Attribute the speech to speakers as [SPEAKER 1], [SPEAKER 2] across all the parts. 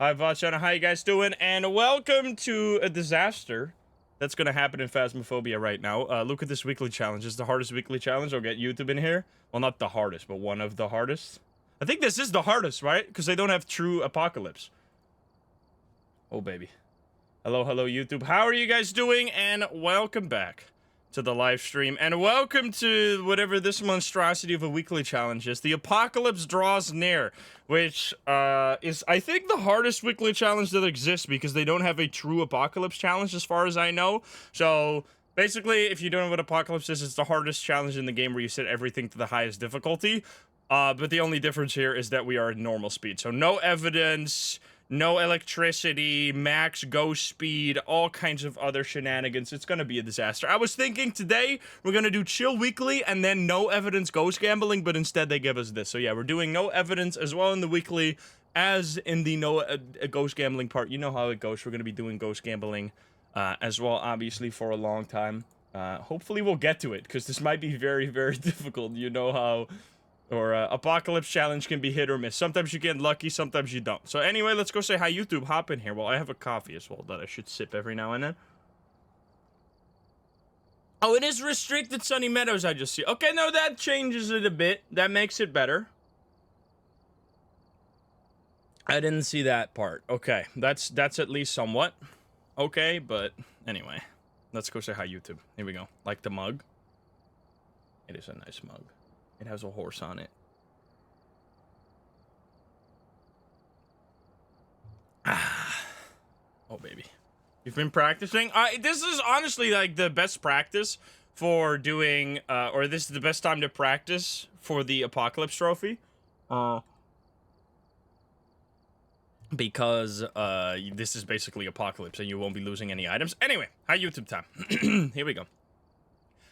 [SPEAKER 1] Hi, Vachana. How you guys doing? And welcome to a disaster that's going to happen in Phasmophobia right now. Look at this weekly challenge. It's the hardest weekly challenge. I'll get YouTube in here. Well, not the hardest, but one of the hardest. I think this is the hardest, right? Because they don't have true apocalypse. Oh, baby. Hello, YouTube. How are you guys doing? And welcome back to the live stream. And welcome to whatever this monstrosity of a weekly challenge is. The apocalypse draws near, which is, I think, the hardest weekly challenge that exists because they don't have a true apocalypse challenge as far as I know. So basically, if you don't know what apocalypse is, it's the hardest challenge in the game where you set everything to the highest difficulty. But the only difference here is that we are at normal speed. So no evidence, no electricity, max ghost speed, all kinds of other shenanigans. It's gonna be a disaster. I was thinking today we're gonna do chill weekly and then no evidence ghost gambling, but instead they give us this. So yeah, we're doing no evidence as well in the weekly as in the no ghost gambling part. You know how it goes. We're gonna be doing ghost gambling as well, obviously, for a long time. Hopefully we'll get to it, because this might be very, very difficult. You know how... Or apocalypse challenge can be hit or miss. Sometimes you get lucky, sometimes you don't. So anyway, let's go say hi, YouTube. Hop in here. Well, I have a coffee as well that I should sip every now and then. Oh, it is restricted Sunny Meadows, I just see. Okay, no, that changes it a bit. That makes it better. I didn't see that part. Okay, that's at least somewhat okay, but anyway. Let's go say hi, YouTube. Here we go. Like the mug. It is a nice mug. It has a horse on it. Ah. Oh, baby. You've been practicing? This is honestly, like, the best practice for doing, or this is the best time to practice for the Apocalypse Trophy. Because, this is basically Apocalypse and you won't be losing any items. Anyway, hi, YouTube time. Here we go.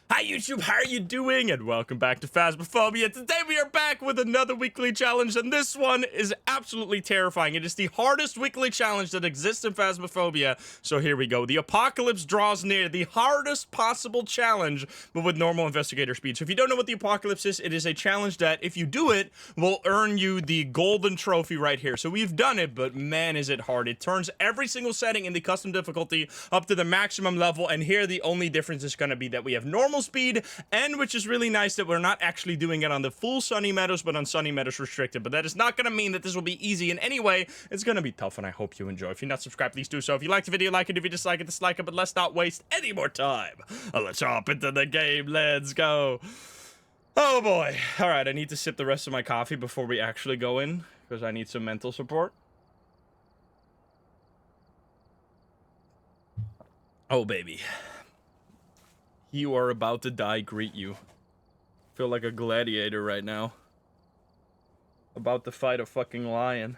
[SPEAKER 1] Hi YouTube, how are you doing? And welcome back to Phasmophobia. Today we are back with another weekly challenge, and this one is absolutely terrifying. It is the hardest weekly challenge that exists in Phasmophobia. So here we go. The apocalypse draws near, the hardest possible challenge, but with normal investigator speed. So if you don't know what the apocalypse is, it is a challenge that, if you do it, will earn you the golden trophy right here. So we've done it, but man, is it hard. It turns every single setting in the custom difficulty up to the maximum level, and here the only difference is going to be that we have normal speed, and which is really nice that we're not actually doing it on the full Sunny Meadows, but on Sunny Meadows restricted. But that is not going to mean that this will be easy in any way. It's going to be tough, and I hope you enjoy. If you're not subscribed, please do so. If you like the video, like it. If you dislike it, dislike it. But let's not waste any more time. Let's hop into the game. Let's go. Oh boy. All right, I need to sip the rest of my coffee before we actually go in, because I need some mental support. Oh baby. You are about to die, greet you. Feel like a gladiator right now. About to fight a fucking lion.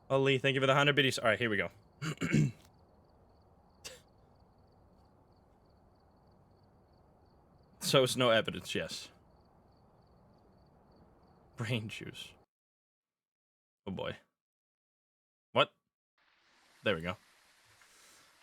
[SPEAKER 1] Oh, Lee, thank you for the 100 biddies. Alright, here we go. So it's no evidence, yes. Brain juice. Oh boy. What? There we go.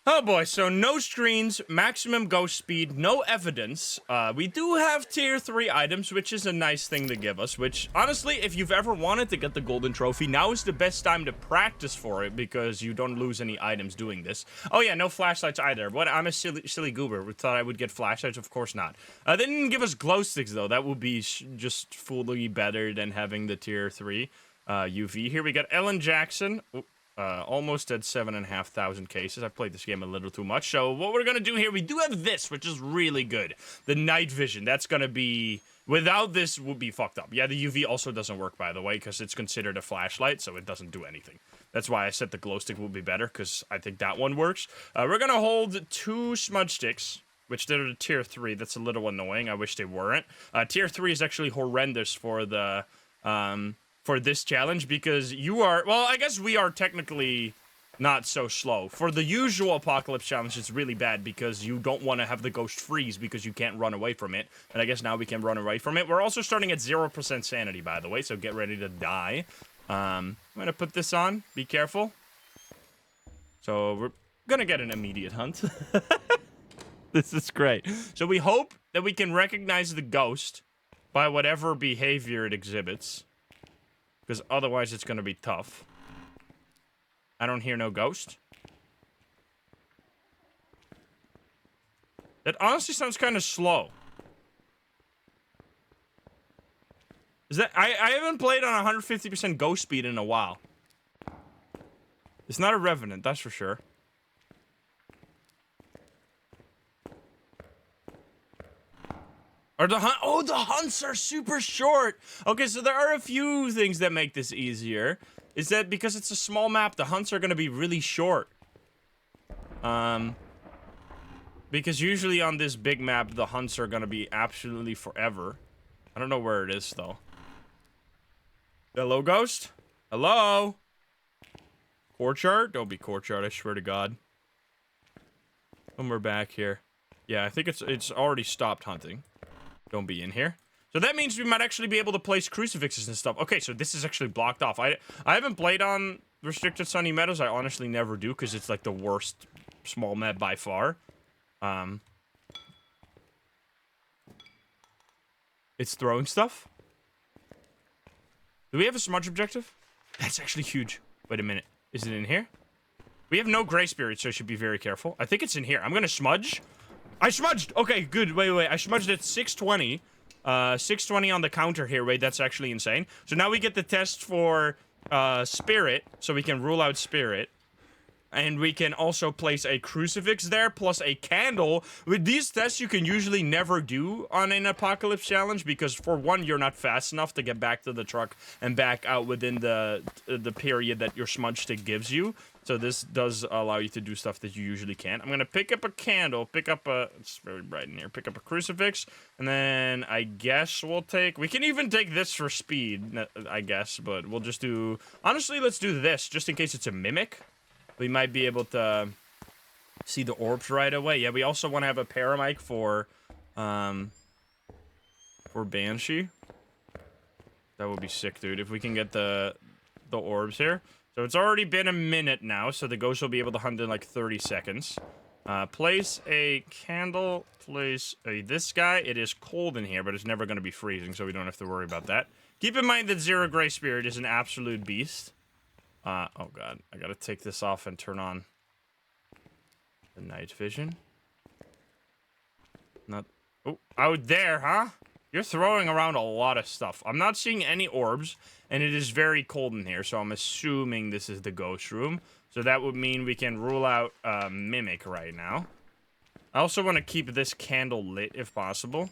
[SPEAKER 1] Oh boy, so no screens, maximum ghost speed, no evidence. We do have tier 3 items, which is a nice thing to give us, which, honestly, if you've ever wanted to get the golden trophy, now is the best time to practice for it, because you don't lose any items doing this. Oh yeah, no flashlights either. What? I'm a silly goober. We thought I would get flashlights, of course not. They didn't give us glow sticks, though. That would be just fully better than having the tier 3 UV. Here we got Ellen Jackson. Oop. Almost at 7,500 cases. I've played this game a little too much. So what we're gonna do here, we do have this, which is really good. The night vision. That's gonna be... Without this, would be fucked up. Yeah, the UV also doesn't work, by the way, because it's considered a flashlight, so it doesn't do anything. That's why I said the glow stick would be better, because I think that one works. We're gonna hold 2 smudge sticks, which they're the tier 3. That's a little annoying. I wish they weren't. Tier 3 is actually horrendous for the... for this challenge, because you are, well, I guess we are technically not so slow. For the usual apocalypse challenge, it's really bad because you don't want to have the ghost freeze because you can't run away from it. And I guess now we can run away from it. We're also starting at 0% sanity, by the way, so get ready to die. I'm gonna put this on. Be careful. So we're gonna get an immediate hunt. This is great. So we hope that we can recognize the ghost by whatever behavior it exhibits, because otherwise it's going to be tough. I don't hear no ghost. That honestly sounds kind of slow. Is that I haven't played on 150% ghost speed in a while. It's not a revenant, that's for sure. Or the hunt. Oh, the hunts are super short. Okay, so there are a few things that make this easier. Is that because it's a small map, the hunts are going to be really short. Because usually on this big map, the hunts are going to be absolutely forever. I don't know where it is, though. Hello, ghost? Hello? Courtyard? Don't be courtyard, I swear to God. When we're back here. Yeah, I think it's already stopped hunting. Don't be in here. So that means we might actually be able to place crucifixes and stuff. Okay, so this is actually blocked off. I haven't played on Restricted Sunny Meadows. I honestly never do, because it's like the worst small map by far. It's throwing stuff. Do we have a smudge objective? That's actually huge. Wait a minute. Is it in here? We have no gray spirit, so I should be very careful. I think it's in here. I'm gonna smudge. I smudged! Okay, good. Wait. I smudged at 620. 620 on the counter here. Wait, that's actually insane. So now we get the test for spirit, so we can rule out spirit. And we can also place a crucifix there, plus a candle. With these tests, you can usually never do on an apocalypse challenge, because for one, you're not fast enough to get back to the truck and back out within the period that your smudge stick gives you. So this does allow you to do stuff that you usually can't. I'm gonna pick up a candle, it's very bright in here, pick up a crucifix, and then I guess we can even take this for speed, I guess, but we'll just do, honestly, let's do this, just in case it's a mimic. We might be able to see the orbs right away. Yeah, we also want to have a paramic for Banshee. That would be sick, dude, if we can get the orbs here. So it's already been a minute now, so the ghost will be able to hunt in like 30 seconds. Place a candle, place this guy. It is cold in here, but it's never going to be freezing, so we don't have to worry about that. Keep in mind that Zero Gray Spirit is an absolute beast. Oh god, I gotta take this off and turn on the night vision. Oh, out there, huh? You're throwing around a lot of stuff. I'm not seeing any orbs, and it is very cold in here, so I'm assuming this is the ghost room. So that would mean we can rule out Mimic right now. I also want to keep this candle lit if possible.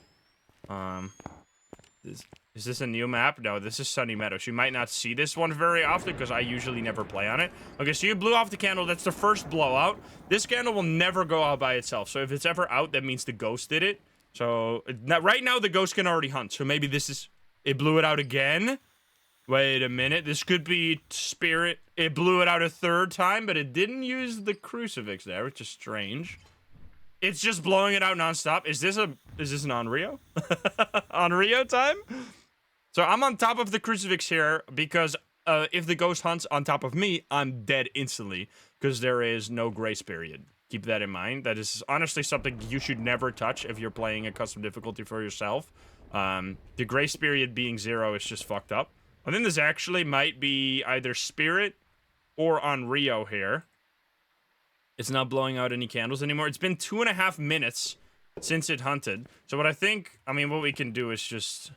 [SPEAKER 1] Is this a new map? No, this is Sunny Meadows. You might not see this one very often because I usually never play on it. Okay, so you blew off the candle. That's the first blowout. This candle will never go out by itself. So if it's ever out, that means the ghost did it. So right now the ghost can already hunt. So maybe this is... It blew it out again? Wait a minute. This could be spirit. It blew it out a third time, but it didn't use the crucifix there, which is strange. It's just blowing it out nonstop. Is this an Onryo? Onryo time? So I'm on top of the crucifix here because if the ghost hunts on top of me, I'm dead instantly because there is no grace period. Keep that in mind. That is honestly something you should never touch if you're playing a custom difficulty for yourself. The grace period being 0 is just fucked up. I think this actually might be either Spirit or Onryo here. It's not blowing out any candles anymore. It's been 2.5 minutes since it hunted. So what what we can do is just...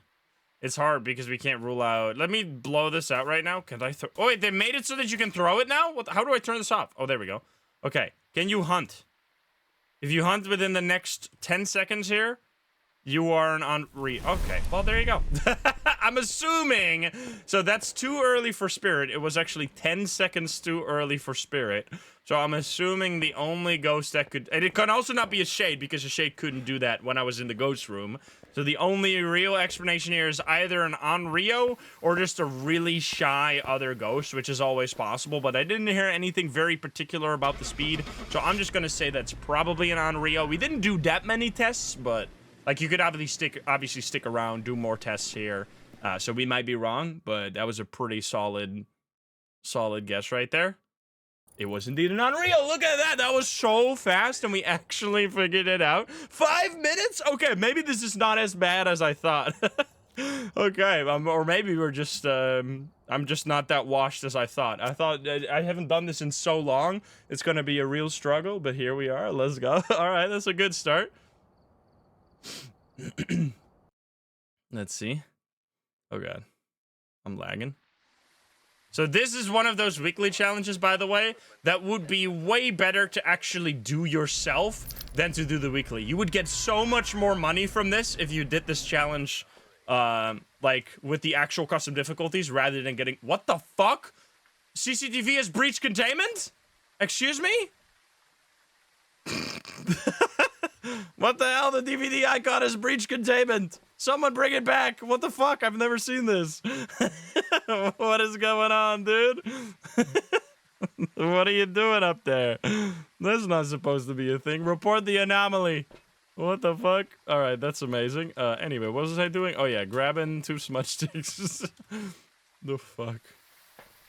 [SPEAKER 1] It's hard because we can't rule out... Let me blow this out right now. Can I throw... Oh, wait, they made it so that you can throw it now? How do I turn this off? Oh, there we go. Okay. Can you hunt? If you hunt within the next 10 seconds here, you are an Onryo. Okay, well, there you go. I'm assuming... So that's too early for Spirit. It was actually 10 seconds too early for Spirit. So I'm assuming the only ghost that could... And it can also not be a Shade, because a Shade couldn't do that when I was in the ghost room. So the only real explanation here is either an Onryo or just a really shy other ghost, which is always possible. But I didn't hear anything very particular about the speed. So I'm just going to say that's probably an Onryo. We didn't do that many tests, but... Like, you could obviously stick around, do more tests here. So we might be wrong, but that was a pretty solid guess right there. It was indeed an Onryo. Look at that. That was so fast, and we actually figured it out. 5 minutes? Okay, maybe this is not as bad as I thought. Okay, or maybe we're just, I'm just not that washed as I thought. I haven't done this in so long. It's gonna be a real struggle, but here we are. Let's go. All right, that's a good start. Let's see. Oh god, I'm lagging. So this is one of those weekly challenges, by the way, that would be way better to actually do yourself than to do the weekly. You would get so much more money from this if you did this challenge, like, with the actual custom difficulties rather than getting... What the fuck? CCTV has breached containment? Excuse me? What the hell? The DVD icon has breached containment. Someone bring it back. What the fuck? I've never seen this. What is going on, dude? What are you doing up there? That's not supposed to be a thing. Report the anomaly. What the fuck? All right, that's amazing. Anyway, what was I doing? Oh yeah, grabbing 2 smudge sticks. The fuck?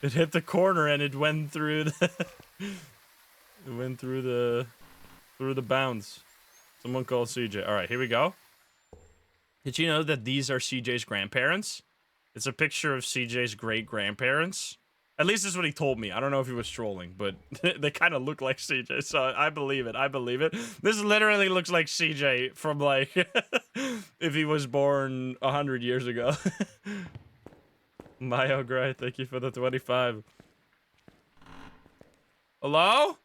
[SPEAKER 1] It hit the corner and it went through the... It went through the bounds. Someone called CJ. All right, here we go. Did you know that these are CJ's grandparents? It's a picture of CJ's great-grandparents. At least that's what he told me. I don't know if he was trolling, but they kind of look like CJ, so I believe it. I believe it. This literally looks like CJ from, like, if he was born 100 years ago. Mayo Gray, thank you for the 25. Hello?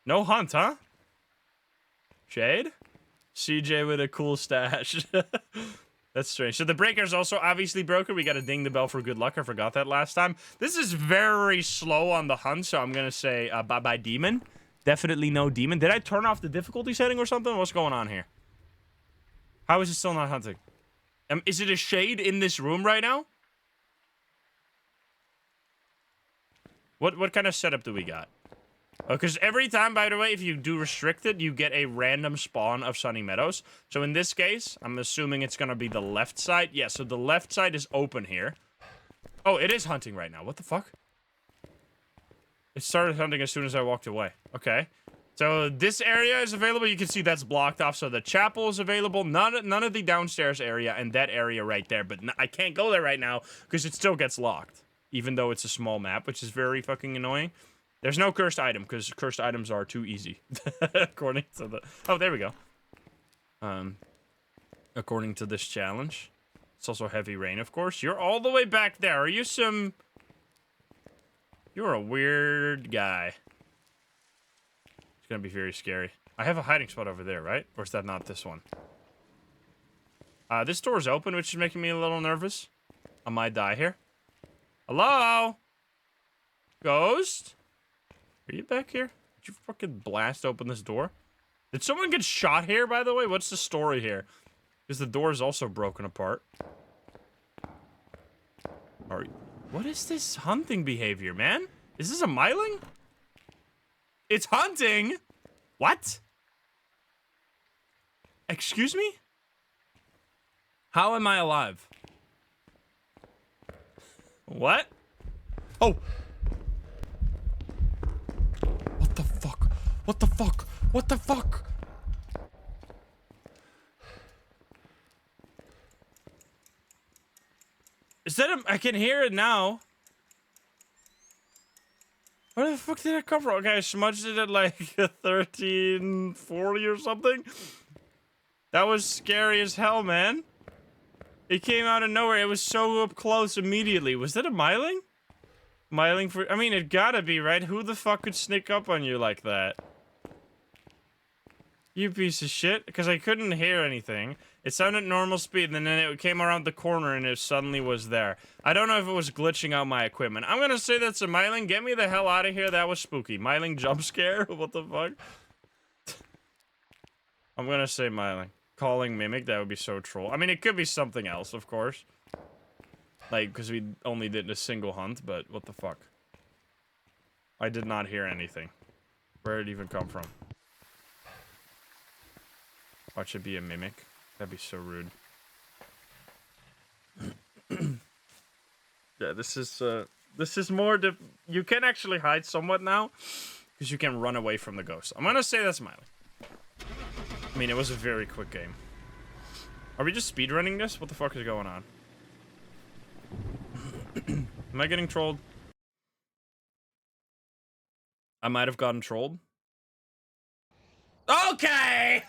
[SPEAKER 1] No hunt, huh? Shade? CJ with a cool stash. That's strange. So the breaker's also obviously broken. We gotta ding the bell for good luck. I forgot that last time. This is very slow on the hunt, so I'm gonna say bye-bye demon. Definitely no demon. Did I turn off the difficulty setting or something? What's going on here? How is it still not hunting? Is it a shade in this room right now? What kind of setup do we got? Because every time, by the way, if you do restricted, you get a random spawn of Sunny Meadows. So in this case, I'm assuming it's going to be the left side. Yeah, so the left side is open here. Oh, it is hunting right now. What the fuck? It started hunting as soon as I walked away. Okay. So this area is available. You can see that's blocked off. So the chapel is available. None of the downstairs area and that area right there. But I can't go there right now because it still gets locked. Even though it's a small map, which is very fucking annoying. There's no cursed item, because cursed items are too easy. According to the... Oh, there we go. According to this challenge. It's also heavy rain, of course. You're all the way back there. Are you some... You're a weird guy. It's gonna be very scary. I have a hiding spot over there, right? Or is that not this one? This door's open, which is making me a little nervous. I might die here. Hello? Ghost? Are you back here? Did you fucking blast open this door? Did someone get shot here, by the way? What's the story here? Because the door is also broken apart. What is this hunting behavior, man? Is this a myling? It's hunting? What? Excuse me? How am I alive? What? Oh! What the fuck? What the fuck? What the fuck? Is that a... I can hear it now. Where the fuck did it come from? Okay, I smudged it at like 1340 or something. That was scary as hell, man. It came out of nowhere. It was so up close immediately. Was that a myling? Myling for... I mean, it gotta be, right? Who the fuck could sneak up on you like that? You piece of shit. Because I couldn't hear anything. It sounded normal speed, and then it came around the corner, and it suddenly was there. I don't know if it was glitching out my equipment. I'm gonna say that's a myling. Get me the hell out of here. That was spooky. Myling jump scare? What the fuck? I'm gonna say myling. Calling mimic, that would be so troll. I mean, it could be something else, of course. Like, because we only did a single hunt, but what the fuck? I did not hear anything. Where did it even come from? Watch it be a mimic. That'd be so rude. Yeah, this is more you can actually hide somewhat now, because you can run away from the ghost. I'm gonna say that's myling. I mean, it was a very quick game. Are we just speedrunning this? What the fuck is going on? Am I getting trolled? I might have gotten trolled. Okay!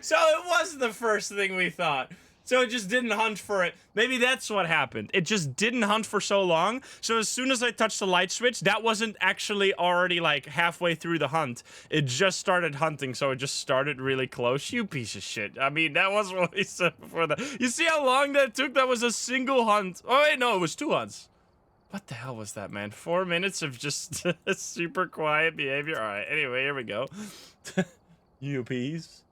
[SPEAKER 1] So it was the first thing we thought. So it just didn't hunt for it. Maybe that's what happened. It just didn't hunt for so long. So as soon as I touched the light switch, that wasn't actually already like halfway through the hunt. It just started hunting, so it just started really close. You piece of shit. I mean, that was what we said before that. You see how long that took? That was a single hunt. Oh, wait, no, it was 2 hunts. What the hell was that, man? 4 minutes of just super quiet behavior. All right, anyway, here we go. You peas.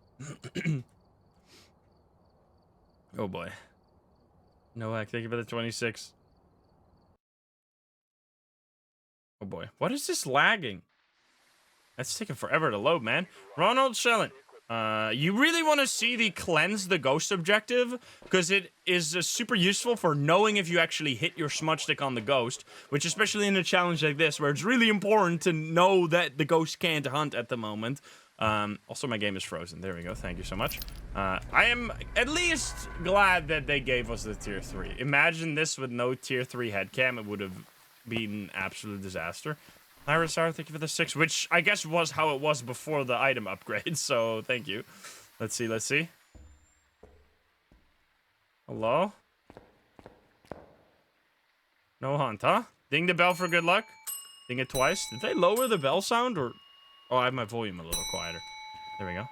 [SPEAKER 1] Oh boy. No hack, thank you for the 26. Oh boy. What is this lagging? That's taking forever to load, man. Ronald Schellen. You really want to see the cleanse the ghost objective, because it is super useful for knowing if you actually hit your smudge stick on the ghost, which especially in a challenge like this, where it's really important to know that the ghost can't hunt at the moment. Also, my game is frozen. There we go. Thank you so much. I am at least glad that they gave us the tier 3. Imagine this with no tier 3 headcam. It would have been an absolute disaster. Irisar, thank you for the 6, which I guess was how it was before the item upgrade, so thank you. Let's see, let's see. Hello? No hunt, huh? Ding the bell for good luck. Ding it twice. Did they lower the bell sound, or... Oh, I have my volume a little quieter. There we go.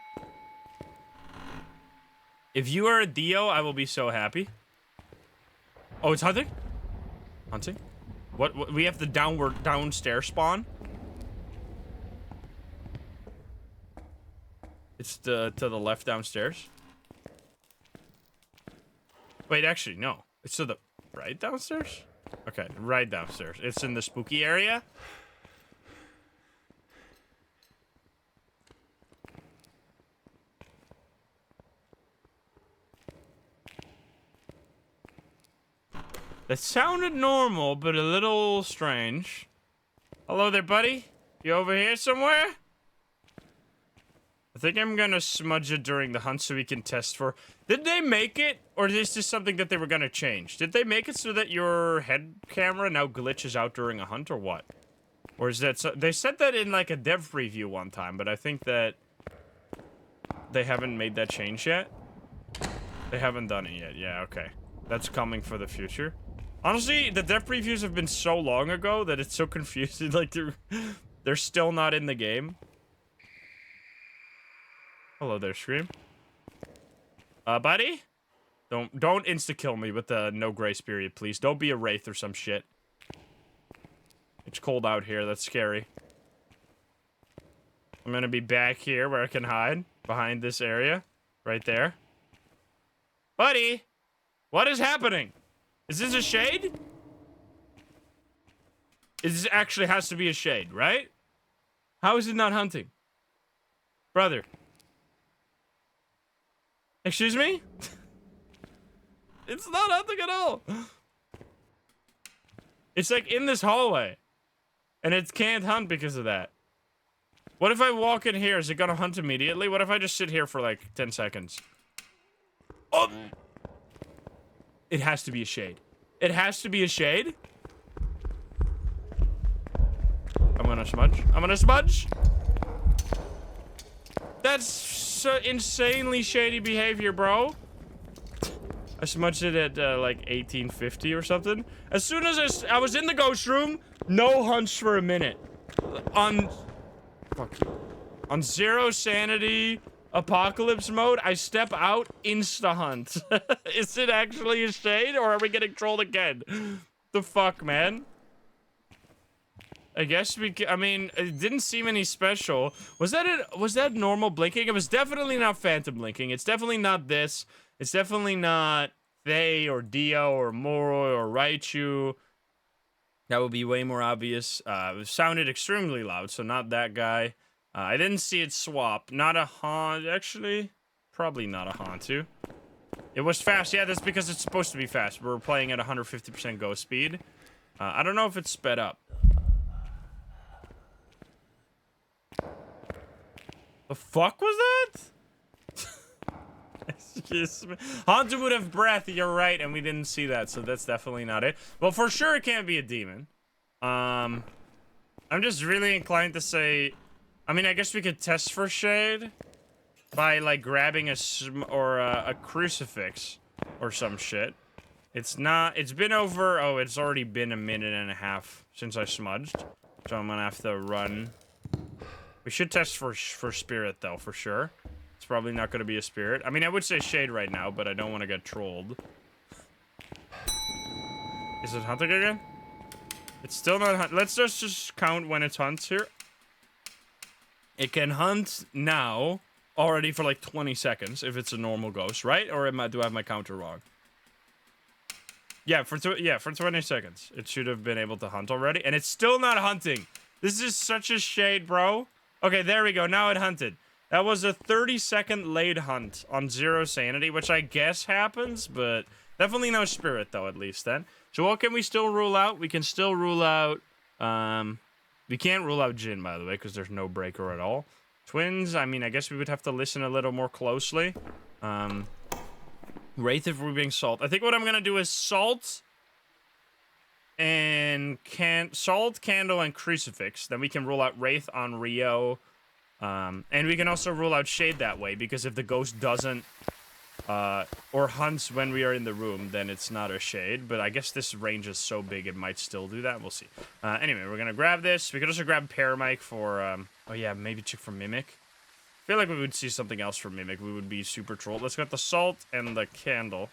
[SPEAKER 1] If you are a Dio, I will be so happy. Oh, it's hunting? Hunting? What we have the downstairs spawn? It's to the left downstairs. Wait, actually, no. It's to the right downstairs? Okay, right downstairs. It's in the spooky area. That sounded normal, but a little strange. Hello there, buddy. You over here somewhere? I think I'm gonna smudge it during the hunt so we can test for... Did they make it? Or is this something that they were gonna change? Did they make it so that your head camera now glitches out during a hunt, or what? Or is that... They said that in, like, a dev preview one time, but I think that... they haven't made that change yet. They haven't done it yet. Yeah, okay. That's coming for the future. Honestly, the dev previews have been so long ago that it's so confusing. Like, they're still not in the game. Hello there, Scream. Buddy? Don't insta-kill me with the no grace period, please. Don't be a Wraith or some shit. It's cold out here. That's scary. I'm gonna be back here where I can hide. Behind this area. Right there. Buddy! What is happening? Is this a shade? This actually has to be a shade, right? How is it not hunting? Brother. Excuse me? It's not hunting at all. It's like in this hallway. And it can't hunt because of that. What if I walk in here? Is it gonna hunt immediately? What if I just sit here for like 10 seconds? Oh! It has to be a shade. It has to be a shade. I'm gonna smudge. I'm gonna smudge. That's so insanely shady behavior, bro. I smudged it at like 1850 or something. As soon as I was in the ghost room, no hunts for a minute. On 0 sanity apocalypse mode, I step out, insta hunt. Is it actually a shade, or are we getting trolled again? The fuck, man? I guess I mean, it didn't seem any special. Was that normal blinking? It was definitely not phantom blinking. It's definitely not this. It's definitely not Thay or Dio or Moroi or Raichu. That would be way more obvious. It sounded extremely loud, so not that guy. I didn't see it swap. Not a haunt, actually. Probably not a Hauntu. It was fast. Yeah, that's because it's supposed to be fast. We're playing at 150% ghost speed. I don't know if it's sped up. The fuck was that? Excuse me. Haunted would have breath, you're right, and we didn't see that, so that's definitely not it. Well, for sure it can't be a demon. I'm just really inclined to say... I mean, I guess we could test for shade by, like, grabbing a crucifix or some shit. It's not... It's been over... Oh, it's already been a minute and a half since I smudged. So I'm gonna have to run. We should test for spirit, though, for sure. It's probably not gonna be a spirit. I mean, I would say shade right now, but I don't want to get trolled. Is it hunting again? It's still not hunt. Let's just count when it hunts here. It can hunt now, already for like 20 seconds, if it's a normal ghost, right? Or do I have my counter wrong? Yeah, for 20 seconds. It should have been able to hunt already, and it's still not hunting. This is such a shade, bro. Okay, there we go. Now it hunted. That was a 30-second late hunt on 0 sanity, which I guess happens, but definitely no spirit, though, at least, then. So what can we still rule out? We can still rule out... We can't rule out Jinn, by the way, because there's no breaker at all. Twins, I mean, I guess we would have to listen a little more closely. Wraith if we're being salt. I think what I'm going to do is salt and salt, candle, and crucifix. Then we can rule out Wraith, Onryo. And we can also rule out shade that way, because if the ghost doesn't or hunts when we are in the room, then it's not a shade. But I guess this range is so big it might still do that. We'll see. Anyway, we're gonna grab this. We could also grab Paramike for oh yeah, maybe check for Mimic. I feel like we would see something else for Mimic. We would be super trolled. Let's get the salt and the candle.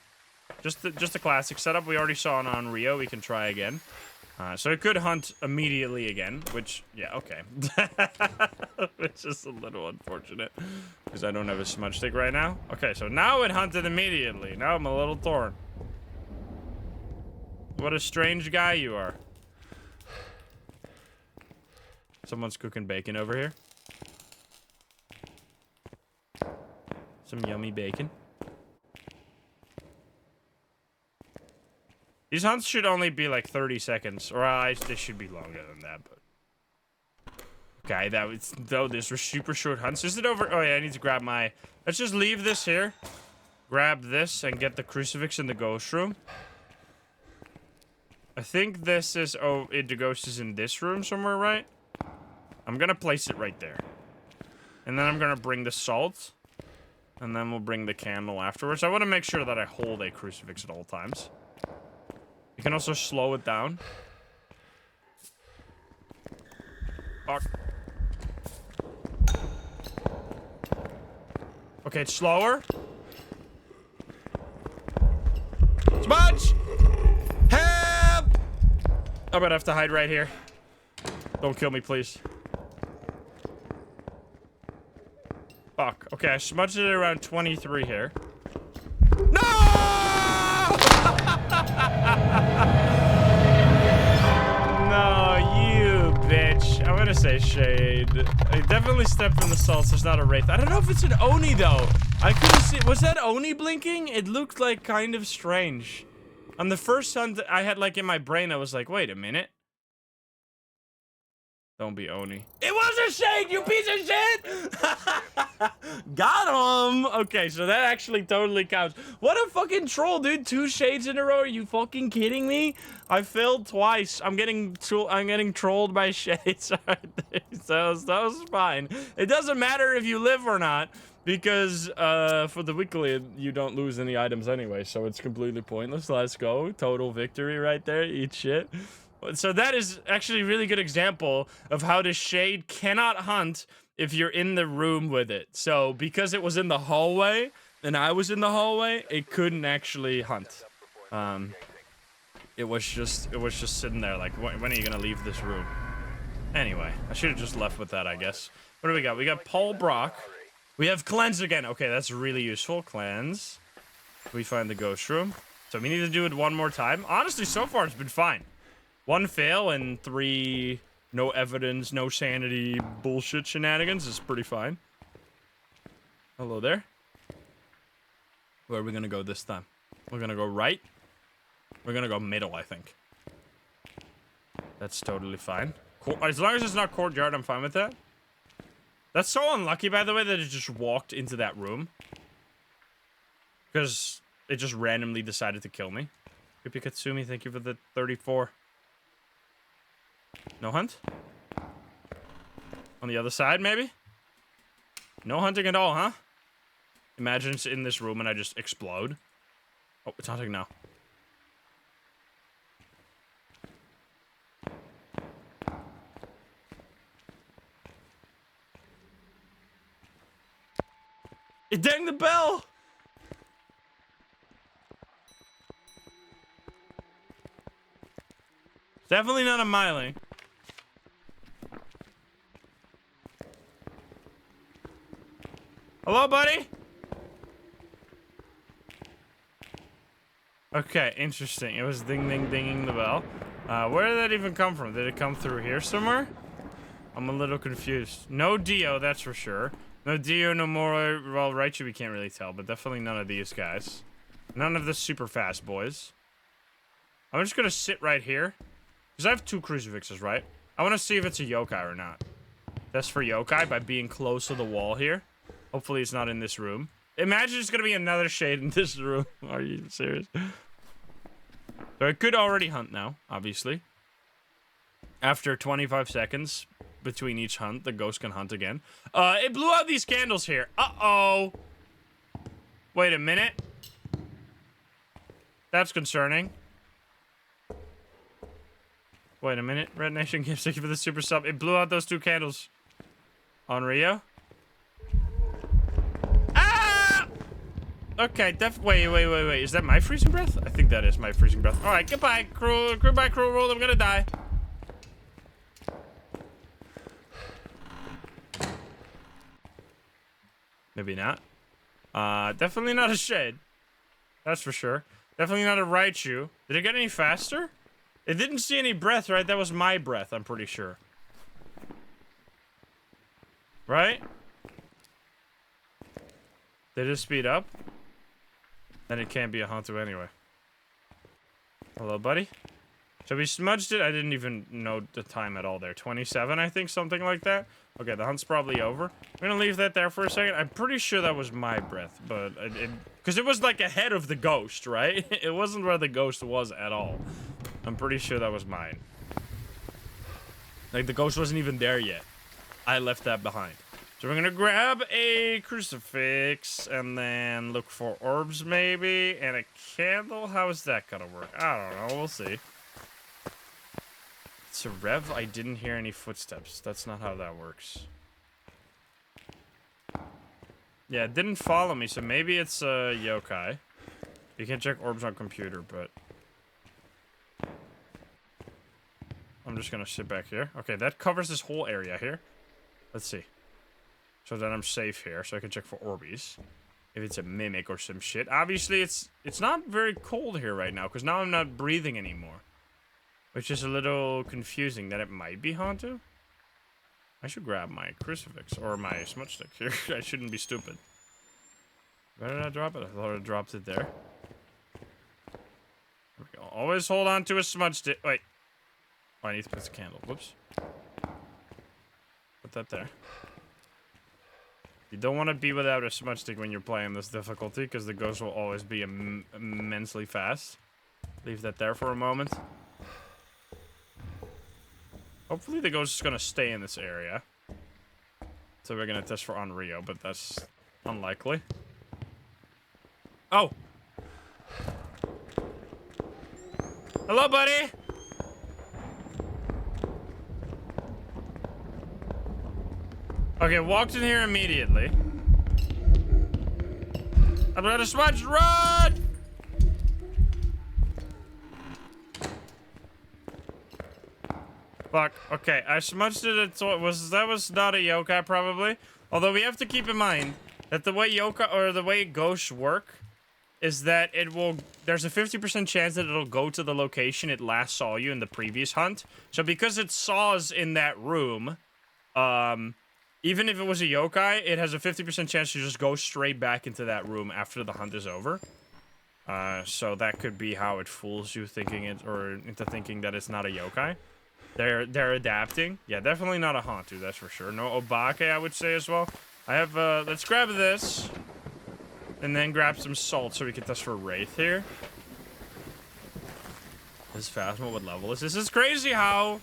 [SPEAKER 1] Just the classic setup we already saw on Onryo. We can try again. So it could hunt immediately again, which, yeah, okay. Which is a little unfortunate, because I don't have a smudge stick right now. Okay, so now it hunted immediately. Now I'm a little torn. What a strange guy you are. Someone's cooking bacon over here. Some yummy bacon. These hunts should only be like 30 seconds, or they should be longer than that, but... Okay, those were super short hunts. Is it over? Oh yeah, I need to grab my... Let's just leave this here. Grab this and get the crucifix in the ghost room. I think this is... Oh, the ghost is in this room somewhere, right? I'm gonna place it right there. And then I'm gonna bring the salt. And then we'll bring the candle afterwards. I want to make sure that I hold a crucifix at all times. You can also slow it down. Fuck. Okay, it's slower. Smudge! Help! I'm gonna have to hide right here. Don't kill me, please. Fuck. Okay, I smudged it around 23 here. No! No, you bitch. I'm gonna say shade. I definitely stepped in the salt, so it's not a Wraith. I don't know if it's an Oni, though. I couldn't see. Was that Oni blinking? It looked like kind of strange. On the first hunt I had, like, in my brain, I was like, wait a minute. Don't be Oni. It was a shade, you piece of shit! Got him! Okay, so that actually totally counts. What a fucking troll, dude. 2 shades in a row. Are you fucking kidding me? I failed twice. I'm getting trolled by shades. So that was fine. It doesn't matter if you live or not, because for the weekly, you don't lose any items anyway, so it's completely pointless. Let's go. Total victory right there. Eat shit. So that is actually a really good example of how the shade cannot hunt if you're in the room with it. So because it was in the hallway and I was in the hallway, it couldn't actually hunt. It was just sitting there like, when are you gonna leave this room? Anyway, I should have just left with that, I guess. What do we got? We got Paul Brock. We have cleanse again. Okay, that's really useful. Cleanse. We find the ghost room. So we need to do it one more time. Honestly, so far it's been fine. 1 fail and 3 no evidence, no sanity, bullshit shenanigans is pretty fine. Hello there. Where are we gonna go this time? We're gonna go right. We're gonna go middle, I think. That's totally fine. As long as it's not courtyard, I'm fine with that. That's so unlucky, by the way, that it just walked into that room. Because it just randomly decided to kill me. Creepy Katsumi, thank you for the 34. No hunt? On the other side, maybe? No hunting at all, huh? Imagine it's in this room and I just explode. Oh, it's hunting now. It dang the bell! Definitely not a miling. Hello, buddy? Okay, interesting. It was ding-ding-dinging the bell. Where did that even come from? Did it come through here somewhere? I'm a little confused. No Dio, that's for sure. No Dio, no Moroi. Well, Raichu we can't really tell, but definitely none of these guys. None of the super fast boys. I'm just gonna sit right here. Because I have 2 crucifixes, right? I want to see if it's a yokai or not. That's for yokai by being close to the wall here. Hopefully it's not in this room. Imagine it's gonna be another shade in this room. Are you serious? So I could already hunt now, obviously. After 25 seconds between each hunt, the ghost can hunt again. It blew out these candles here. Uh-oh. Wait a minute. That's concerning. Wait a minute. Red Nation gives thank you for the super sub. It blew out those 2 candles. Onryo? Ah! Okay, wait. Is that my freezing breath? I think that is my freezing breath. Alright, goodbye, cruel. Goodbye, cruel world. I'm gonna die. Maybe not. Definitely not a shade. That's for sure. Definitely not a Raichu. Did it get any faster? It didn't see any breath, right? That was my breath, I'm pretty sure. Right? Did it speed up? Then it can't be a Hantu anyway. Hello, buddy? So we smudged it. I didn't even know the time at all there. 27, I think, something like that. Okay, the hunt's probably over. I'm gonna leave that there for a second. I'm pretty sure that was my breath, but because it was like ahead of the ghost, right? It wasn't where the ghost was at all. I'm pretty sure that was mine. Like, the ghost wasn't even there yet. I left that behind. So we're gonna grab a crucifix and then look for orbs maybe and a candle. How is that gonna work? I don't know. We'll see. It's a rev. I didn't hear any footsteps. That's not how that works. Yeah, it didn't follow me, so maybe it's a yokai. You can check orbs on computer, but I'm just gonna sit back here. Okay, that covers this whole area here. Let's see. So then I'm safe here, so I can check for Orbeez. If it's a mimic or some shit. Obviously, it's not very cold here right now, because now I'm not breathing anymore. Which is a little confusing that it might be Hantu. I should grab my crucifix, or my smudge stick here. I shouldn't be stupid. Where did I drop it? I thought I dropped it there. There we go. Always hold on to a smudge stick. Wait. Oh, I need to put the candle. Whoops. Put that there. You don't want to be without a smudge stick when you're playing this difficulty, because the ghost will always be immensely fast. Leave that there for a moment. Hopefully the ghost is going to stay in this area. So we're going to test for Onryo, but that's unlikely. Oh! Hello, buddy! Okay, walked in here immediately. I'm gonna smudge, run! Fuck. Okay, I smudged it. That was not a yokai, probably. Although we have to keep in mind that the way yokai or the way ghosts work is that it will. There's a 50% chance that it'll go to the location it last saw you in the previous hunt. So because it saws in that room, even if it was a yokai, it has a 50% chance to just go straight back into that room after the hunt is over. So that could be how it fools you thinking it, or into thinking that it's not a yokai. They're adapting. Yeah, definitely not a Hantu, that's for sure. No Obake, I would say as well. I have, let's grab this. And then grab some salt so we can test for Wraith here. This Phasmo, what level is this? It's crazy how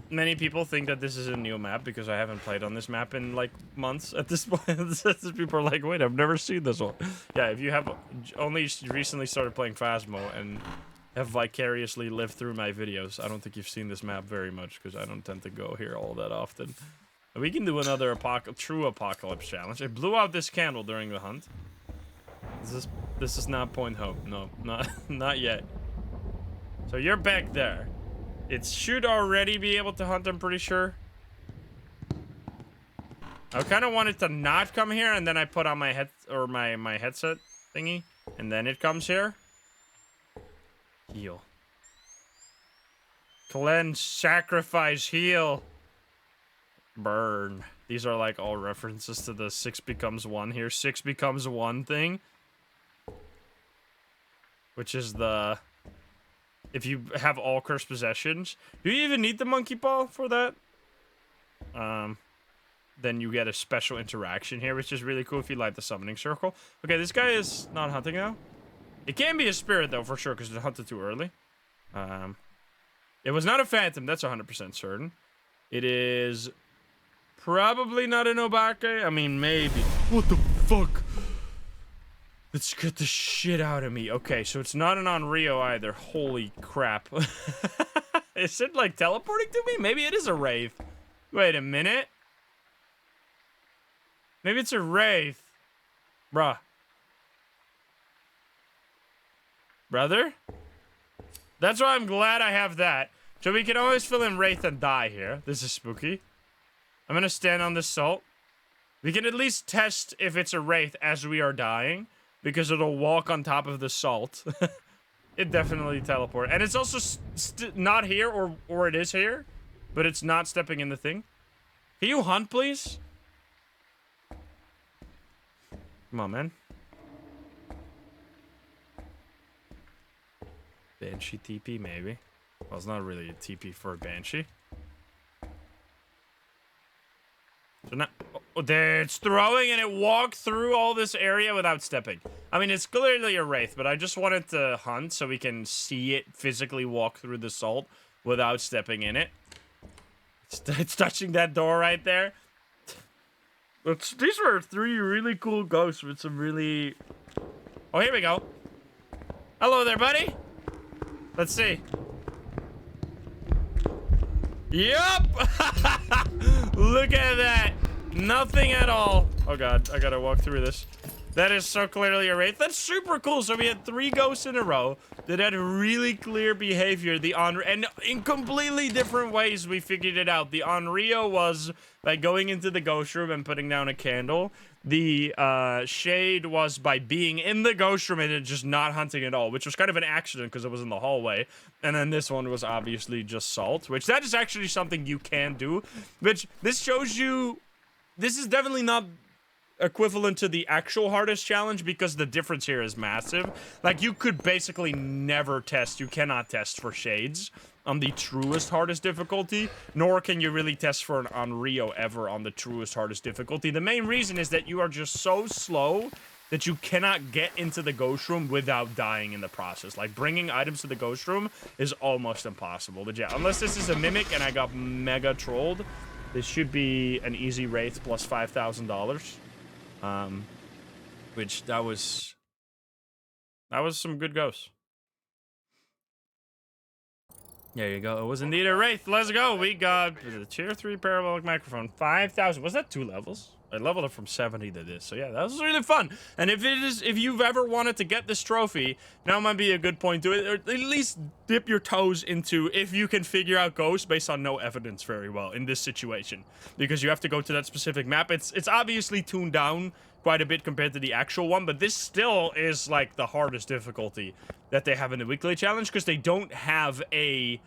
[SPEAKER 1] many people think that this is a new map because I haven't played on this map in like months at this point. People are like, wait, I've never seen this one. Yeah, if you have only recently started playing Phasmo and have vicariously lived through my videos, I don't think you've seen this map very much because I don't tend to go here all that often. We can do another true apocalypse challenge. I blew out this candle during the hunt. This is not Point Hope. No, not yet. So you're back there. It should already be able to hunt, I'm pretty sure. I kind of wanted to not come here, and then I put on my my headset thingy, and then it comes here. Heal. Cleanse, sacrifice, heal. Burn. These are like all references to the 6 becomes 1 here. 6 becomes 1 thing. Which is the... if you have all cursed possessions. Do you even need the monkey paw for that? Then you get a special interaction here, which is really cool if you light the summoning circle. Okay, this guy is not hunting now. It can be a spirit, though, for sure, because it hunted too early. It was not a phantom, that's 100% certain. It is probably not an obake. I mean, maybe. What the fuck? That scared the shit out of me. Okay, so it's not an Onryo either. Holy crap. Is it, like, teleporting to me? Maybe it is a Wraith. Wait a minute. Maybe it's a Wraith. Bruh. Brother? That's why I'm glad I have that. So we can always fill in Wraith and die here. This is spooky. I'm gonna stand on this salt. We can at least test if it's a Wraith as we are dying, because it'll walk on top of the salt. It definitely teleports. And it's also not here, or it is here, but it's not stepping in the thing. Can you hunt, please? Come on, man. Banshee TP, maybe. Well, it's not really a TP for a Banshee. So now, oh, there, it's throwing, and it walked through all this area without stepping. I mean, it's clearly a Wraith, but I just wanted to hunt so we can see it physically walk through the salt without stepping in it. It's touching that door right there. These were 3 really cool ghosts with some really... Oh, here we go. Hello there, buddy. Let's see. Yup! Look at that. Nothing at all. Oh, God. I gotta walk through this. That is so clearly a Wraith. That's super cool. So we had 3 ghosts in a row that had really clear behavior. And in completely different ways, we figured it out. The Onryo was by going into the ghost room and putting down a candle. The Shade was by being in the ghost room and just not hunting at all, which was kind of an accident because it was in the hallway. And then this one was obviously just salt, which that is actually something you can do. Which this shows you, this is definitely not equivalent to the actual hardest challenge because the difference here is massive. Like, you could basically never test, you cannot test for shades on the truest hardest difficulty, nor can you really test for an Onryo ever on the truest hardest difficulty. The main reason is that you are just so slow that you cannot get into the ghost room without dying in the process. Like, bringing items to the ghost room is almost impossible. But yeah, unless this is a mimic and I got mega trolled, this should be an easy Wraith plus $5,000. Which that was some good ghosts. There you go. It was indeed a Wraith. Let's go. We got the tier 3 parabolic microphone. 5,000. Was that 2 levels? I leveled it from 70 to this. So yeah, that was really fun. And if you've ever wanted to get this trophy, now might be a good point to it. Or at least dip your toes into if you can figure out ghosts based on no evidence very well in this situation. Because you have to go to that specific map. It's obviously tuned down quite a bit compared to the actual one, but this still is like the hardest difficulty that they have in the weekly challenge because they don't have a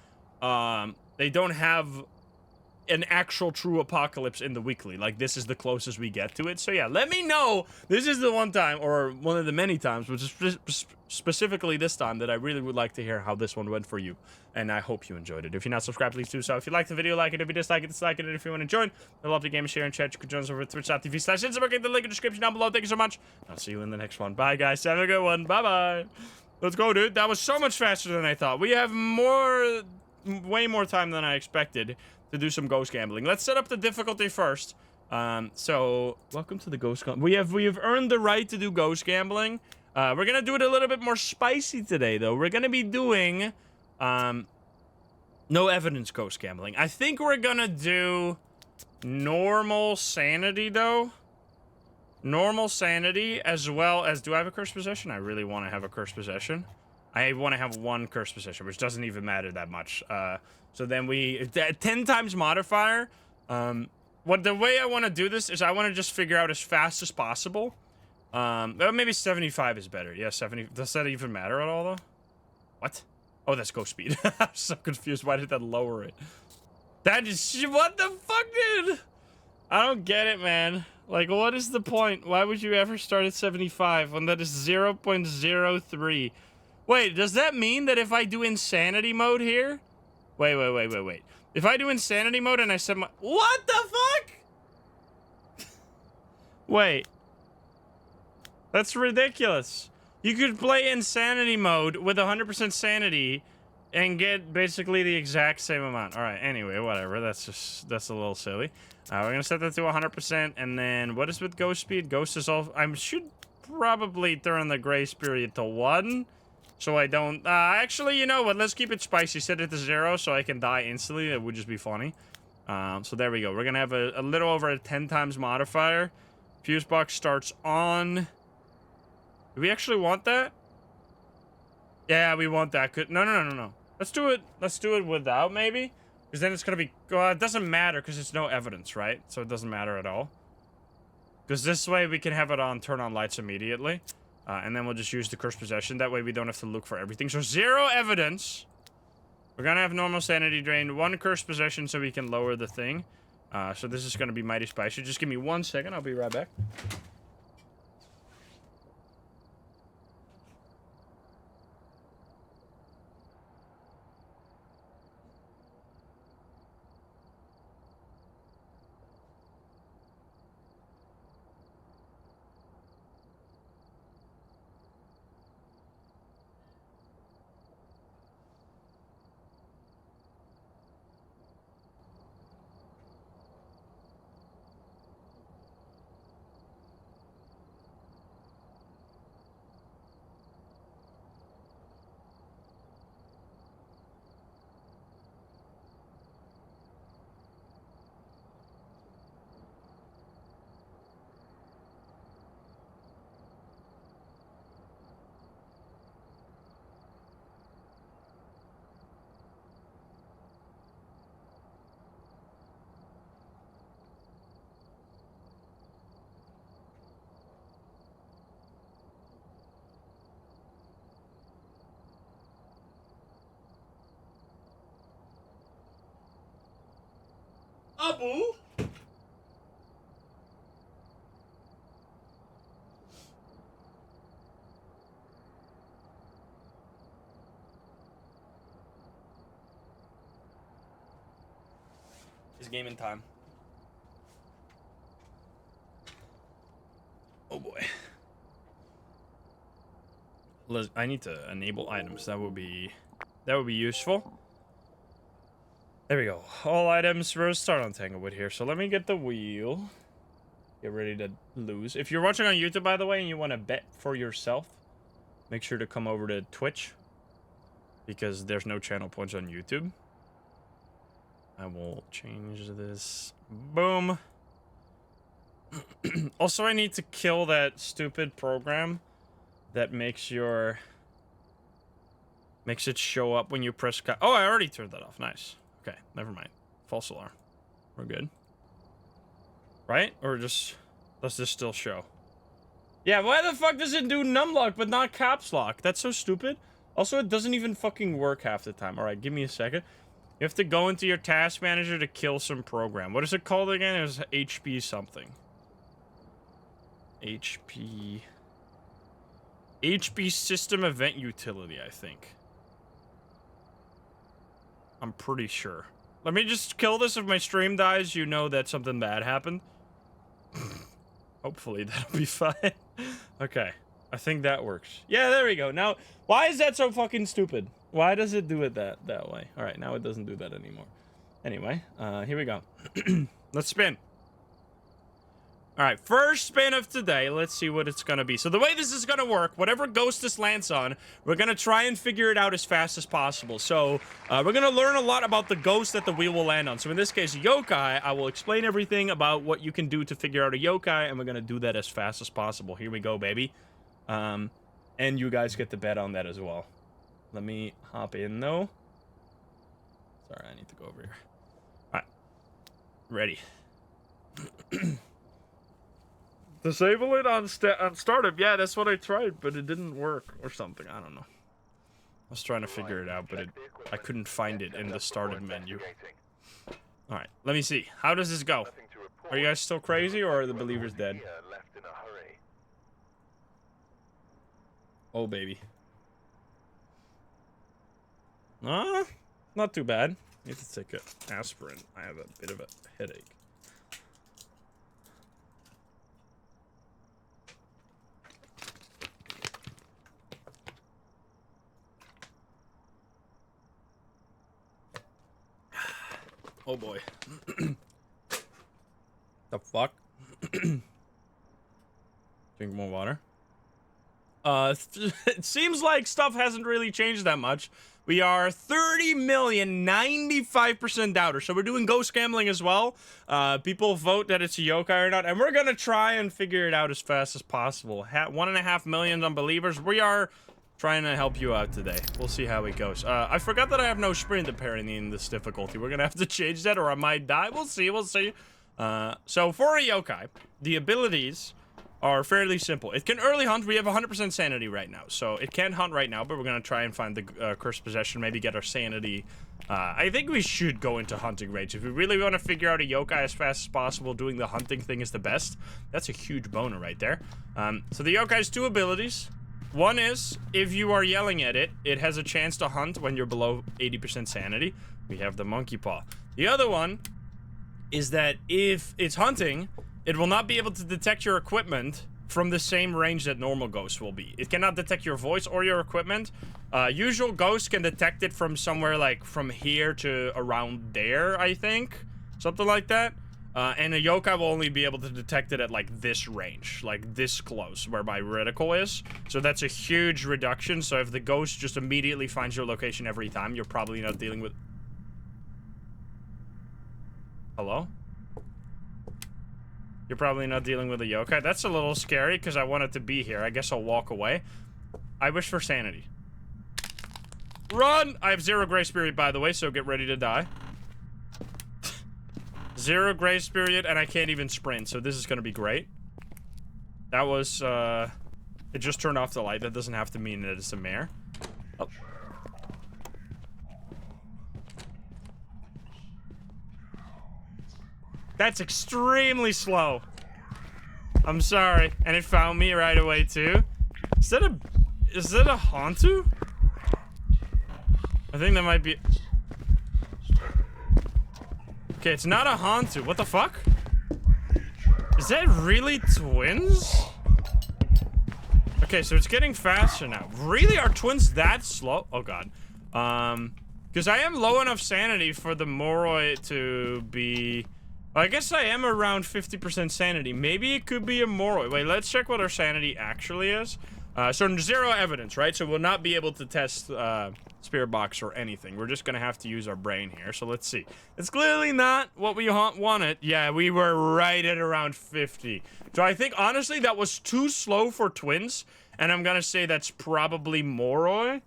[SPEAKER 1] an actual true apocalypse in the weekly. Like, this is the closest we get to it. So yeah, let me know. This is the one time, or one of the many times, which is specifically this time, that I really would like to hear how this one went for you. And I hope you enjoyed it. If you're not subscribed, please do so. If you liked the video, like it. If you dislike it, dislike it. And if you want to join, I love the game, share, and chat. You can join us over at twitch.tv/Insym. Get the link in the description down below. Thank you so much. I'll see you in the next one. Bye, guys. Have a good one. Bye-bye. Let's go, dude. That was so much faster than I thought. We have way more time than I expected to do some ghost gambling. Let's set up the difficulty first. So welcome to the ghost gambling. We have earned the right to do ghost gambling. We're gonna do it a little bit more spicy today, though. We're gonna be doing no evidence ghost gambling. I think we're gonna do normal sanity, though. Normal sanity, as well as... Do I have a cursed possession? I really want to have a cursed possession. I want to have one cursed possession, which doesn't even matter that much. So then we... 10 times modifier. The way I want to do this is I want to just figure out as fast as possible. Maybe 75 is better. Yeah, 70... Does that even matter at all, though? What? Oh, that's ghost speed. I'm so confused. Why did that lower it? That is... What the fuck, dude? I don't get it, man. Like, what is the point? Why would you ever start at 75 when that is 0.03? Wait, does that mean that if I do insanity mode here? Wait. If I do insanity mode and I set my... What the fuck? Wait. That's ridiculous. You could play insanity mode with 100% sanity and get basically the exact same amount. All right, anyway, whatever. That's a little silly. We're gonna set that to 100%, and then what is with ghost speed? Ghost is all... I should probably turn the grace period to 1, so I don't... actually, you know what? Let's keep it spicy. Set it to 0 so I can die instantly. That would just be funny. So there we go. We're gonna have a little over a 10 times modifier. Fuse box starts on... Do we actually want that? Yeah, we want that. No. Let's do it. Let's do it without, maybe. Because then it's going to be... Well, it doesn't matter because it's no evidence, right? So it doesn't matter at all. Because this way we can have it on, turn on lights immediately. And then we'll just use the cursed possession. That way we don't have to look for everything. So 0 evidence. We're going to have normal sanity drain. 1 cursed possession so we can lower the thing. So this is going to be mighty spicy. Just give me 1 second. I'll be right back. Abu? It's gaming time. Oh boy. I need to enable items. That would be useful. There we go. All items. We're start on Tanglewood here. So let me get the wheel. Get ready to lose. If you're watching on YouTube, by the way, and you want to bet for yourself, make sure to come over to Twitch, because there's no channel points on YouTube. I will change this. Boom. Also, I need to kill that stupid program that makes it show up when you press oh, I already turned that off. Nice. Okay, never mind. False alarm. We're good. Right? Or just... Does this still show? Yeah, why the fuck does it do numlock but not caps lock? That's so stupid. Also, it doesn't even fucking work half the time. Alright, give me a second. You have to go into your task manager to kill some program. What is it called again? It was HP something. HP system event utility, I think. I'm pretty sure. Let me just kill this. If my stream dies, you know that something bad happened. Hopefully that'll be fine. Okay. I think that works. Yeah, there we go. Now, why is that so fucking stupid? Why does it do it that way? All right, now it doesn't do that anymore. Anyway, here we go. Let's spin. All right, first spin of today. Let's see what it's gonna be. So the way this is gonna work, whatever ghost this lands on, we're gonna try and figure it out as fast as possible. So we're gonna learn a lot about the ghost that the wheel will land on. So in this case, yokai, I will explain everything about what you can do to figure out a yokai, and we're gonna do that as fast as possible. Here we go, baby. And you guys get to bet on that as well. Let me hop in, though. Sorry, I need to go over here. All right. Ready. Disable it on startup. Yeah, that's what I tried, but it didn't work or something. I don't know. I was trying to figure it out, but I couldn't find it in the started menu. All right, let me see. How does this go? Are you guys still crazy, or are the believers dead? Oh, baby. Not too bad. Need to take an aspirin. I have a bit of a headache. Oh boy. The fuck? Drink more water. It seems like stuff hasn't really changed that much. We are 30,095% doubters. So we're doing ghost gambling as well. People vote that it's a yokai or not, and we're gonna try and figure it out as fast as possible. 1.5 million unbelievers. We are trying to help you out today. We'll see how it goes. I forgot that I have no sprint apparently in this difficulty. We're gonna have to change that, or I might die. We'll see. We'll see. So for a yokai, the abilities are fairly simple. It can early hunt. We have 100% sanity right now, so it can't hunt right now, but we're gonna try and find the cursed possession, maybe get our sanity. I think we should go into hunting range. If we really want to figure out a yokai as fast as possible, doing the hunting thing is the best. That's a huge boner right there. So the yokai has two abilities. One is, if you are yelling at it, it has a chance to hunt when you're below 80% sanity. We have the monkey paw. The other one is that if it's hunting, it will not be able to detect your equipment from the same range that normal ghosts will be. It cannot detect your voice or your equipment. Usual ghosts can detect it from somewhere like from here to around there, I think. Something like that. And a yokai will only be able to detect it at like this range, like this close, where my reticle is. So that's a huge reduction. So if the ghost just immediately finds your location every time, you're probably not dealing with... Hello? You're probably not dealing with a yokai. That's a little scary because I want it to be here. I guess I'll walk away. I wish for sanity. Run! I have 0 grace period, by the way, so get ready to die. 0 grace period, and I can't even sprint, so this is gonna be great. That was, it just turned off the light. That doesn't have to mean that it's a mare. Oh. That's extremely slow. I'm sorry. And it found me right away, too. Is that a Hantu? I think that might be... Okay, it's not a Hantu. What the fuck? Is that really twins? Okay, so it's getting faster now. Really? Are twins that slow? Oh, God. Because I am low enough sanity for the Moroi to be... I guess I am around 50% sanity. Maybe it could be a Moroi. Wait, let's check what our sanity actually is. So 0 evidence, right? So we'll not be able to test Spirit Box or anything. We're just gonna have to use our brain here. So let's see. It's clearly not what we wanted. Yeah, we were right at around 50. So I think, honestly, that was too slow for twins. And I'm gonna say that's probably Moroi.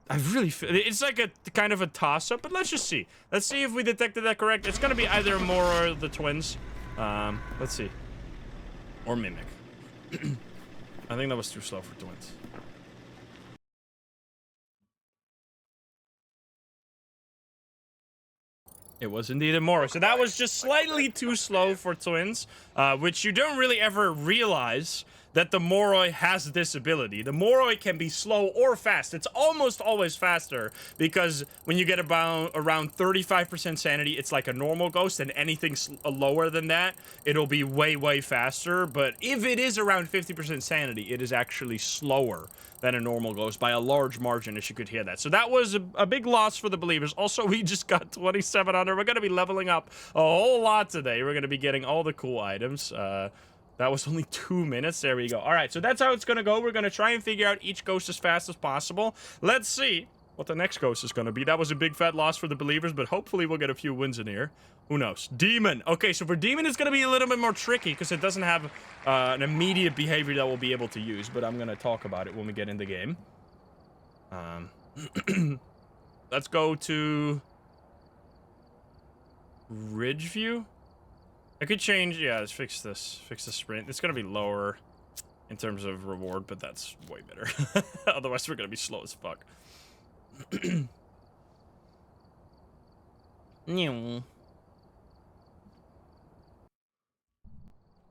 [SPEAKER 1] I really feel it's like a kind of a toss-up, but let's just see. Let's see if we detected that correct. It's gonna be either Moroi or the twins. Let's see. Or Mimic. I think that was too slow for twins. It was indeed a Moroi. So that was just slightly too slow for twins, which you don't really ever realize that the Moroi has this ability. The Moroi can be slow or fast. It's almost always faster because when you get about around 35% sanity, it's like a normal ghost, and anything lower than that, it'll be way, way faster. But if it is around 50% sanity, it is actually slower than a normal ghost by a large margin, as you could hear that. So that was a big loss for the believers. Also, we just got 2,700. We're going to be leveling up a whole lot today. We're going to be getting all the cool items. That was only 2 minutes. There we go. All right, so that's how it's going to go. We're going to try and figure out each ghost as fast as possible. Let's see what the next ghost is going to be. That was a big fat loss for the believers, but hopefully we'll get a few wins in here. Who knows? Demon. Okay, so for Demon, it's going to be a little bit more tricky because it doesn't have an immediate behavior that we'll be able to use, but I'm going to talk about it when we get in the game. Let's go to Ridgeview. I could change, yeah, let's fix this. Fix the sprint. It's going to be lower in terms of reward, but that's way better. Otherwise, we're going to be slow as fuck.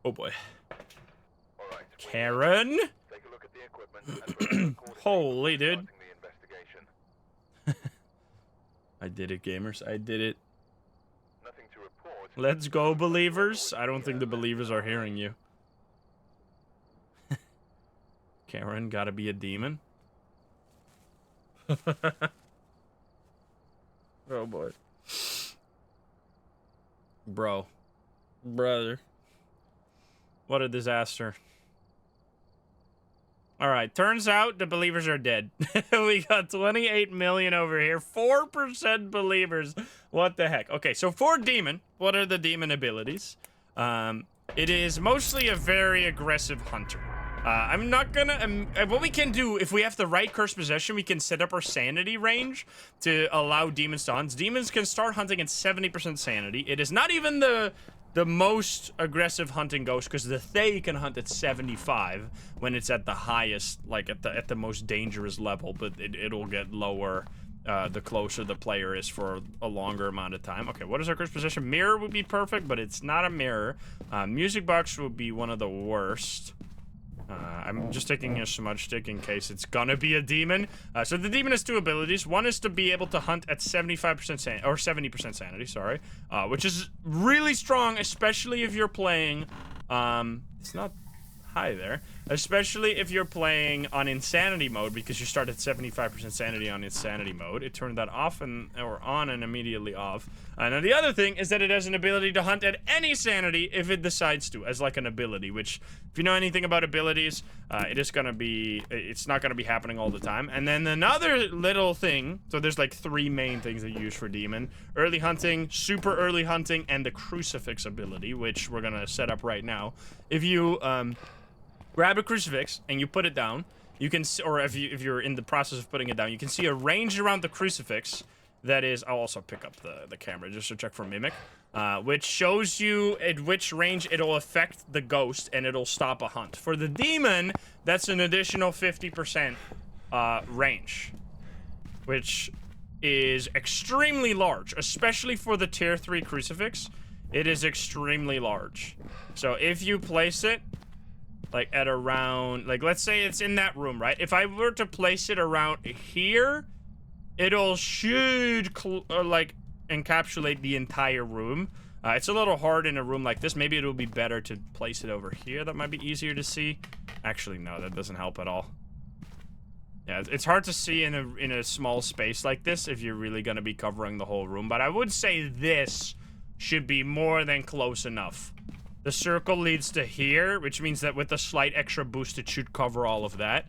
[SPEAKER 1] Oh boy. Karen? Holy, dude. I did it, gamers. I did it. Let's go, believers. I don't think the believers are hearing you. Karen, gotta be a demon. Oh boy. Bro. Brother. What a disaster. Alright, turns out the believers are dead. We got 28 million over here. 4% believers. What the heck? Okay, so for Demon, what are the Demon abilities? It is mostly a very aggressive hunter. I'm not gonna... what we can do, if we have the right curse possession, we can set up our sanity range to allow demons to hunt. Demons can start hunting at 70% sanity. It is not even the most aggressive hunting ghost, because the Thay can hunt at 75 when it's at the highest, like at the most dangerous level, but it'll get lower the closer the player is for a longer amount of time. Okay, what is our curse possession? Mirror would be perfect, but it's not a mirror. Music box would be one of the worst. I'm just taking a smudge stick in case it's gonna be a demon. So the demon has two abilities. One is to be able to hunt at 75% sanity, or 70% sanity, sorry. Which is really strong, especially if you're playing, it's not high there. Especially if you're playing on insanity mode, because you start at 75% sanity on insanity mode. It turned that off or on and immediately off. And then the other thing is that it has an ability to hunt at any sanity if it decides to, as like an ability, which, if you know anything about abilities, it's not gonna be happening all the time. And then another little thing, so there's like 3 main things that you use for Demon: early hunting, super early hunting, and the crucifix ability, which we're gonna set up right now. If you, grab a crucifix and you put it down, you can, or if you're in the process of putting it down, you can see a range around the crucifix that is, I'll also pick up the camera just to check for mimic, which shows you at which range it'll affect the ghost and it'll stop a hunt. For the demon, that's an additional 50% range, which is extremely large, especially for the tier 3 crucifix. It is extremely large. So if you place it like at around, like let's say it's in that room, right? If I were to place it around here, should like encapsulate the entire room. It's a little hard in a room like this. Maybe it'll be better to place it over here. That might be easier to see. Actually, no, that doesn't help at all. Yeah, it's hard to see in a small space like this if you're really gonna be covering the whole room. But I would say this should be more than close enough. The circle leads to here, which means that with a slight extra boost, it should cover all of that.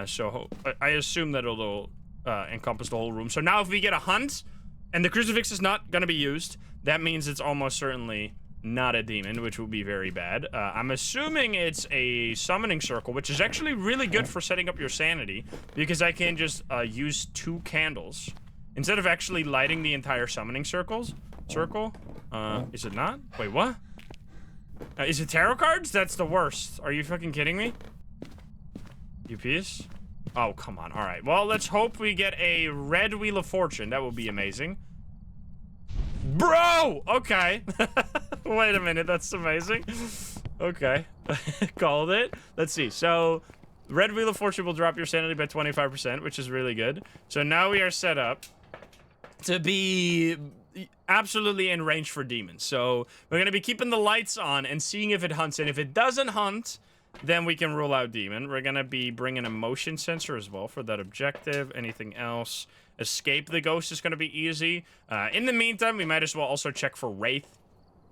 [SPEAKER 1] So I assume that it'll encompass the whole room. So now if we get a hunt, and the crucifix is not going to be used, that means it's almost certainly not a demon, which would be very bad. I'm assuming it's a summoning circle, which is actually really good for setting up your sanity, because I can just use 2 candles. Instead of actually lighting the entire summoning circle? Is it not? Wait, what? Is it tarot cards? That's the worst. Are you fucking kidding me? You piece? Oh, come on. All right. Well, let's hope we get a red Wheel of Fortune. That would be amazing. Bro! Okay. Wait a minute, that's amazing. Okay. Called it. Let's see. So, Red Wheel of Fortune will drop your sanity by 25%, which is really good. So now we are set up to be absolutely in range for demons. So we're going to be keeping the lights on and seeing if it hunts. And if it doesn't hunt, then we can rule out demon. We're going to be bringing a motion sensor as well for that objective. Anything else? Escape the ghost is going to be easy. In the meantime, we might as well also check for Wraith.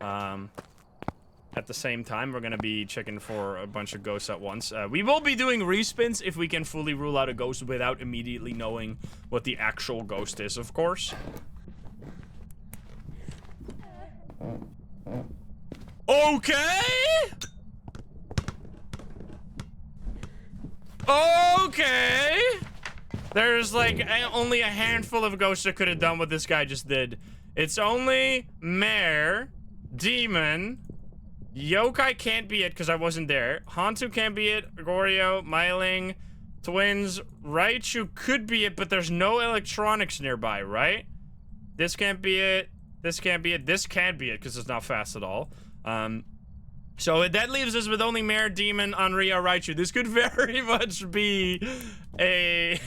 [SPEAKER 1] At the same time, we're going to be checking for a bunch of ghosts at once. We will be doing respins if we can fully rule out a ghost without immediately knowing what the actual ghost is, of course. Okay! Okay! There's like only a handful of ghosts that could have done what this guy just did. It's only Mare, Demon, Yokai can't be it because I wasn't there. Hantu can't be it. Onryo, Myling, Twins, Raichu could be it, but there's no electronics nearby, right? This can't be it. This can't be it. This can't be it because it's not fast at all. So that leaves us with only Mare, Demon, Onryo, Raichu. This could very much be a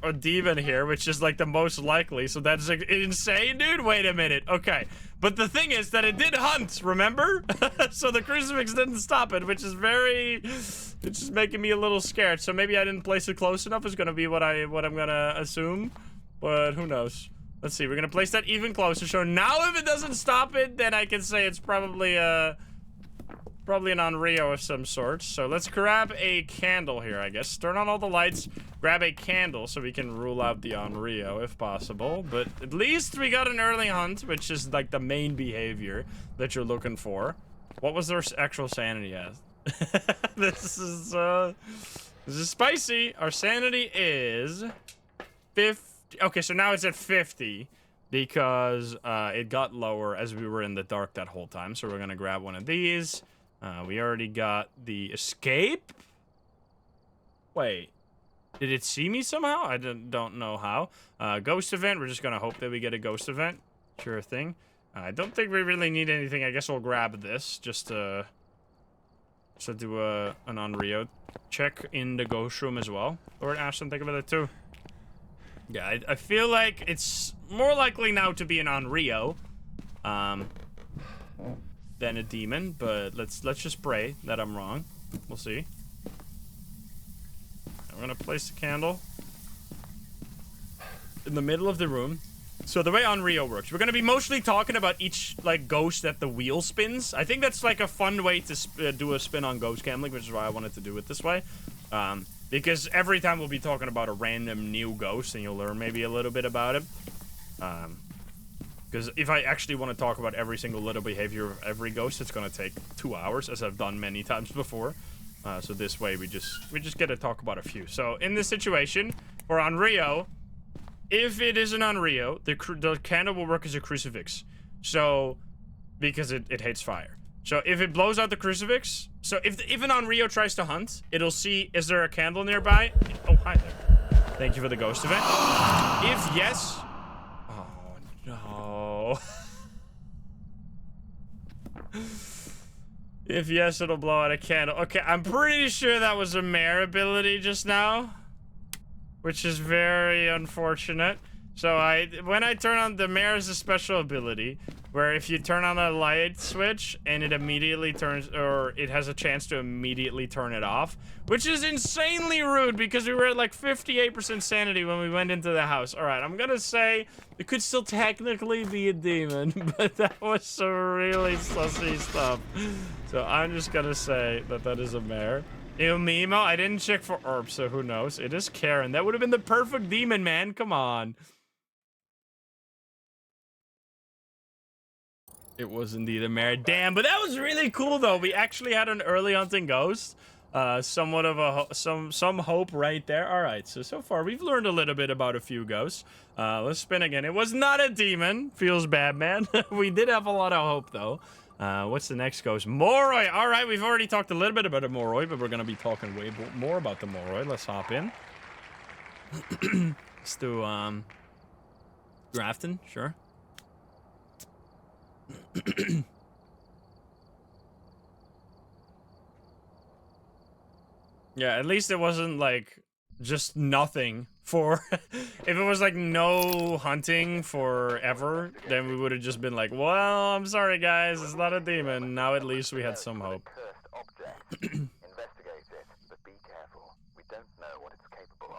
[SPEAKER 1] a demon here, which is like the most likely. So that's like, insane, dude. Wait a minute. Okay, but the thing is that it did hunt. Remember? So the crucifix didn't stop it, which is it's just making me a little scared. So maybe I didn't place it close enough. Is gonna be what I'm gonna assume, but who knows? Let's see. We're gonna place that even closer. So now, if it doesn't stop it, then I can say it's probably an Onryo of some sort. So let's grab a candle here, I guess. Turn on all the lights. Grab a candle so we can rule out the Onryo if possible. But at least we got an early hunt, which is like the main behavior that you're looking for. What was their actual sanity as? This is spicy. Our sanity is 50. Okay, so now it's at 50 because it got lower as we were in the dark that whole time. So we're gonna grab one of these. We already got the escape. Wait, did it see me somehow? I don't know how. Ghost event. We're just gonna hope that we get a ghost event. Sure thing. I don't think we really need anything. I guess we'll grab this just to do an Onryo check in the ghost room as well. Lord Ashton, think about it too. Yeah, I feel like it's more likely now to be an Onryo than a demon, but let's just pray that I'm wrong. We'll see. I'm gonna place the candle in the middle of the room. So the way Onryo works, we're gonna be mostly talking about each like ghost that the wheel spins. I think that's like a fun way to do a spin on ghost gambling, which is why I wanted to do it this way. Because every time we'll be talking about a random new ghost, and you'll learn maybe a little bit about it. Because if I actually want to talk about every single little behavior of every ghost, it's going to take 2 hours, as I've done many times before. So this way, we just get to talk about a few. So in this situation, for Onryo, if it is an Onryo, the candle will work as a crucifix. So, because it hates fire. So if it blows out the crucifix, so if an Onryo tries to hunt, it'll see, is there a candle nearby? Oh, hi there. Thank you for the ghost event. If yes, oh no. If yes, it'll blow out a candle. Okay, I'm pretty sure that was a Mare ability just now, which is very unfortunate. So when I turn on the Mare is a special ability where if you turn on a light switch and it immediately turns, or it has a chance to immediately turn it off, which is insanely rude because we were at like 58% sanity when we went into the house. All right, I'm gonna say it could still technically be a demon, but that was some really sussy stuff. So I'm just gonna say that is a Mare. Ew, Mimo, I didn't check for Herb, so who knows? It is Karen. That would have been the perfect demon, man. Come on. It was indeed a Mare. Damn, but that was really cool, though. We actually had an early hunting ghost. Somewhat of some hope right there. All right, so far we've learned a little bit about a few ghosts. Let's spin again. It was not a demon. Feels bad, man. We did have a lot of hope, though. What's the next ghost? Moroi. All right, we've already talked a little bit about a Moroi, but we're going to be talking way more about the Moroi. Let's hop in. Let's do, Grafton, sure. Yeah, at least it wasn't like just nothing for if it was like no hunting forever, then we would have just been like, well, I'm sorry guys, it's not a demon. Now at least we had some hope.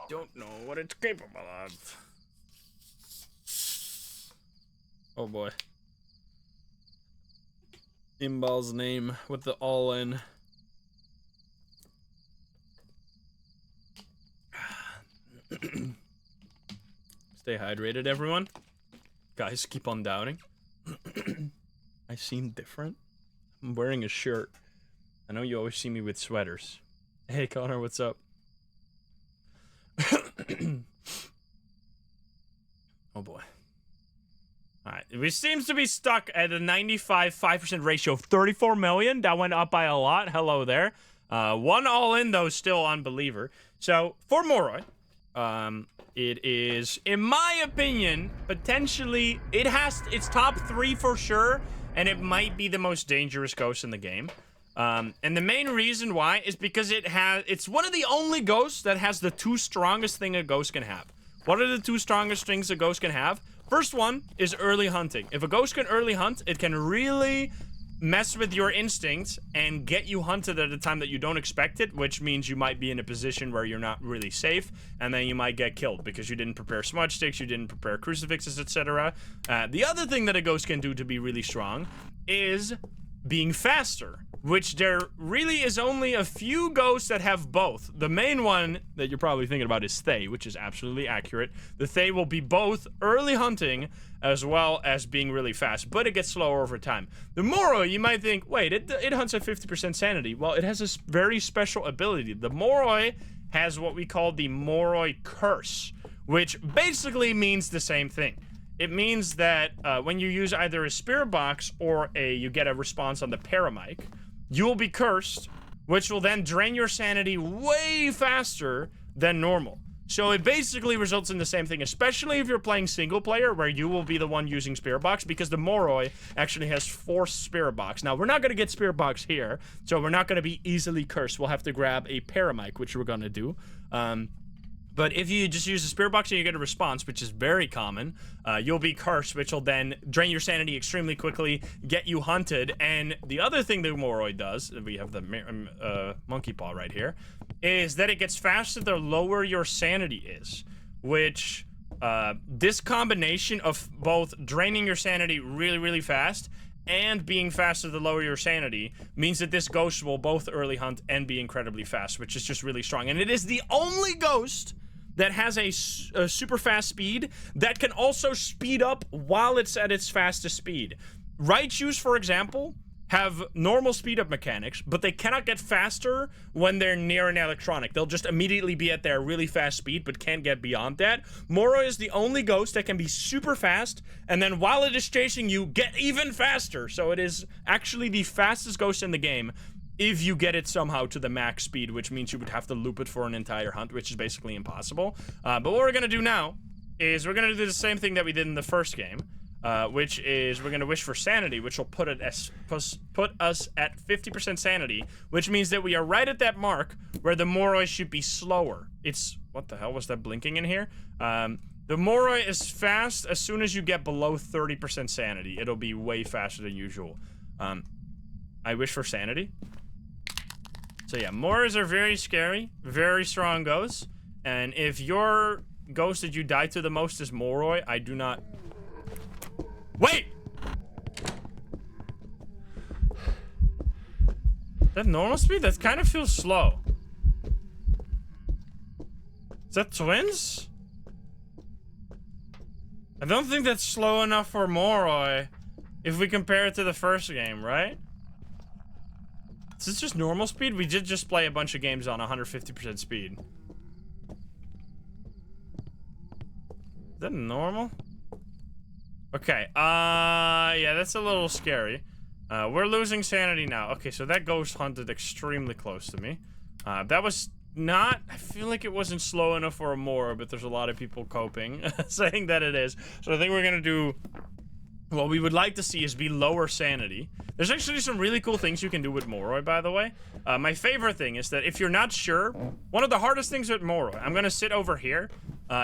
[SPEAKER 1] Don't know what it's capable of. Oh boy. Imbal's name with the all in. Stay hydrated, everyone. Guys, keep on doubting. I seem different. I'm wearing a shirt. I know you always see me with sweaters. Hey, Connor, what's up? Oh boy. Alright, we seems to be stuck at a 95.5% ratio of 34 million. That went up by a lot. Hello there. One all-in, though, still unbeliever. So, for Moroi, it is, in my opinion, potentially, it's top 3 for sure, and it might be the most dangerous ghost in the game. And the main reason why is because it's one of the only ghosts that has the 2 strongest thing a ghost can have. What are the 2 strongest things a ghost can have? First one is early hunting. If a ghost can early hunt, it can really mess with your instincts and get you hunted at a time that you don't expect it, which means you might be in a position where you're not really safe, and then you might get killed because you didn't prepare smudge sticks, you didn't prepare crucifixes, etc. The other thing that a ghost can do to be really strong is being faster, which there really is only a few ghosts that have both. The main one that you're probably thinking about is Thay, which is absolutely accurate. The Thay will be both early hunting as well as being really fast, but it gets slower over time. The Moroi, you might think, wait, it hunts at 50% sanity. Well, it has a very special ability. The Moroi has what we call the Moroi Curse, which basically means the same thing. It means that when you use either a spirit box or you get a response on the paramic, you will be cursed, which will then drain your sanity way faster than normal. So it basically results in the same thing, especially if you're playing single player, where you will be the one using spirit box, because the Moroi actually has 4 spirit box. Now, we're not going to get spirit box here, so we're not going to be easily cursed. We'll have to grab a paramic, which we're going to do. But if you just use the spirit box and you get a response, which is very common, you'll be cursed, which will then drain your sanity extremely quickly, get you hunted. And the other thing that Moroi does, we have the monkey paw right here, is that it gets faster the lower your sanity is, which this combination of both draining your sanity really, really fast and being faster the lower your sanity means that this ghost will both early hunt and be incredibly fast, which is just really strong. And it is the only ghost that has a super fast speed that can also speed up while it's at its fastest speed. Raichus, for example, have normal speed up mechanics, but they cannot get faster when they're near an electronic. They'll just immediately be at their really fast speed, but can't get beyond that. Moroi is the only ghost that can be super fast, and then while it is chasing you, get even faster. So it is actually the fastest ghost in the game if you get it somehow to the max speed, which means you would have to loop it for an entire hunt, which is basically impossible. But what we're gonna do now is we're gonna do the same thing that we did in the first game, which is we're gonna wish for sanity, which will put us at 50% sanity, which means that we are right at that mark where the Moroi should be slower. It's, what the hell was that blinking in here? The Moroi is fast as soon as you get below 30% sanity. It'll be way faster than usual. I wish for sanity. So yeah, Morais are very scary, very strong ghosts, and if your ghost that you die to the most is Moroi, I do not... Wait! That normal speed? That kind of feels slow. Is that twins? I don't think that's slow enough for Moroi if we compare it to the first game, right? Is this just normal speed? We did just play a bunch of games on 150% speed. Is that normal? Okay, yeah, that's a little scary. We're losing sanity now. Okay, so that ghost hunted extremely close to me. That was not... I feel like it wasn't slow enough for a Moroi, but there's a lot of people coping, saying that it is. So I think we're gonna do... What we would like to see is be lower sanity. There's actually some really cool things you can do with Moroi, by the way. My favorite thing is that if you're not sure, one of the hardest things with Moroi, I'm gonna sit over here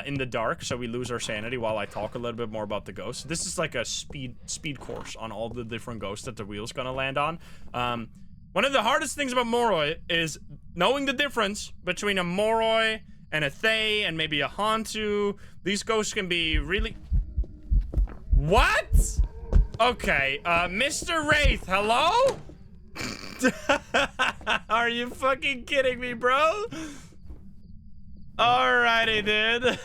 [SPEAKER 1] in the dark so we lose our sanity while I talk a little bit more about the ghosts. This is like a speed course on all the different ghosts that the wheel's gonna land on. One of the hardest things about Moroi is knowing the difference between a Moroi and a Thay and maybe a Hantu. These ghosts can be really... What? Okay, Mr. Wraith, hello? Are you fucking kidding me, bro? Alrighty, dude.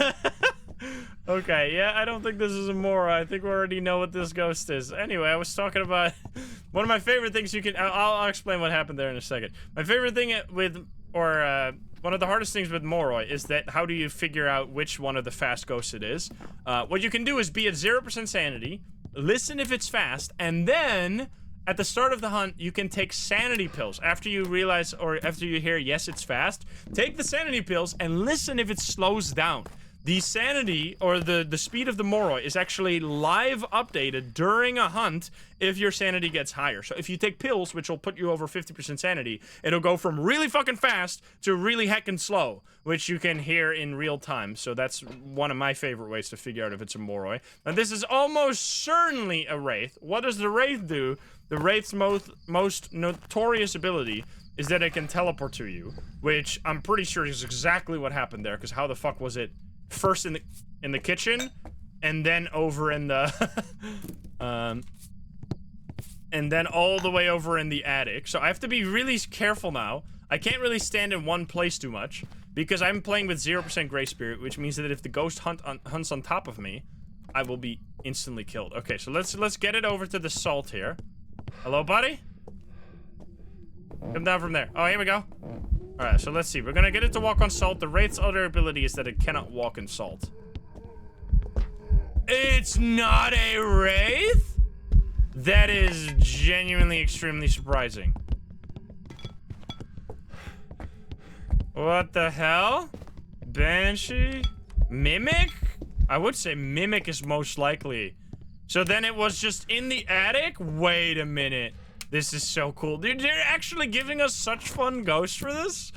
[SPEAKER 1] Okay, yeah, I don't think this is a Moroi. I think we already know what this ghost is. Anyway, I was talking about one of my favorite things you can... I'll explain what happened there in a second. My favorite thing with... one of the hardest things with Moroi is that how do you figure out which one of the fast ghosts it is? What you can do is be at 0% sanity, listen if it's fast, and then at the start of the hunt, you can take sanity pills. After you realize, or after you hear, yes, it's fast, take the sanity pills and listen if it slows down. The sanity, or the speed of the Moroi, is actually live updated during a hunt if your sanity gets higher. So if you take pills, which will put you over 50% sanity, it'll go from really fucking fast to really heckin' slow, which you can hear in real time. So that's one of my favorite ways to figure out if it's a Moroi. Now this is almost certainly a Wraith. What does the Wraith do? The Wraith's most notorious ability is that it can teleport to you, which I'm pretty sure is exactly what happened there, because how the fuck was it first in the kitchen, and then over in the and then all the way over in the attic. So I have to be really careful now. I can't really stand in one place too much because I'm playing with 0% Gray Spirit, which means that if the ghost hunts on top of me, I will be instantly killed. Okay, so let's get it over to the salt here. Hello, buddy? Come down from there. Oh, here we go. Alright, so let's see. We're gonna get it to walk on salt. The Wraith's other ability is that it cannot walk in salt. It's not a Wraith? That is genuinely extremely surprising. What the hell? Banshee? Mimic? I would say Mimic is most likely. So then it was just in the attic? Wait a minute. This is so cool. Dude, they're actually giving us such fun ghosts for this.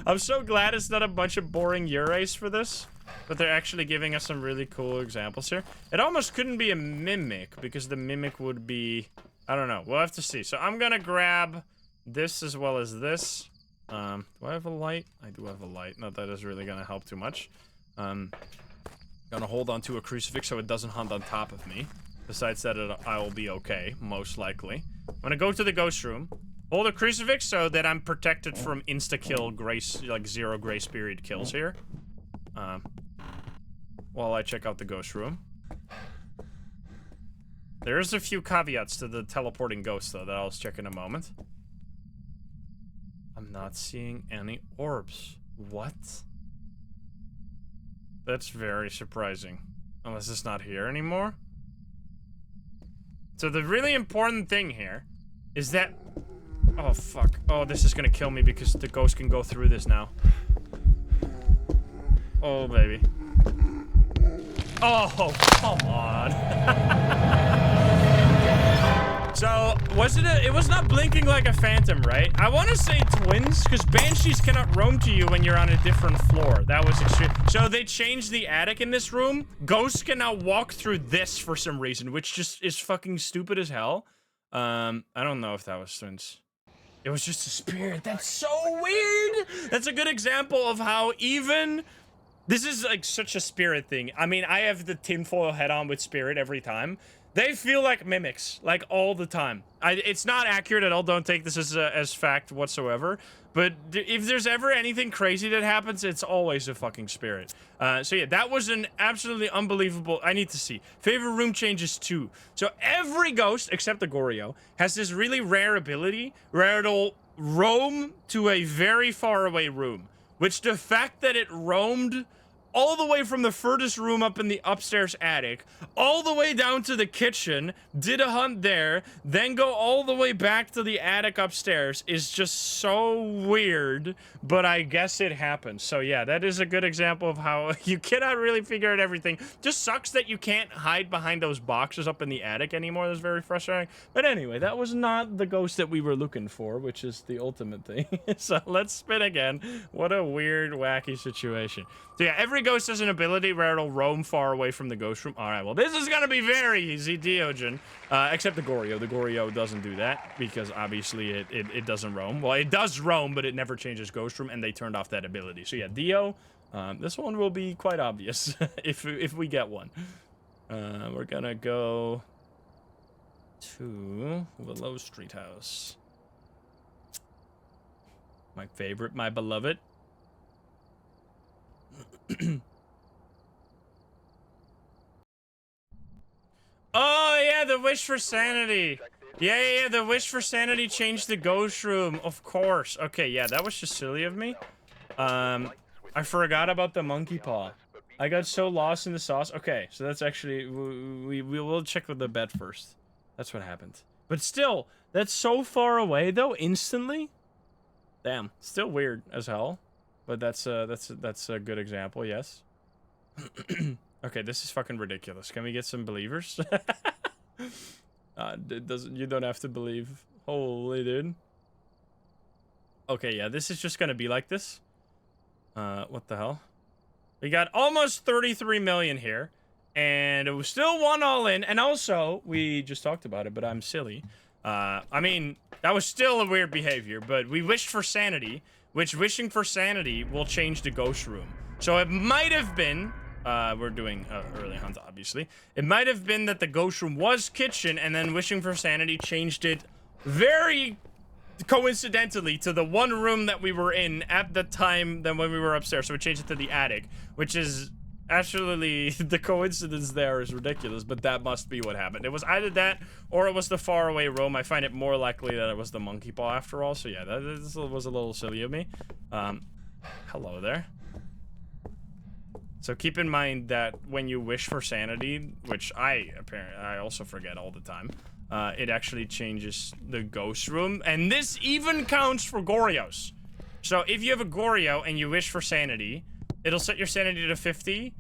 [SPEAKER 1] I'm so glad it's not a bunch of boring Urays for this. But they're actually giving us some really cool examples here. It almost couldn't be a Mimic, because the Mimic would be... I don't know. We'll have to see. So I'm gonna grab this as well as this. Do I have a light? I do have a light. Not that is really gonna help too much. Gonna hold on to a crucifix so it doesn't hunt on top of me. Besides that, I will be okay, most likely. I'm gonna go to the ghost room, hold a crucifix so that I'm protected from insta-kill, like 0 Gray Spirit kills here. While I check out the ghost room. There's a few caveats to the teleporting ghost, though, that I'll check in a moment. I'm not seeing any orbs. What? That's very surprising. Unless it's not here anymore. So the really important thing here is that... Oh, fuck. Oh, this is gonna kill me because the ghost can go through this now. Oh, baby. Oh, come on. So, it was not blinking like a phantom, right? I want to say twins, because banshees cannot roam to you when you're on a different floor. That was extreme. So they changed the attic in this room. Ghosts can now walk through this for some reason, which just is fucking stupid as hell. I don't know if that was twins. It was just a spirit. That's so weird. That's a good example of how even... This is like such a spirit thing. I mean, I have the tinfoil head on with spirit every time. They feel like mimics, like all the time. It's not accurate at all. Don't take this as fact whatsoever. But if there's ever anything crazy that happens, it's always a fucking spirit. So yeah, that was an absolutely unbelievable... I need to see. Favorite room changes too. So every ghost, except the Onryo, has this really rare ability where it'll roam to a very far away room. Which the fact that it roamed all the way from the furthest room up in the upstairs attic, all the way down to the kitchen, did a hunt there, then go all the way back to the attic upstairs is just so weird, but I guess it happens. So yeah, that is a good example of how you cannot really figure out everything. Just sucks that you can't hide behind those boxes up in the attic anymore. That's very frustrating. But anyway, that was not the ghost that we were looking for, which is the ultimate thing. So let's spin again. What a weird, wacky situation. So yeah, every ghost has an ability where it'll roam far away from the ghost room. All right, well, this is gonna be very easy, Diogen. Except the Goryo. The Goryo doesn't do that because obviously it doesn't roam. Well, it does roam, but it never changes ghost room, and they turned off that ability. So yeah, Dio, this one will be quite obvious if we get one. We're gonna go to Willow Street House. My favorite, my beloved. Oh yeah, the wish for sanity. Yeah, the wish for sanity changed the ghost room, of course. Okay, yeah, that was just silly of me. I forgot about the monkey paw. I got so lost in the sauce. Okay, so that's actually, we will check with the bed first. That's what happened. But still, that's so far away though, instantly. Damn, still weird as hell. But that's a good example, yes. Okay, this is fucking ridiculous. Can we get some believers? You don't have to believe. Holy dude. Okay, yeah, this is just gonna be like this. What the hell? We got almost 33 million here. And it was still 1 all in. And also, we just talked about it, but I'm silly. I mean, that was still a weird behavior, but we wished for sanity, which wishing for sanity will change the ghost room. So it might have been, we're doing early hunt, obviously. It might have been that the ghost room was kitchen, and then wishing for sanity changed it very coincidentally to the one room that we were in at the time than when we were upstairs. So we changed it to the attic, which is absolutely, the coincidence there is ridiculous, but that must be what happened. It was either that or it was the faraway roam. I find it more likely that it was the monkey paw after all. So yeah, this was a little silly of me. Hello there. So keep in mind that when you wish for sanity, which I also forget all the time, it actually changes the ghost room, and this even counts for Goryos. So if you have a Goryo and you wish for sanity, it'll set your sanity to 50.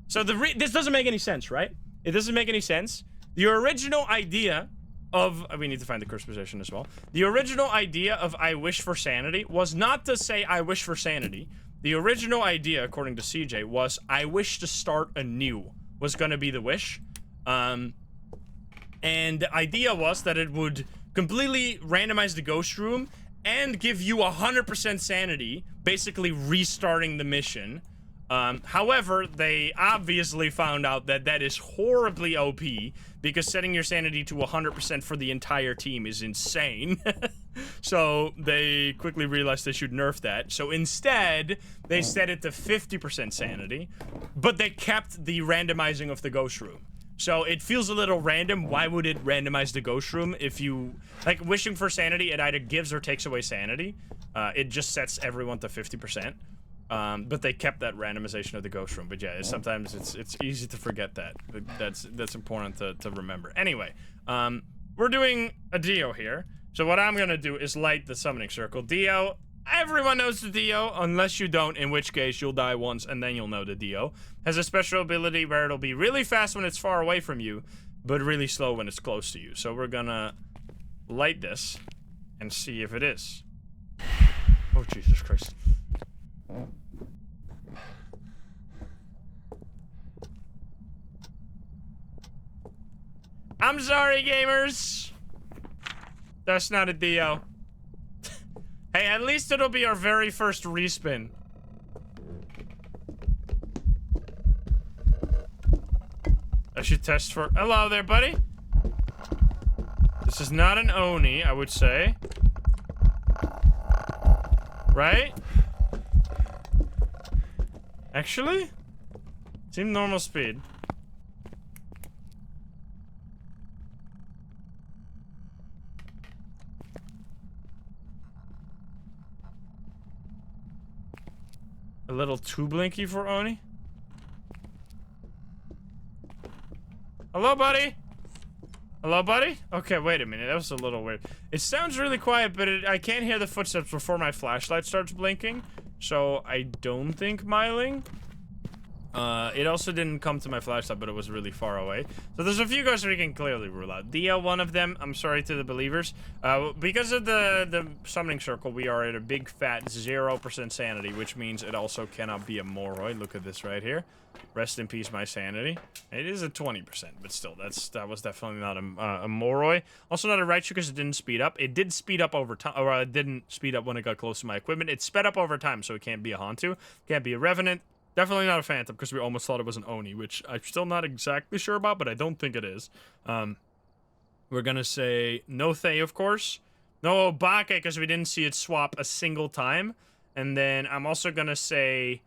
[SPEAKER 1] So this doesn't make any sense, right? It doesn't make any sense. The original idea of, we need to find the curse position as well. The original idea of I wish for sanity was not to say I wish for sanity. The original idea, according to CJ, was I wish to start anew, was gonna be the wish. And the idea was that it would completely randomize the ghost room and give you 100% sanity, basically restarting the mission. However, they obviously found out that that is horribly OP, because setting your sanity to 100% for the entire team is insane. So they quickly realized they should nerf that. So instead, they set it to 50% sanity, but they kept the randomizing of the ghost room. So it feels a little random. Why would it randomize the ghost room if you, like, wishing for sanity, it either gives or takes away sanity. It just sets everyone to 50%. But they kept that randomization of the ghost room. But yeah, sometimes it's easy to forget that. But that's important to remember. Anyway, we're doing a Dio here. So what I'm gonna do is light the summoning circle. Dio, everyone knows the Dio, unless you don't, in which case you'll die once and then you'll know the Dio. Has a special ability where it'll be really fast when it's far away from you, but really slow when it's close to you. So we're gonna light this and see if it is. Oh, Jesus Christ. I'm sorry, gamers. That's not a Dio. Hey, at least it'll be our very first respin. I should test for... Hello there, buddy. This is not an Oni, I would say. Right? Actually? Seemed normal speed. A little too blinky for Oni? Hello, buddy? Hello, buddy? Okay, wait a minute. That was a little weird. It sounds really quiet, but I can't hear the footsteps before my flashlight starts blinking. So I don't think Myling. It also didn't come to my flashlight, but it was really far away. So there's a few ghosts we can clearly rule out. Dia, one of them. I'm sorry to the believers. Because of the summoning circle, we are at a big fat 0% sanity, which means it also cannot be a Moroi. Look at this right here. Rest in peace, my sanity. It is a 20%, but still, that was definitely not a Moroi. Also not a Raichu because it didn't speed up. It did speed up over time, or it didn't speed up when it got close to my equipment. It sped up over time, so it can't be a Hantu. Can't be a Revenant. Definitely not a Phantom, because we almost thought it was an Oni, which I'm still not exactly sure about, but I don't think it is. We're gonna say no Thay, of course. No Obake, because we didn't see it swap a single time. And then I'm also gonna say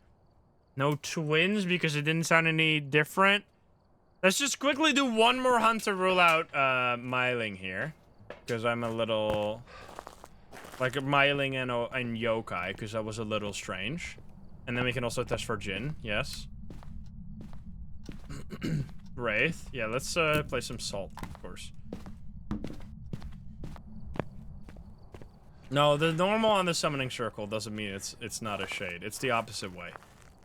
[SPEAKER 1] no Twins, because it didn't sound any different. Let's just quickly do one more hunt to rule out Myling here. Because I'm a little... like Myling and Yokai, because that was a little strange. And then we can also test for Jin, yes. Wraith. Yeah, let's play some Salt, of course. No, the normal on the summoning circle doesn't mean it's not a shade. It's the opposite way.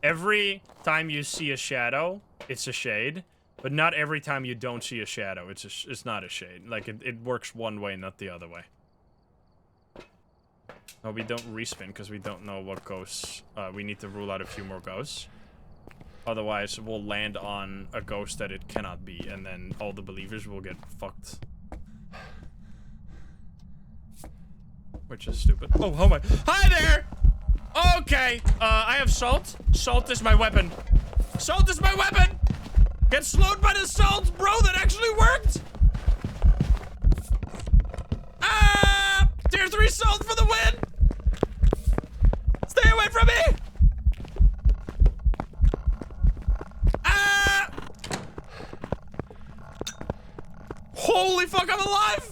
[SPEAKER 1] Every time you see a shadow, it's a shade. But not every time you don't see a shadow, it's not a shade. Like, it works one way, not the other way. No, we don't respin because we don't know what ghosts. We need to rule out a few more ghosts. Otherwise, we'll land on a ghost that it cannot be, and then all the believers will get fucked. Which is stupid. Oh my. Hi there! Okay, I have Salt. Salt is my weapon. Salt is my weapon! Get slowed by the Salt, bro! That actually worked! Ah! Tier 3 Salt for the win! Stay away from me! Ah! Holy fuck, I'm alive!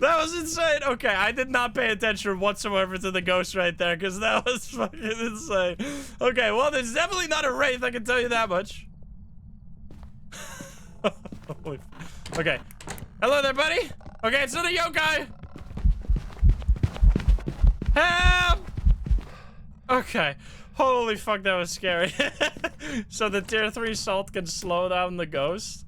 [SPEAKER 1] That was insane. Okay, I did not pay attention whatsoever to the ghost right there, because that was fucking insane. Okay, well, there's definitely not a Wraith, I can tell you that much. Okay. Hello there, buddy. Okay, it's not a Yokai. Help! Okay. Holy fuck, that was scary. So the tier 3 Salt can slow down the ghost.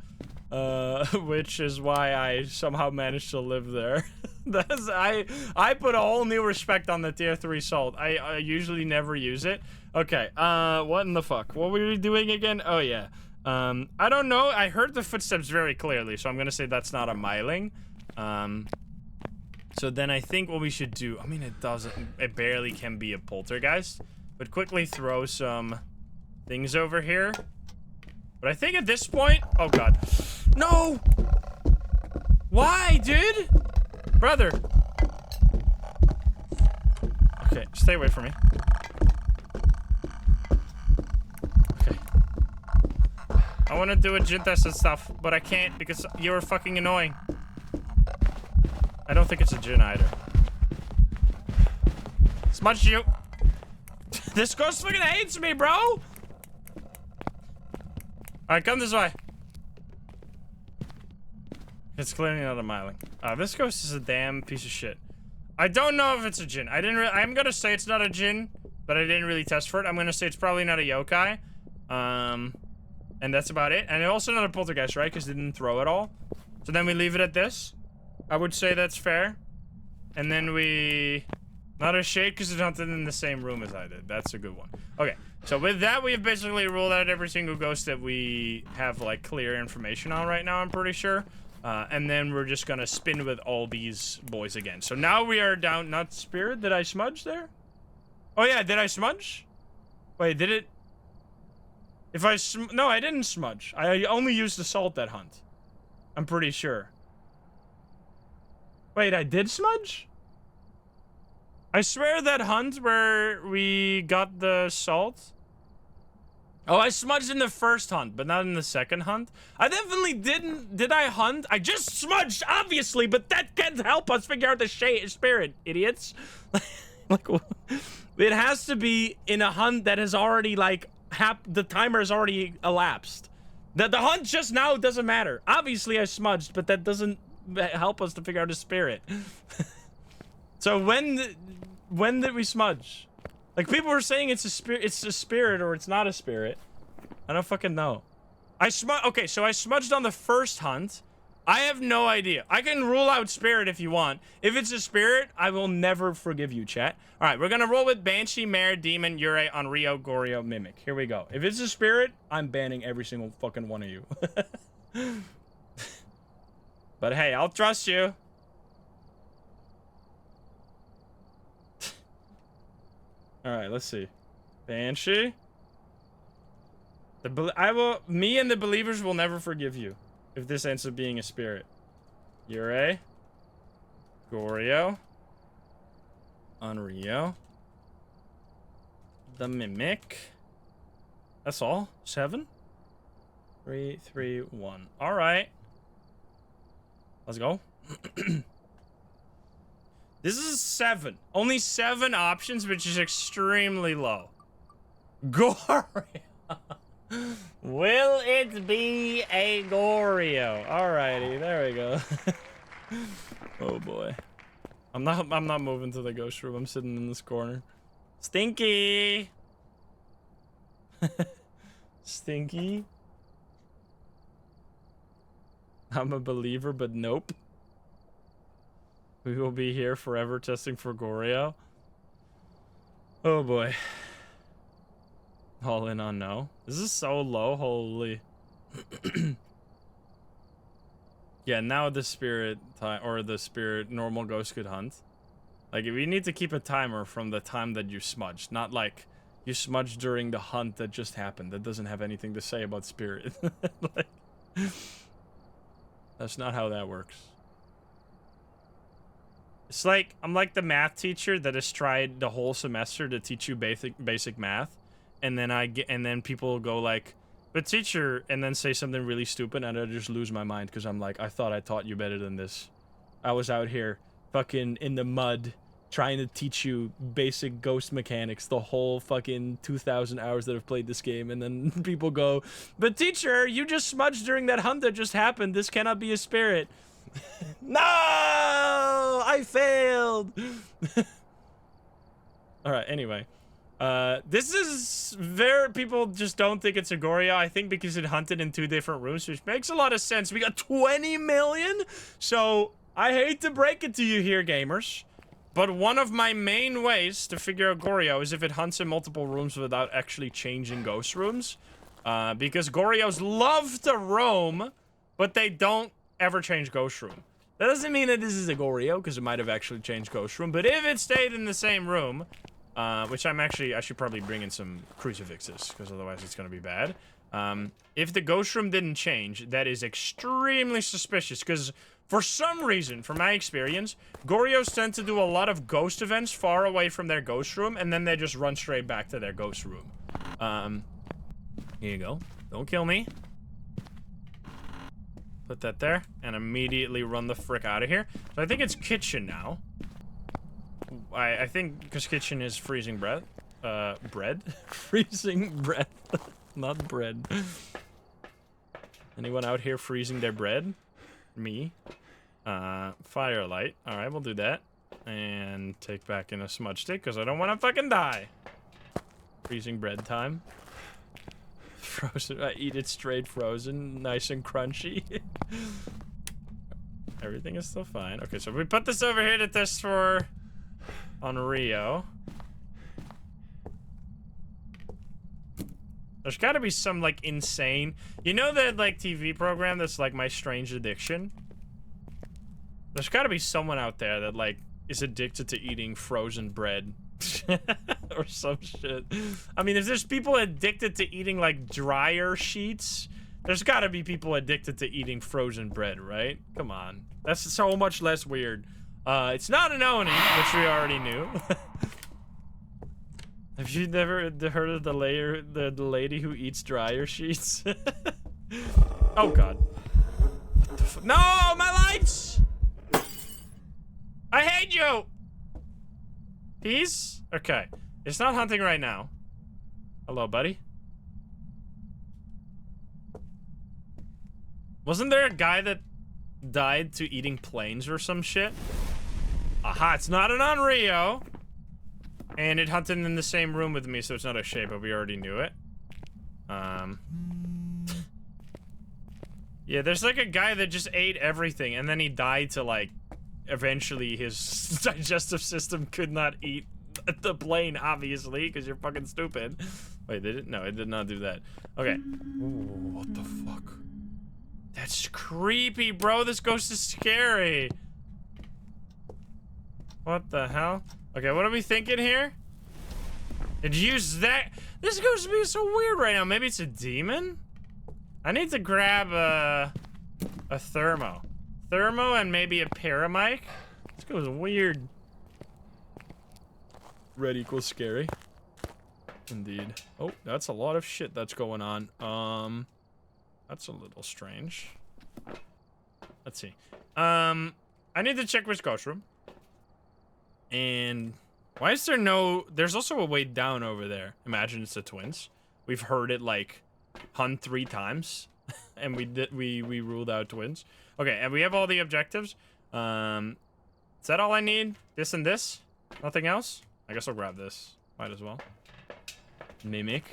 [SPEAKER 1] Which is why I somehow managed to live there. I put a whole new respect on the tier 3 Salt. I usually never use it. Okay, what in the fuck? What were we doing again? Oh, yeah. I don't know. I heard the footsteps very clearly, so I'm gonna say that's not a Myling. So then I think what we should do... I mean, it barely can be a Poltergeist. But quickly throw some things over here. But I think at this point... Oh, God. No! Why, dude? Brother. Okay, stay away from me. Okay. I want to do a gin test and stuff, but I can't because you're fucking annoying. I don't think it's a gin either. Smudge you. This ghost fucking hates me, bro! Alright, come this way. It's clearly not a Myling. This ghost is a damn piece of shit. I don't know if it's a Jin. I'm gonna say it's not a Jin, but I didn't really test for it. I'm gonna say it's probably not a Yokai. And that's about it. And also not a Poltergeist, right? Because it didn't throw at all. So then we leave it at this. I would say that's fair. And then we... Not a Shade because it's not in the same room as I did. That's a good one. Okay. So with that, we've basically ruled out every single ghost that we have, like, clear information on right now, I'm pretty sure. And then we're just gonna spin with all these boys again. So now we are down... Not Spirit? Did I smudge there? Oh, yeah. Did I smudge? Wait, did it... If I... No, I didn't smudge. I only used the Salt that hunt. I'm pretty sure. Wait, I did smudge? I swear that hunt where we got the Salt. Oh, I smudged in the first hunt, but not in the second hunt. I definitely didn't. Did I hunt? I just smudged, obviously, but that can't help us figure out the Spirit, idiots. Like, it has to be in a hunt that has already, like, the timer has already elapsed. The hunt just now doesn't matter. Obviously, I smudged, but that doesn't help us to figure out a spirit. So when did we smudge? Like, people were saying it's a spirit or it's not a spirit. I don't fucking know. Okay, so I smudged on the first hunt. I have no idea. I can rule out spirit if you want. If it's a spirit, I will never forgive you, chat. All right, we're gonna roll with Banshee, Mare, Demon, Yurei, Onryo, Goryo, Mimic. Here we go. If it's a spirit, I'm banning every single fucking one of you. But hey, I'll trust you. All right, let's see. Banshee. Me and the believers will never forgive you if this ends up being a spirit. Yurei. Goryo. Onryo. The Mimic. That's all? 7? 3, 3, 1. All right. Let's go. This is 7. Only 7 options, which is extremely low. Goryo. Will it be a Goryo? Alrighty, there we go. Oh boy. I'm not moving to the ghost room. I'm sitting in this corner. Stinky. Stinky. I'm a believer, but nope. We will be here forever testing for Goryo. Oh boy. All in on no. This is so low, holy. Yeah, now the spirit or the spirit normal ghost could hunt. Like, we need to keep a timer from the time that you smudged, not like you smudged during the hunt that just happened. That doesn't have anything to say about spirit. Like, that's not how that works. It's like I'm like the math teacher that has tried the whole semester to teach you basic math. And then people go like, but teacher, and then say something really stupid, and I just lose my mind because I'm like, I thought I taught you better than this. I was out here fucking in the mud trying to teach you basic ghost mechanics the whole fucking 2,000 hours that I've played this game, and then people go, but teacher, you just smudged during that hunt that just happened. This cannot be a spirit. No! I failed! Alright, anyway. This is people just don't think it's a Goryo. I think because it hunted in 2 different rooms, which makes a lot of sense. We got 20 million? So, I hate to break it to you here, gamers, but one of my main ways to figure out Goryo is if it hunts in multiple rooms without actually changing ghost rooms. Because Goryos love to roam, but they don't ever change ghost room. That doesn't mean that this is a Goryo, because it might have actually changed ghost room, but if it stayed in the same room... which I should probably bring in some crucifixes, because otherwise it's going to be bad. If the ghost room didn't change, that is extremely suspicious, because for some reason, from my experience, Goryos tend to do a lot of ghost events far away from their ghost room, and then they just run straight back to their ghost room. Here you go. Don't kill me. Put that there, and immediately run the frick out of here. So I think it's kitchen now. I think because kitchen is freezing breath. Bread? Freezing breath. Not bread. Anyone out here freezing their bread? Me. Firelight. Alright, we'll do that. And take back in a smudge stick because I don't want to fucking die. Freezing bread time. Frozen. I eat it straight frozen. Nice and crunchy. Everything is still fine. Okay, so we put this over here to test for... Onryo. There's gotta be some, like, insane... You know that, like, TV program that's, like, My Strange Addiction? There's gotta be someone out there that, like, is addicted to eating frozen bread. Or some shit. I mean, if there's people addicted to eating, like, dryer sheets, there's gotta be people addicted to eating frozen bread, right? Come on. That's so much less weird. It's not an Oni, which we already knew. Have you never heard of the lady who eats dryer sheets? Oh god. What the no, my lights! I hate you! Peace? Okay. It's not hunting right now. Hello, buddy. Wasn't there a guy that died to eating planes or some shit? Aha, it's not an Onryo. And it hunted in the same room with me, so it's not a shape, but we already knew it. Yeah, there's like a guy that just ate everything, and then he died to like, eventually his digestive system could not eat the plane, obviously, because you're fucking stupid. Wait, did it? No, it did not do that. Okay. Ooh, what the fuck? That's creepy, bro. This ghost is scary. What the hell? Okay, what are we thinking here? Did you use that? This ghost is being so weird right now. Maybe it's a demon? I need to grab a thermo. Thermo and maybe a paramic. This goes weird. Red equals scary. Indeed. Oh, that's a lot of shit that's going on. That's a little strange. Let's see. I need to check which ghost room. And why is there no... There's also a way down over there. Imagine it's the twins. We've heard it like hunt 3 times. And we ruled out twins. Okay, and we have all the objectives. Is that all I need? This and this? Nothing else? I guess I'll grab this. Might as well. Mimic.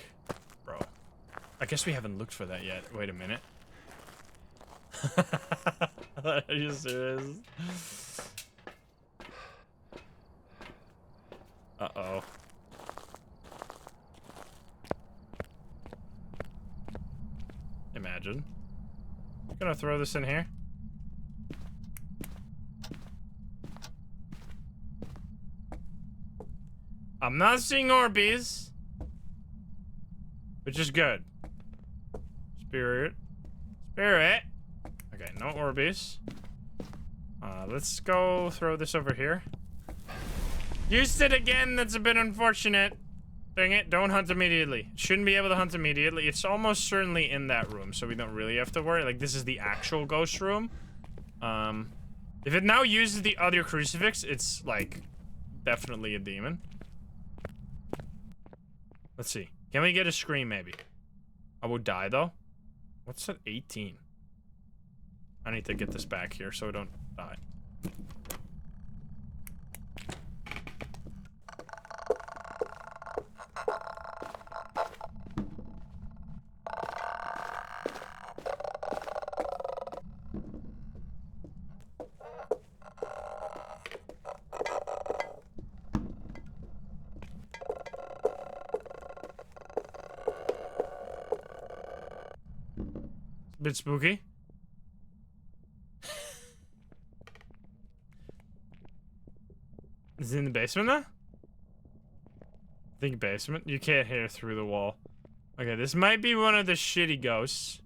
[SPEAKER 1] Bro. I guess we haven't looked for that yet. Wait a minute. Are you serious? Uh-oh. Imagine. I'm gonna throw this in here. I'm not seeing Orbeez, which is good. Spirit. Spirit. Okay, no Orbeez. Let's go throw this over here. Used it again. That's a bit unfortunate. Dang it, don't hunt immediately. Shouldn't be able to hunt immediately. It's almost certainly in that room, so we don't really have to worry. Like, this is the actual ghost room. If it now uses the other crucifix, it's, like, definitely a demon. Let's see. Can we get a scream, maybe? I would die, though. What's that? 18. I need to get this back here so I don't die. Bit spooky. Is it in the basement now? I think basement. You can't hear through the wall. Okay, this might be one of the shitty ghosts.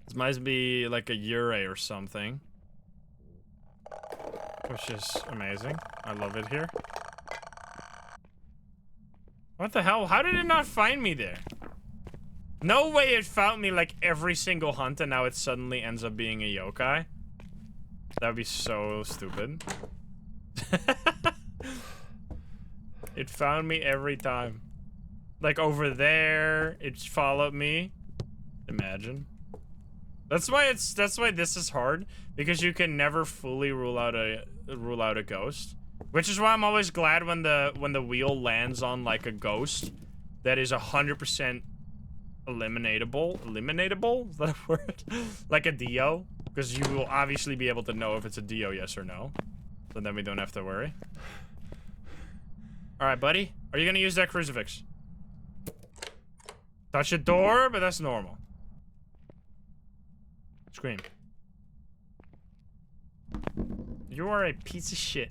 [SPEAKER 1] This might be like a Urei or something. Which is amazing. I love it here. What the hell? How did it not find me there? No way it found me like every single hunt and now it suddenly ends up being a yokai. That would be so stupid. It found me every time. Like over there, it followed me. Imagine. That's why this is hard, because you can never fully rule out a ghost. Which is why I'm always glad when the wheel lands on like a ghost that is 100% eliminatable? Is that a word? Like a Dio? Because you will obviously be able to know if it's a Dio, yes or no. So then we don't have to worry. Alright, buddy. Are you gonna use that crucifix? Touch a door, but that's normal. Scream. You are a piece of shit.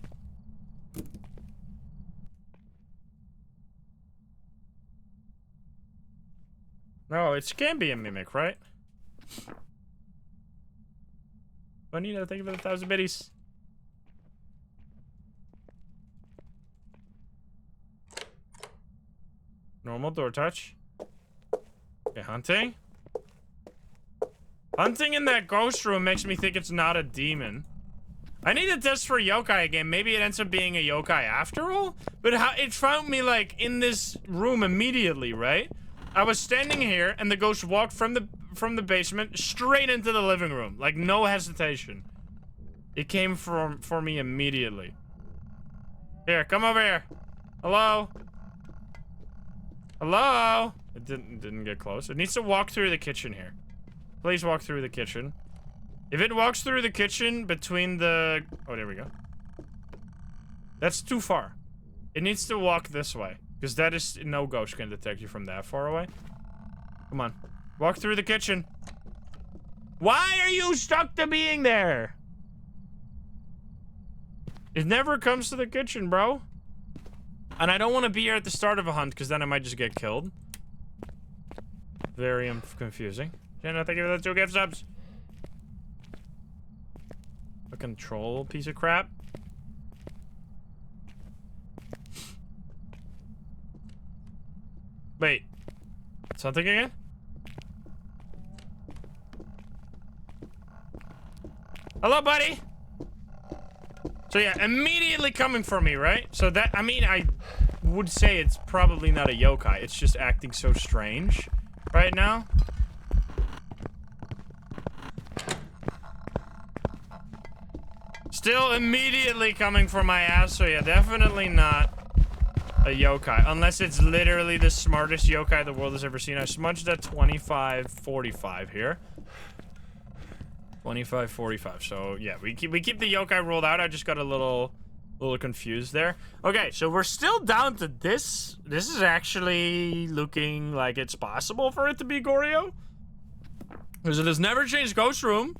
[SPEAKER 1] No, it can be a mimic, right? Bonita, thank you for the 1,000 biddies. Normal door touch. Okay, hunting. Hunting in that ghost room makes me think it's not a demon. I need to test for yokai again. Maybe it ends up being a yokai after all? But how it found me like in this room immediately, right? I was standing here and the ghost walked from from the basement straight into the living room. Like, no hesitation. It came for me immediately. Here, come over here. Hello? Hello? It didn't get close. It needs to walk through the kitchen here. Please walk through the kitchen. If it walks through the kitchen between the... Oh, there we go. That's too far. It needs to walk this way. Because that is... No ghost can detect you from that far away. Come on. Walk through the kitchen. Why are you stuck to being there? It never comes to the kitchen, bro. And I don't want to be here at the start of a hunt, because then I might just get killed. Very confusing. Jenna, thank you for the 2 gift subs. A control piece of crap. Wait. Something again? Hello, buddy. So yeah, immediately coming for me, right? So that, I mean, I would say it's probably not a yokai. It's just acting so strange right now. Still immediately coming for my ass, so yeah, definitely not a yokai. Unless it's literally the smartest yokai the world has ever seen. I smudged at 2545 here. 2545. So yeah, we keep the yokai rolled out. I just got a little confused there. Okay, so we're still down to this. This is actually looking like it's possible for it to be Goryo. Because it has never changed Ghost Room.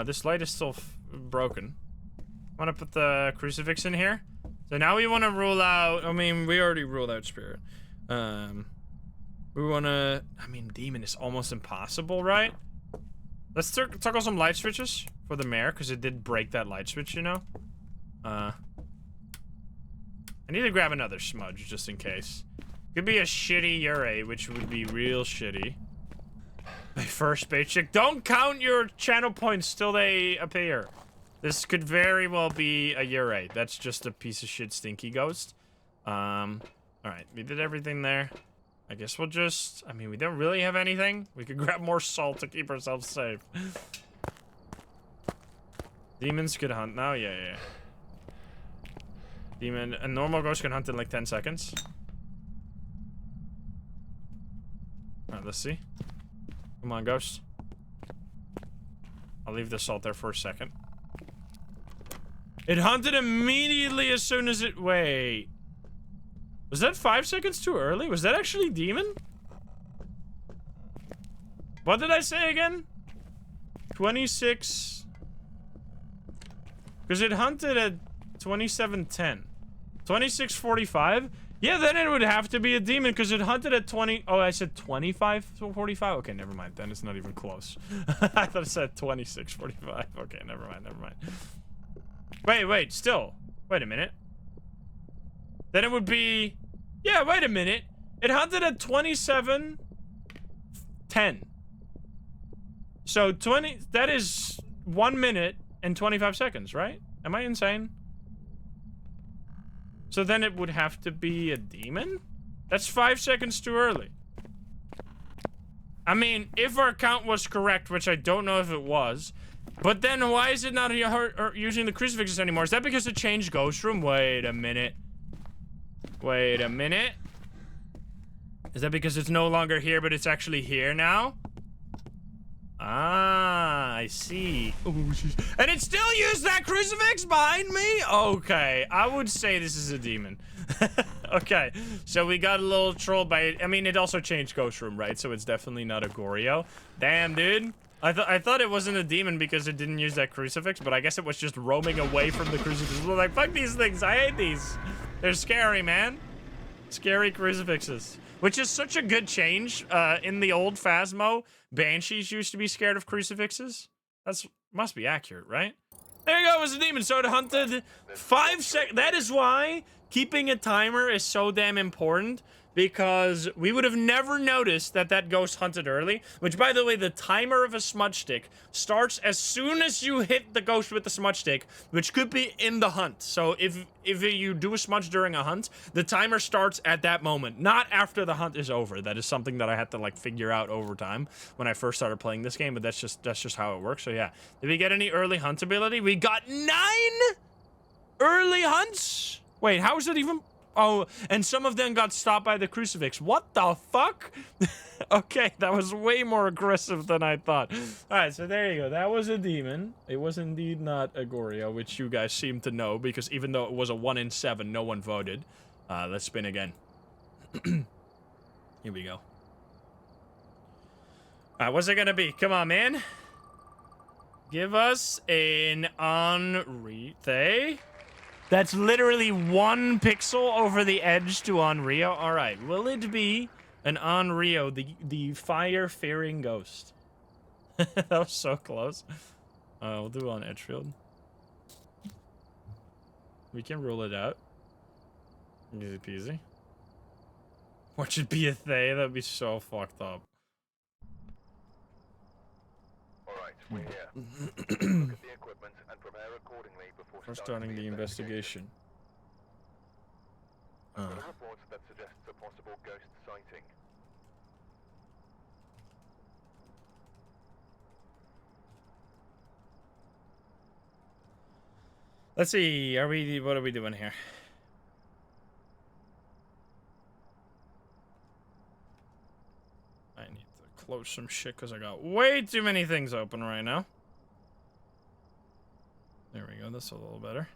[SPEAKER 1] This light is still broken. I want to put the crucifix in here. So now we want to rule out... I mean, we already ruled out spirit. We want to... I mean, demon is almost impossible, right? Let's toggle some light switches for the mare, because it did break that light switch, you know? I need to grab another smudge, just in case. Could be a shitty Urei, which would be real shitty. My first bait chick. Don't count your channel points till they appear. This could very well be a Urei. That's just a piece of shit stinky ghost. Alright, we did everything there. I guess we'll just... I mean, we don't really have anything. We could grab more salt to keep ourselves safe. Demons could hunt now? Yeah. Demon... A normal ghost can hunt in like 10 seconds. Alright, let's see. Come on, ghost. I'll leave the salt there for a second. It hunted immediately as soon as it... Wait. Was that 5 seconds too early? Was that actually demon? What did I say again? 26... Because it hunted at 27:10. 26:45? Yeah, then it would have to be a demon because it hunted at 20... Oh, I said 25:45? Okay, never mind. Then it's not even close. I thought it said 26:45. Okay, never mind. Wait, still. Wait a minute. Then it would be... Yeah, wait a minute. It hunted at 27:10. So 20... That is 1 minute and 25 seconds, right? Am I insane? So then it would have to be a demon? That's 5 seconds too early. I mean, if our count was correct, which I don't know if it was, but then why is it not using the crucifixes anymore? Is that because it changed Ghost Room? Wait a minute. Is that because it's no longer here, but it's actually here now? Ah, I see. Ooh, and it still used that crucifix behind me? Okay, I would say this is a demon. Okay, so we got a little trolled by it. I mean, it also changed Ghost Room, right? So it's definitely not a Goryo. Damn, dude. I thought it wasn't a demon because it didn't use that crucifix, but I guess it was just roaming away from the crucifix. We're like, fuck these things. I hate these. They're scary, man. Scary crucifixes. Which is such a good change. In the old Phasmo, Banshees used to be scared of crucifixes. That's must be accurate, right? There you go, it was a demon. So it hunted 5 seconds. That is why keeping a timer is so damn important. because we would have never noticed that that ghost hunted early, which, by the way, the timer of a smudge stick starts as soon as you hit the ghost with the smudge stick, which could be in the hunt. So if you do a smudge during a hunt, the timer starts at that moment, not after the hunt is over. That is something that I had to, like, figure out over time when I first started playing this game, but that's just how it works. So yeah, did we get any early hunt ability? We got 9 early hunts? Wait, how is it even... Oh, and some of them got stopped by the crucifix. What the fuck? Okay, that was way more aggressive than I thought. Alright, so there you go. That was a demon. It was indeed not a Goryo, which you guys seem to know, because even though it was a 1 in 7, no one voted. Let's spin again. Here we go. Alright, what's it gonna be? Come on, man. Give us an Onryo. That's literally 1 pixel over the edge to Onryo. All right, will it be an Onryo, the fire-fearing ghost? That was so close. We'll do it on Edgefield. We can rule it out. Easy peasy. What should be a Thay? That'd be so fucked up.
[SPEAKER 2] Alright, we're here. Look at the equipment and prepare accordingly before
[SPEAKER 1] starting the investigation.
[SPEAKER 2] I've got a report that suggests a possible ghost sighting.
[SPEAKER 1] Let's see, what are we doing here? I need to close some shit because I got way too many things open right now. There we go, that's a little better.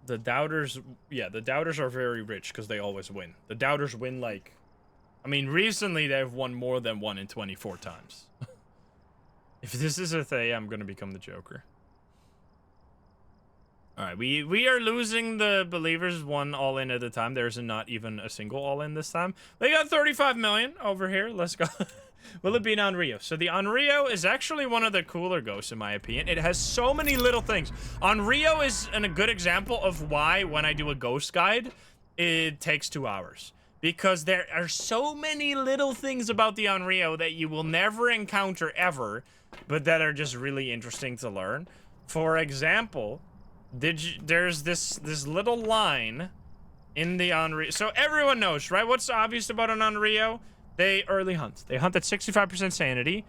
[SPEAKER 1] The doubters, yeah, the doubters are very rich because they always win. The doubters win, like, I mean, recently they've won more than 1 in 24 times. If this is a Thay, I'm gonna become the Joker. Alright, we are losing the believers 1 all-in at a time. There's not even a single all-in this time. They got 35 million over here. Let's go. Will it be an Onryo? So the Onryo is actually one of the cooler ghosts, in my opinion. It has so many little things. Onryo is a good example of why, when I do a ghost guide, it takes 2 hours. Because there are so many little things about the Onryo that you will never encounter ever, but that are just really interesting to learn. For example, there's this little line in the Onryo. So everyone knows, right? What's obvious about an Onryo? They early hunt. They hunt at 65% sanity,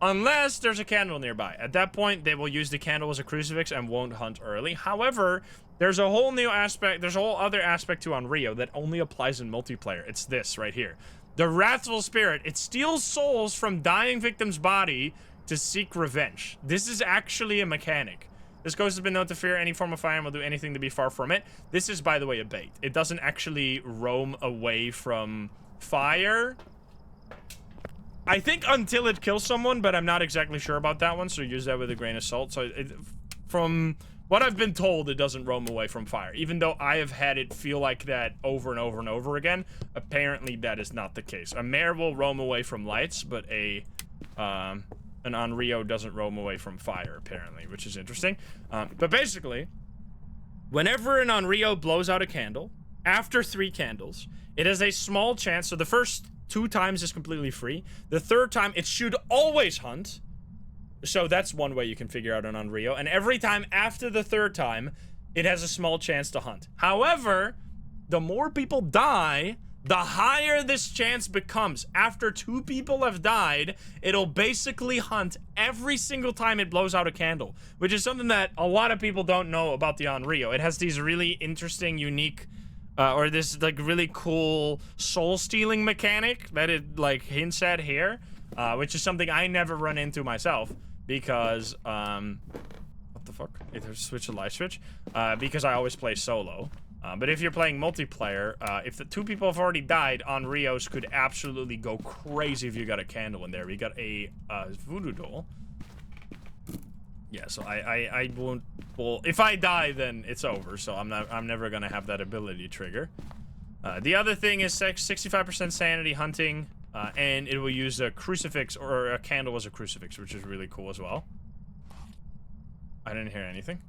[SPEAKER 1] unless there's a candle nearby. At that point, they will use the candle as a crucifix and won't hunt early. However, there's a whole new aspect, there's a whole other aspect to Onryo that only applies in multiplayer. It's this right here. The Wrathful Spirit. It steals souls from dying victims' body to seek revenge. This is actually a mechanic. This ghost has been known to fear any form of fire and will do anything to be far from it. This is, by the way, a bait. It doesn't actually roam away from fire. I think until it kills someone, but I'm not exactly sure about that one, so use that with a grain of salt. So from what I've been told, it doesn't roam away from fire. Even though I have had it feel like that over and over and over again, apparently that is not the case. A mare will roam away from lights, but an Onryo doesn't roam away from fire, apparently, which is interesting. But basically, whenever an Onryo blows out a candle, after 3 candles, it has a small chance, so the first 2 times is completely free. The 3rd time, it should always hunt. So that's one way you can figure out an Onryo. And every time after the 3rd time, it has a small chance to hunt. However, the more people die, the higher this chance becomes. After 2 people have died, it'll basically hunt every single time it blows out a candle, which is something that a lot of people don't know about the Onryo. It has these really interesting, unique, or this, like, really cool soul-stealing mechanic that it, like, hints at here, which is something I never run into myself, because, what the fuck? There's switch a light switch. Because I always play solo. But if you're playing multiplayer, if the 2 people have already died, Onryos could absolutely go crazy if you got a candle in there. We got a voodoo doll. Yeah, so I won't. Well, if I die, then it's over. So I'm never gonna have that ability trigger. The other thing is 65% sanity hunting, and it will use a crucifix or a candle as a crucifix, which is really cool as well. I didn't hear anything.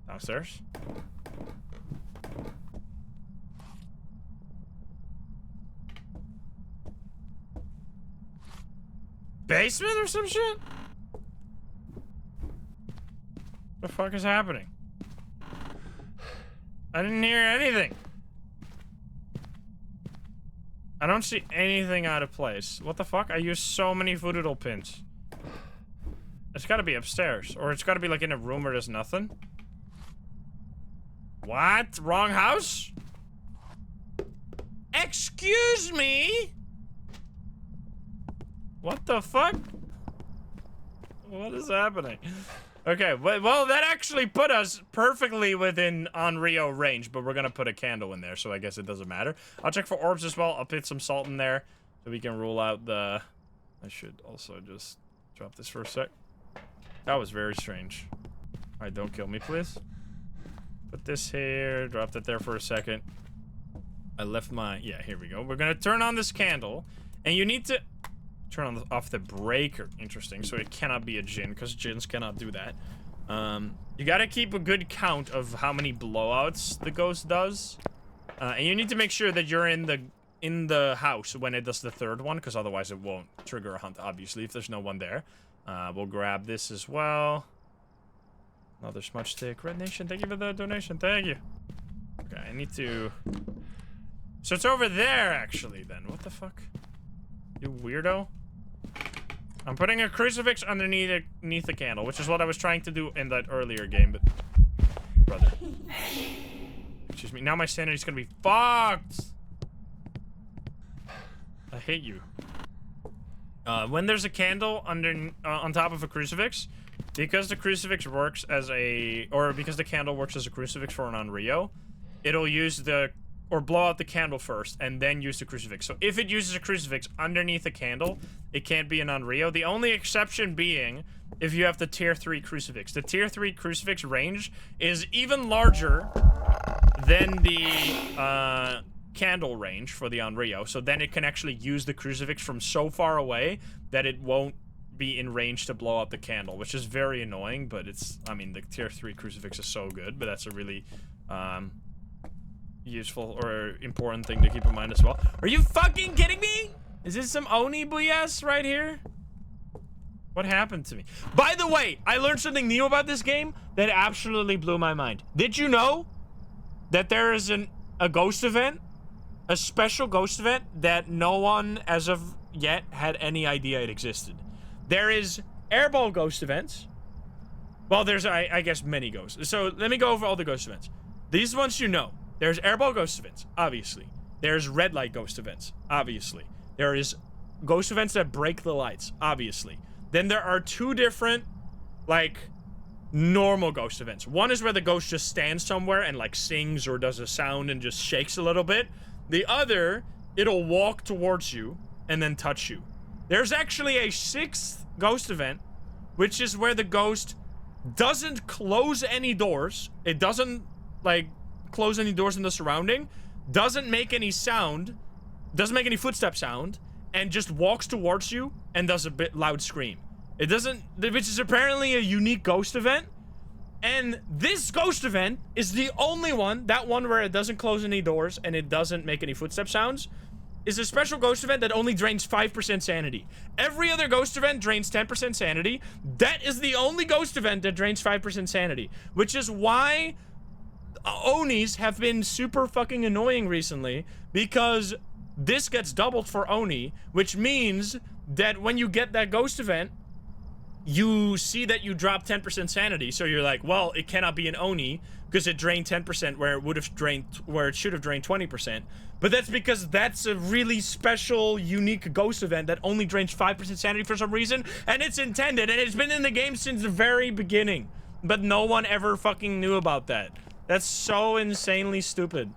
[SPEAKER 1] Downstairs. Basement or some shit? The fuck is happening? I didn't hear anything. I don't see anything out of place. What the fuck? I used so many voodoo pins. It's gotta be upstairs. Or it's gotta be like in a room where there's nothing. What? Wrong house? Excuse me? What the fuck? What is happening? Okay, well, that actually put us perfectly within Onryo range, but we're gonna put a candle in there, so I guess it doesn't matter. I'll check for orbs as well. I'll put some salt in there, so we can rule out the... I should also just drop this for a sec. That was very strange. Alright, don't kill me, please. Put this here, drop that there for a second. I left my... Yeah, here we go. We're gonna turn on this candle, and you need to... Turn off the breaker. Interesting. So it cannot be a djinn, because djinns cannot do that. You gotta keep a good count of how many blowouts the ghost does. And you need to make sure that you're in the house when it does the third one, because otherwise it won't trigger a hunt, obviously, if there's no one there. We'll grab this as well. Another smudge stick. Red Nation, thank you for the donation. Thank you. Okay, I need to... So it's over there, actually, then. What the fuck? You weirdo. I'm putting a crucifix underneath the candle, which is what I was trying to do in that earlier game, but... Brother. Excuse me. Now my sanity's gonna be fucked! I hate you. When there's a candle on top of a crucifix, because the crucifix works as a... Or because the candle works as a crucifix for an Onryo, it'll use the... Or blow out the candle first, and then use the crucifix. So if it uses a crucifix underneath the candle, it can't be an Onryo. The only exception being if you have the tier 3 crucifix. The tier 3 crucifix range is even larger than the candle range for the Onryo. So then it can actually use the crucifix from so far away that it won't be in range to blow out the candle, which is very annoying, but it's... I mean, the tier 3 crucifix is so good, but that's a really... useful or important thing to keep in mind as well. Are you fucking kidding me? Is this some Oni BS right here? What happened to me? By the way, I learned something new about this game that absolutely blew my mind. Did you know that there is a ghost event? A special ghost event that no one as of yet had any idea it existed. There is airball ghost events. Well, there's, I guess, many ghosts. So let me go over all the ghost events. These ones you know. There's airball ghost events, obviously. There's red light ghost events, obviously. There is ghost events that break the lights, obviously. Then there are two different, like, normal ghost events. One is where the ghost just stands somewhere and, like, sings or does a sound and just shakes a little bit. The other, it'll walk towards you and then touch you. There's actually a sixth ghost event, which is where the ghost doesn't close any doors. It doesn't, like... close any doors in the surrounding, doesn't make any sound, doesn't make any footstep sound, and just walks towards you and does a bit loud scream. It doesn't, which is apparently a unique ghost event, and this ghost event is the only one, that one where it doesn't close any doors and it doesn't make any footstep sounds, is a special ghost event that only drains 5% sanity. Every other ghost event drains 10% sanity. That is the only ghost event that drains 5% sanity, which is why Onis have been super fucking annoying recently, because this gets doubled for Oni, which means that when you get that ghost event, you see that you drop 10% sanity, so you're like, well, it cannot be an Oni because it drained 10% where it would have drained, where it should have drained 20%. But that's because that's a really special, unique ghost event that only drains 5% sanity for some reason, and it's intended, and it's been in the game since the very beginning, but no one ever fucking knew about that. That's so insanely stupid.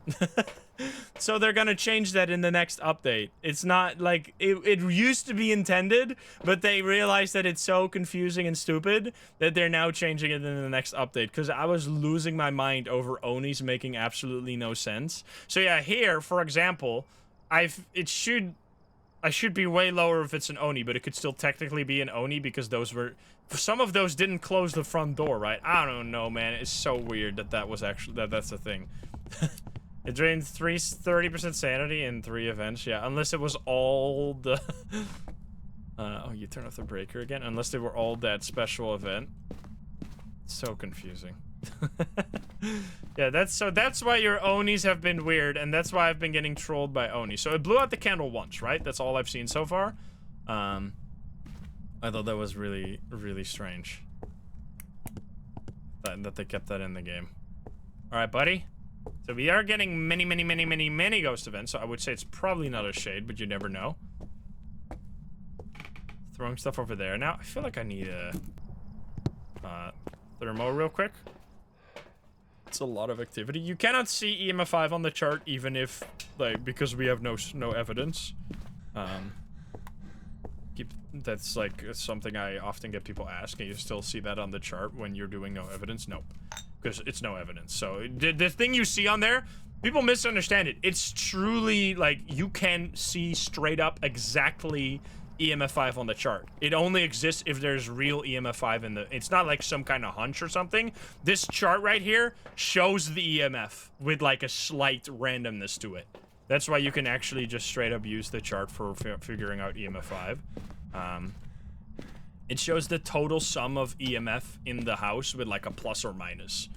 [SPEAKER 1] So they're gonna change that in the next update. It's not like it used to be intended, but they realized that it's so confusing and stupid that they're now changing it in the next update, because I was losing my mind over Onis making absolutely no sense. So yeah, here, for example, it should I should be way lower if it's an Oni, but it could still technically be an Oni because those were... Some of those didn't close the front door, right? I don't know, man. It's so weird that that was actually... That's a thing. It drained 30% sanity in 3 events, yeah. Unless it was all the... oh, you turn off the breaker again? Unless they were all that special event. So confusing. Yeah, that's why your Onis have been weird, and that's why I've been getting trolled by Oni. So it blew out the candle once, right? That's all I've seen so far. I thought that was really, really strange. That they kept that in the game. Alright, buddy. So we are getting many ghost events, so I would say it's probably not a shade, but you never know. Throwing stuff over there. Now, I feel like I need a... thermo real quick. It's a lot of activity. You cannot see EMF5 on the chart, even if, like, because we have no evidence. That's, like, something I often get people ask. Can you still see that on the chart when you're doing no evidence? Nope. Because it's no evidence. So, the thing you see on there, people misunderstand it. It's truly, like, you can see straight up exactly EMF5 on the chart. It only exists if there's real EMF5 in the... It's not like some kind of hunch or something. This chart right here shows the EMF with like a slight randomness to it. That's why you can actually just straight up use the chart for figuring out EMF5. It shows the total sum of EMF in the house with like a plus or minus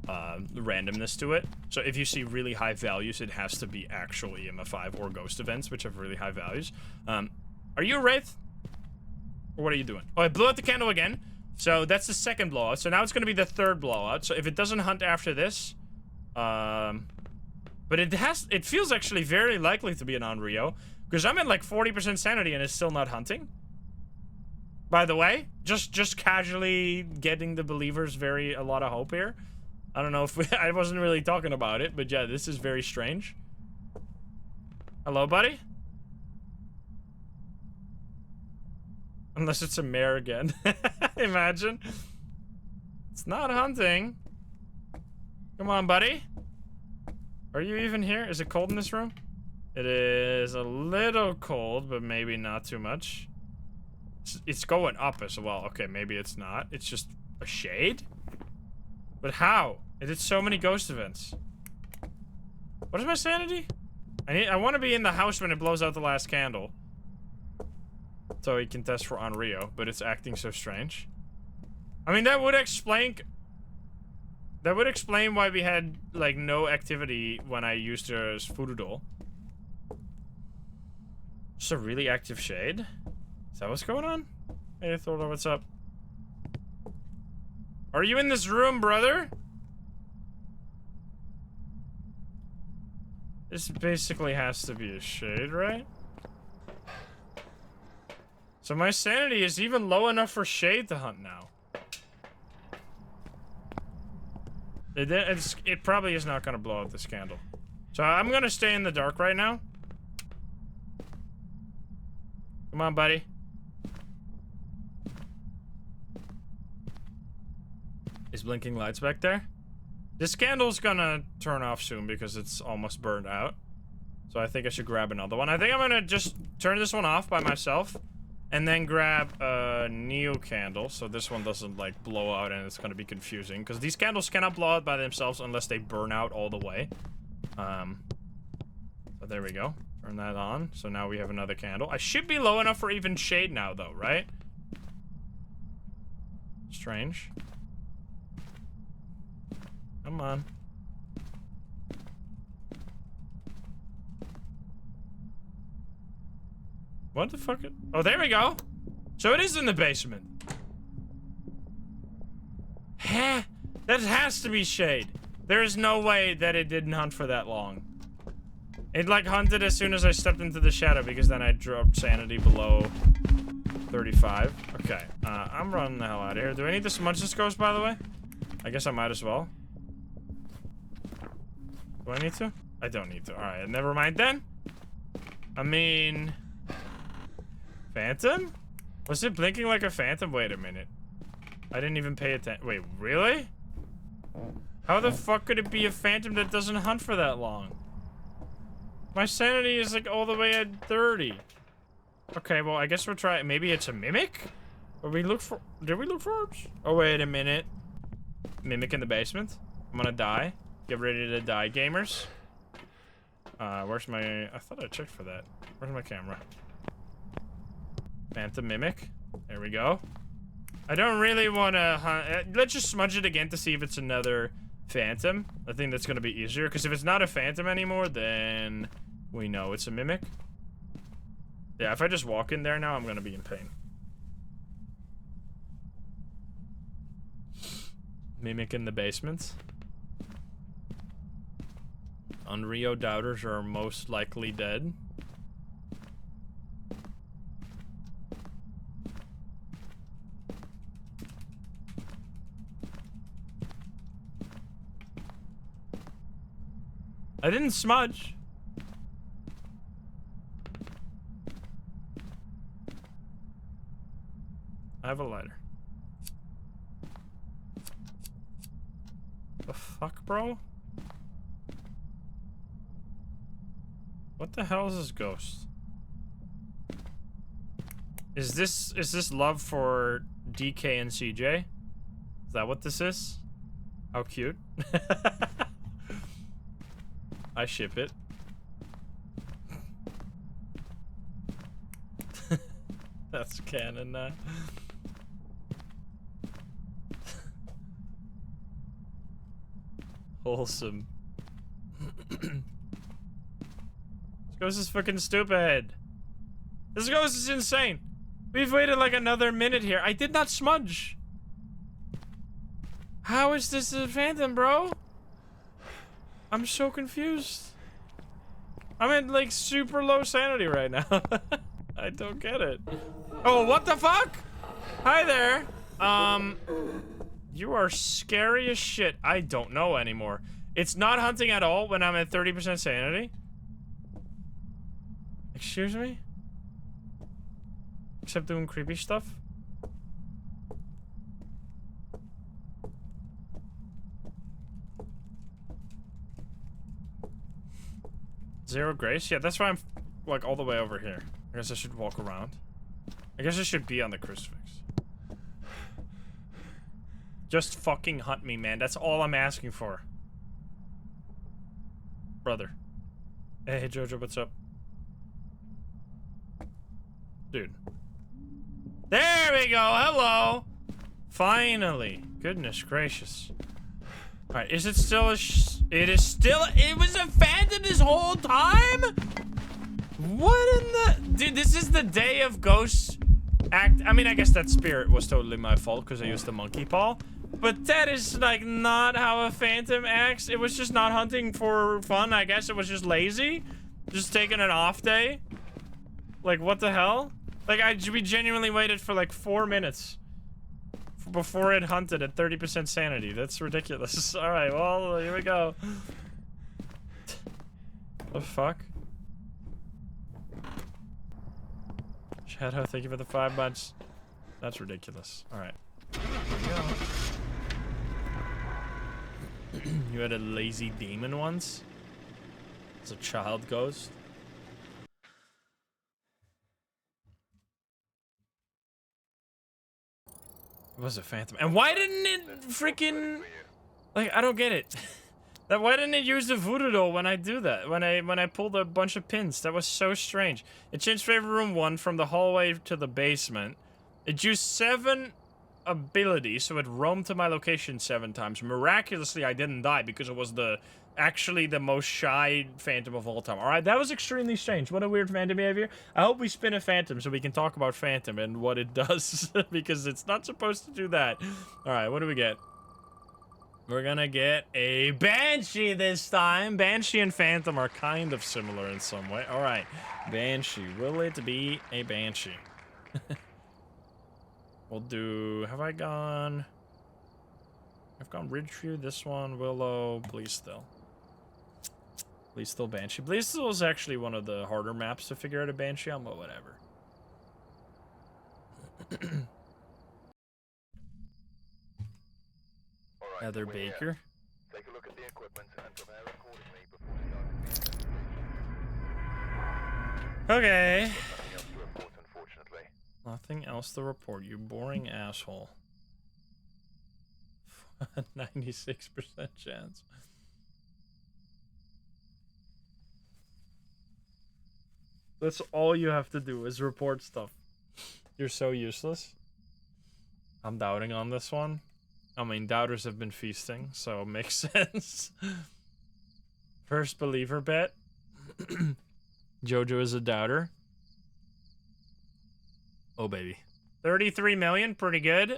[SPEAKER 1] randomness to it. So if you see really high values, it has to be actual EMF5 or ghost events, which have really high values. Are you a Wraith? Or what are you doing? Oh, I blew out the candle again. So that's the second blowout. So now it's going to be the third blowout. So if it doesn't hunt after this... but it feels actually very likely to be an Onryo. Because I'm at like 40% sanity and it's still not hunting. By the way, just casually getting the believers a lot of hope here. I don't know if I wasn't really talking about it, but yeah, this is very strange. Hello, buddy? Unless it's a mare again. Imagine. It's not hunting. Come on, buddy. Are you even here? Is it cold in this room? It is a little cold, but maybe not too much. It's going up as well. Okay, maybe it's not. It's just a shade? But how? It did so many ghost events. What is my sanity? I want to be in the house when it blows out the last candle. So he can test for Onryo, but it's acting so strange. I mean, that would explain why we had, like, no activity when I used her as Furudol. Just a really active shade? Is that what's going on? Hey, Thordo, what's up? Are you in this room, brother? This basically has to be a shade, right? So my sanity is even low enough for shade to hunt now. It probably is not going to blow out this candle. So I'm going to stay in the dark right now. Come on, buddy. Is blinking lights back there? This candle's going to turn off soon because it's almost burned out. So I think I should grab another one. I think I'm going to just turn this one off by myself. And then grab a new candle, so this one doesn't, like, blow out and it's gonna be confusing. Because these candles cannot blow out by themselves unless they burn out all the way. So there we go. Turn that on. So now we have another candle. I should be low enough for even shade now, though, right? Strange. Come on. What the fuck? Oh, there we go. So it is in the basement. Huh? That has to be shade. There is no way that it didn't hunt for that long. It, like, hunted as soon as I stepped into the shadow because then I dropped sanity below 35. Okay, I'm running the hell out of here. Do I need to smudge this ghost, by the way? I guess I might as well. Do I need to? I don't need to. Alright, never mind then. I mean... Phantom? Was it blinking like a phantom? Wait a minute. I didn't even pay attention. Wait, really? How the fuck could it be a phantom that doesn't hunt for that long? My sanity is like all the way at 30. Okay, well, I guess we'll try it. Maybe it's a mimic? Or we look for... Did we look for orbs? Oh, wait a minute. Mimic in the basement. I'm gonna die. Get ready to die, gamers. Where's my... I thought I checked for that. Where's my camera? Phantom Mimic. There we go. I don't really want to hunt... Let's just smudge it again to see if it's another Phantom. I think that's gonna be easier, because if it's not a Phantom anymore, then we know it's a Mimic. Yeah, if I just walk in there now, I'm gonna be in pain. Mimic in the basement. Onryo doubters are most likely dead. I didn't smudge. I have a lighter. The fuck, bro? What the hell is this ghost? Is this love for DK and CJ? Is that what this is? How cute. I ship it. That's canon now. Wholesome. This ghost is fucking stupid. This ghost is insane. We've waited like another minute here. I did not smudge. How is this a phantom, bro? I'm so confused. I'm at like super low sanity right now. I don't get it. Oh, what the fuck? Hi there. You are scary as shit. I don't know anymore. It's not hunting at all when I'm at 30% sanity. Excuse me? Except doing creepy stuff? Zero grace? Yeah, that's why I'm like all the way over here. I guess I should walk around. I guess I should be on the crucifix. Just fucking hunt me, man. That's all I'm asking for. Brother. Hey, Jojo, what's up? Dude. There we go. Hello. Finally. Goodness gracious. Alright, is it still a it is still- it was a phantom this whole time? What in the- Dude, this is the day of ghosts act- I mean, I guess that spirit was totally my fault because I used the monkey paw. But that is, like, not how a phantom acts. It was just not hunting for fun, I guess. It was just lazy. Just taking an off day. Like, what the hell? Like, we genuinely waited for, like, 4 minutes before it hunted at 30% sanity. That's ridiculous. Alright, well, here we go. The fuck? Shadow, thank you for the 5 months. That's ridiculous. Alright. You had a lazy demon once? It's a child ghost? It was a phantom. And why didn't it freaking... Like, I don't get it. Why didn't it use the voodoo doll when I do that? When I pulled a bunch of pins? That was so strange. It changed favorite room 1 from the hallway to the basement. It used 7 abilities, so it roamed to my location 7 times. Miraculously, I didn't die because it was actually the most shy phantom of all time. Alright, that was extremely strange. What a weird phantom behavior. I hope we spin a phantom so we can talk about phantom and what it does, because it's not supposed to do that. Alright, what do we get? We're gonna get a Banshee this time. Banshee and Phantom are kind of similar in some way. Alright, Banshee. Will it be a Banshee? We'll do... Have I gone... I've gone Ridgeview, this one, Willow, Bleasdale. Bleasdale, Banshee. Bleasdale is actually one of the harder maps to figure out a Banshee on, but whatever. Heather Baker.
[SPEAKER 2] Take a look at the equipment and prepare accordingly before starting the investigation.
[SPEAKER 1] Okay.
[SPEAKER 2] Nothing else to report
[SPEAKER 1] Nothing else to report, you boring asshole. 96% chance. That's all you have to do is report stuff. You're so useless. I'm doubting on this one. I mean, doubters have been feasting, so it makes sense. First believer bet. Jojo is a doubter. Oh, baby. 33 million, pretty good.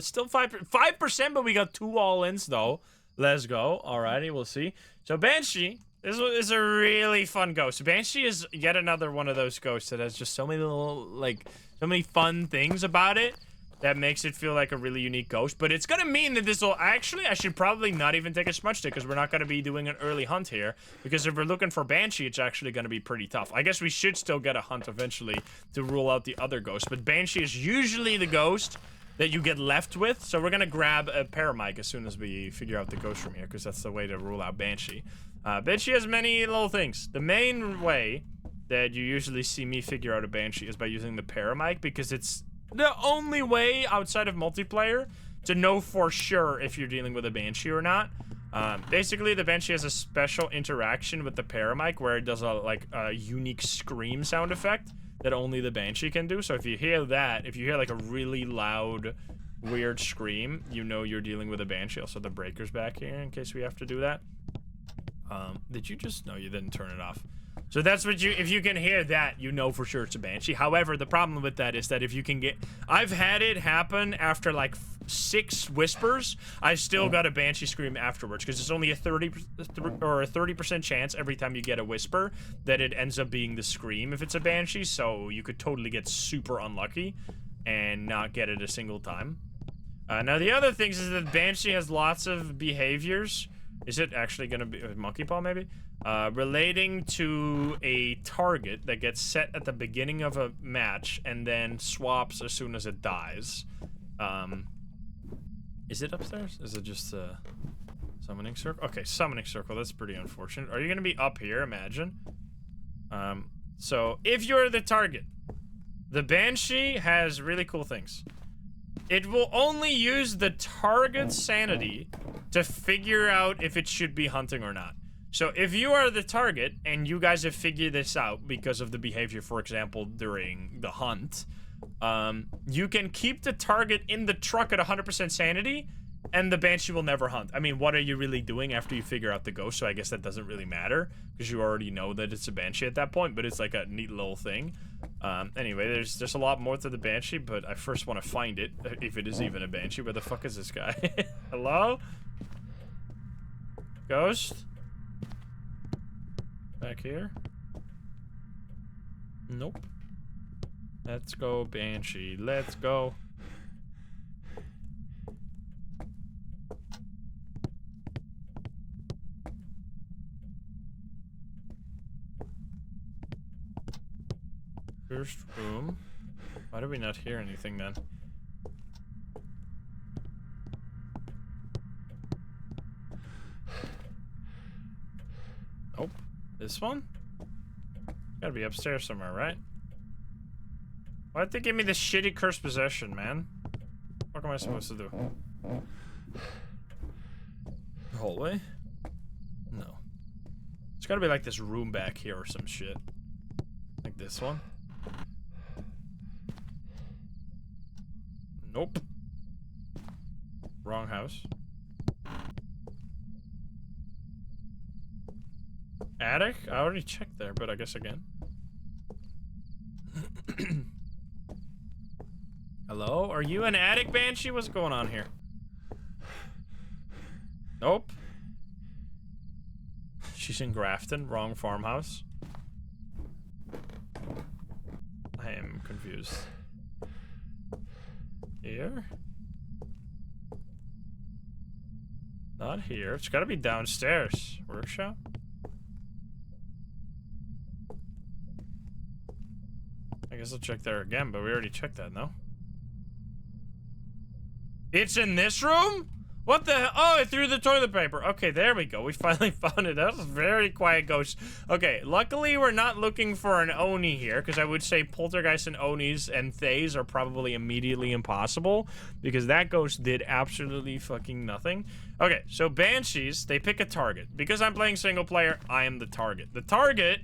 [SPEAKER 1] Still 5%, but we got 2 all-ins, though. Let's go. Alrighty, we'll see. So, Banshee, this is a really fun ghost. Banshee is yet another one of those ghosts that has just so many little, like, so many fun things about it that makes it feel like a really unique ghost. But it's gonna mean that this will actually, I should probably not even take a smudge stick because we're not gonna be doing an early hunt here. Because if we're looking for Banshee, it's actually gonna be pretty tough. I guess we should still get a hunt eventually to rule out the other ghosts. But Banshee is usually the ghost that you get left with. So we're gonna grab a paramic as soon as we figure out the ghost from here, because that's the way to rule out Banshee. Banshee has many little things. The main way that you usually see me figure out a Banshee is by using the paramic, because it's the only way outside of multiplayer to know for sure if you're dealing with a Banshee or not. Basically, the Banshee has a special interaction with the paramic where it does a unique scream sound effect that only the Banshee can do. So if you hear that, if you hear like a really loud, weird scream, you know you're dealing with a Banshee. Also, the breaker's back here in case we have to do that. Did you just... No, you didn't turn it off. So that's what if you can hear that, you know for sure it's a Banshee. However, the problem with that is that if you can get... I've had it happen after like 6 whispers. I still got a Banshee scream afterwards, because it's only a 30% chance every time you get a whisper that it ends up being the scream if it's a Banshee. So you could totally get super unlucky and not get it a single time. Now the other things is that Banshee has lots of behaviors. Is it actually gonna be monkey paw maybe? Relating to a target that gets set at the beginning of a match and then swaps as soon as it dies. Is it upstairs? Is it just a summoning circle? Okay, summoning circle, that's pretty unfortunate. Are you gonna be up here, imagine? So if you're the target, the Banshee has really cool things. It will only use the target's sanity to figure out if it should be hunting or not. So if you are the target and you guys have figured this out because of the behavior, for example, during the hunt, you can keep the target in the truck at 100% sanity and the Banshee will never hunt. I mean, what are you really doing after you figure out the ghost? So I guess that doesn't really matter because you already know that it's a Banshee at that point, but it's like a neat little thing. Anyway, there's a lot more to the Banshee, but I first want to find it, if it is even a Banshee. Where the fuck is this guy? Hello? Ghost? Back here? Nope. Let's go, Banshee. Let's go. First room. Why did we not hear anything then? Nope. This one? Gotta be upstairs somewhere, right? Why'd they give me this shitty cursed possession, man? What am I supposed to do? Hallway? No. It's gotta be like this room back here or some shit. Like this one? Nope. Wrong house. Attic? I already checked there, but I guess again. Hello? Are you an attic, Banshee? What's going on here? Nope. She's in Grafton. Wrong farmhouse. I am confused. Here? Not here. It's gotta be downstairs. Workshop? I guess I'll check there again, but we already checked that, no? It's in this room? What the hell? Oh, it threw the toilet paper. Okay, there we go. We finally found it. That was a very quiet ghost. Okay, luckily we're not looking for an Oni here, because I would say Poltergeist and Onis and Thays are probably immediately impossible, because that ghost did absolutely fucking nothing. Okay, so Banshees, they pick a target. Because I'm playing single player, I am the target. The target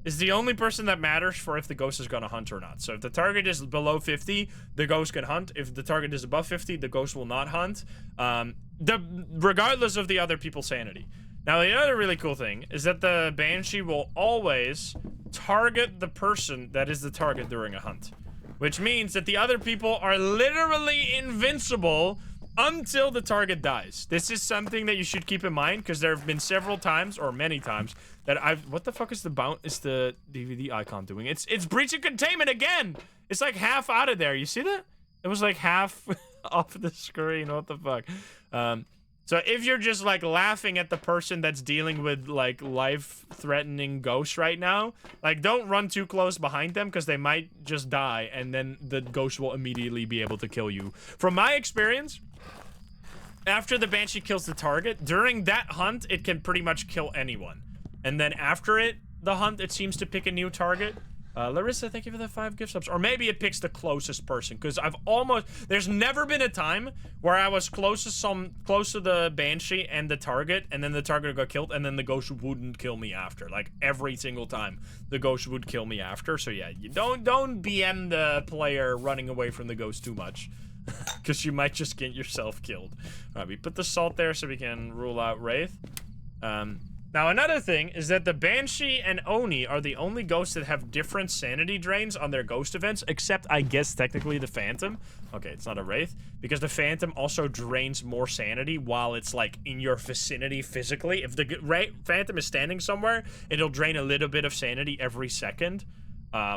[SPEAKER 1] is the only person that matters for if the ghost is going to hunt or not. So if the target is below 50, the ghost can hunt. If the target is above 50, the ghost will not hunt, regardless of the other people's sanity. Now, the other really cool thing is that the Banshee will always target the person that is the target during a hunt, which means that the other people are literally invincible until the target dies. This is something that you should keep in mind, because there have been several times, or many times, that what the fuck is the DVD icon doing? It's breach of containment again! It's like half out of there. You see that? It was like half off the screen. What the fuck? So if you're just like laughing at the person that's dealing with like life-threatening ghosts right now, like don't run too close behind them, because they might just die, and then the ghost will immediately be able to kill you. From my experience, after the Banshee kills the target, during that hunt, it can pretty much kill anyone. And then after the hunt, it seems to pick a new target. Larissa, thank you for the 5 gift subs. Or maybe it picks the closest person, because there's never been a time where I was close to the Banshee and the target, and then the target got killed, and then the ghost wouldn't kill me after. Like, every single time, the ghost would kill me after. So yeah, you don't BM the player running away from the ghost too much, because you might just get yourself killed. All right, we put the salt there so we can rule out Wraith. Now, another thing is that the Banshee and Oni are the only ghosts that have different sanity drains on their ghost events, except, I guess, technically the Phantom. Okay, it's not a Wraith, because the Phantom also drains more sanity while it's, like, in your vicinity physically. If the Phantom is standing somewhere, it'll drain a little bit of sanity every second,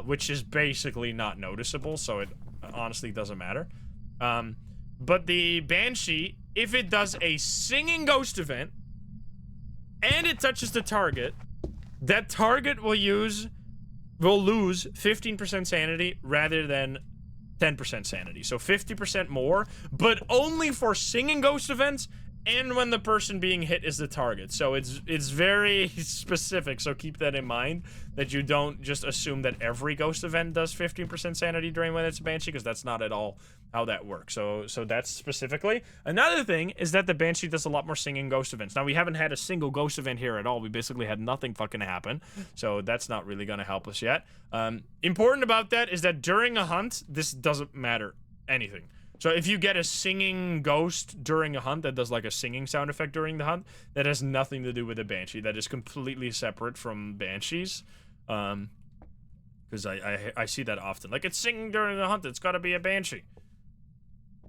[SPEAKER 1] which is basically not noticeable, so it honestly doesn't matter. But the Banshee, if it does a singing ghost event, and it touches the target, that target will lose 15% sanity rather than 10% sanity. So 50% more, but only for singing ghost events and when the person being hit is the target. So it's very specific, so keep that in mind, that you don't just assume that every ghost event does 15% sanity drain when it's a Banshee, because that's not at all how that works. So that's specifically. Another thing is that the Banshee does a lot more singing ghost events. Now, we haven't had a single ghost event here at all. We basically had nothing fucking happen, so that's not really gonna help us yet. Important about that is that during a hunt, this doesn't matter anything. So if you get a singing ghost during a hunt that does like a singing sound effect during the hunt, that has nothing to do with the Banshee. That is completely separate from Banshees. Because I see that often. Like, it's singing during the hunt, it's gotta be a Banshee.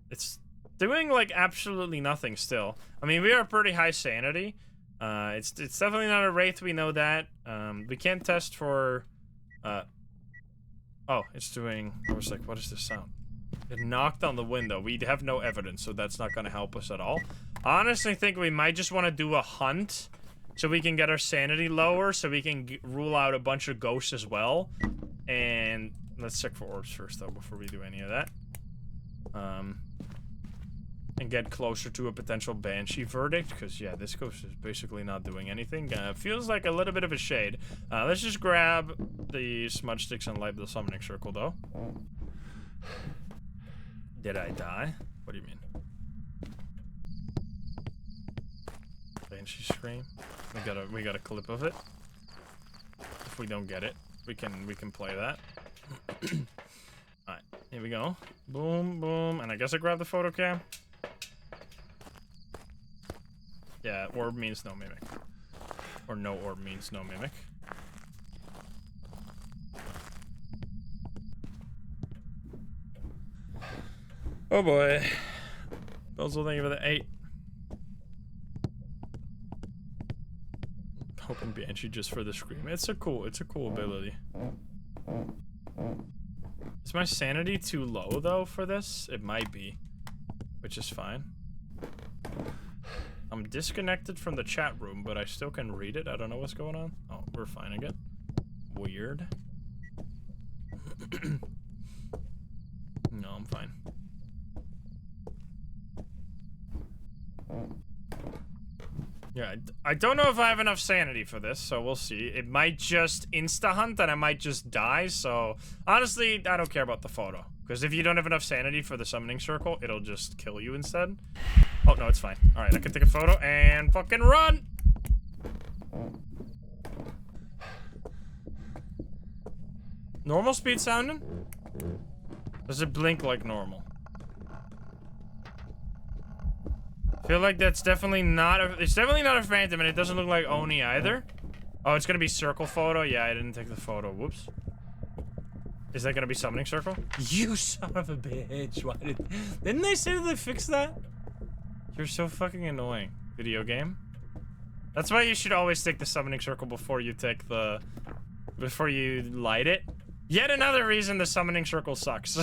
[SPEAKER 1] It's doing like absolutely nothing still. I mean, we are pretty high sanity. It's definitely not a Wraith, we know that. We can't test for... Oh, it's doing... I was like, what is this sound? It knocked on the window. We have no evidence, so that's not going to help us at all. I honestly think we might just want to do a hunt so we can get our sanity lower, so we can rule out a bunch of ghosts as well. And let's check for orbs first, though, before we do any of that. And get closer to a potential Banshee verdict, because, yeah, this ghost is basically not doing anything. Feels like a little bit of a shade. Let's just grab the smudge sticks and light the summoning circle, though. Did I die? What do you mean? Banshee scream. We got a clip of it. If we don't get it, we can play that. Alright, here we go. Boom, boom, and I guess I grab the photo cam. Yeah, orb means no mimic. Or no orb means no mimic. Oh boy. Also, thank you for the 8. Hoping Banshee just for the scream. It's a cool ability. Is my sanity too low though for this? It might be, which is fine. I'm disconnected from the chat room, but I still can read it. I don't know what's going on. Oh, we're fine again. Weird. No, I'm fine. Yeah, I don't know if I have enough sanity for this, so we'll see. It might just insta-hunt and I might just die, so... Honestly, I don't care about the photo. Because if you don't have enough sanity for the summoning circle, it'll just kill you instead. Oh, no, it's fine. Alright, I can take a photo and fucking run! Normal speed sounding? Does it blink like normal? Feel like that's definitely not a... It's definitely not a phantom, and it doesn't look like Oni either. Oh, it's gonna be circle photo? Yeah, I didn't take the photo. Whoops. Is that gonna be summoning circle? You son of a bitch. Why didn't they say that they fixed that? You're so fucking annoying. Video game. That's why you should always take the summoning circle before you take the... Before you light it. Yet another reason the summoning circle sucks.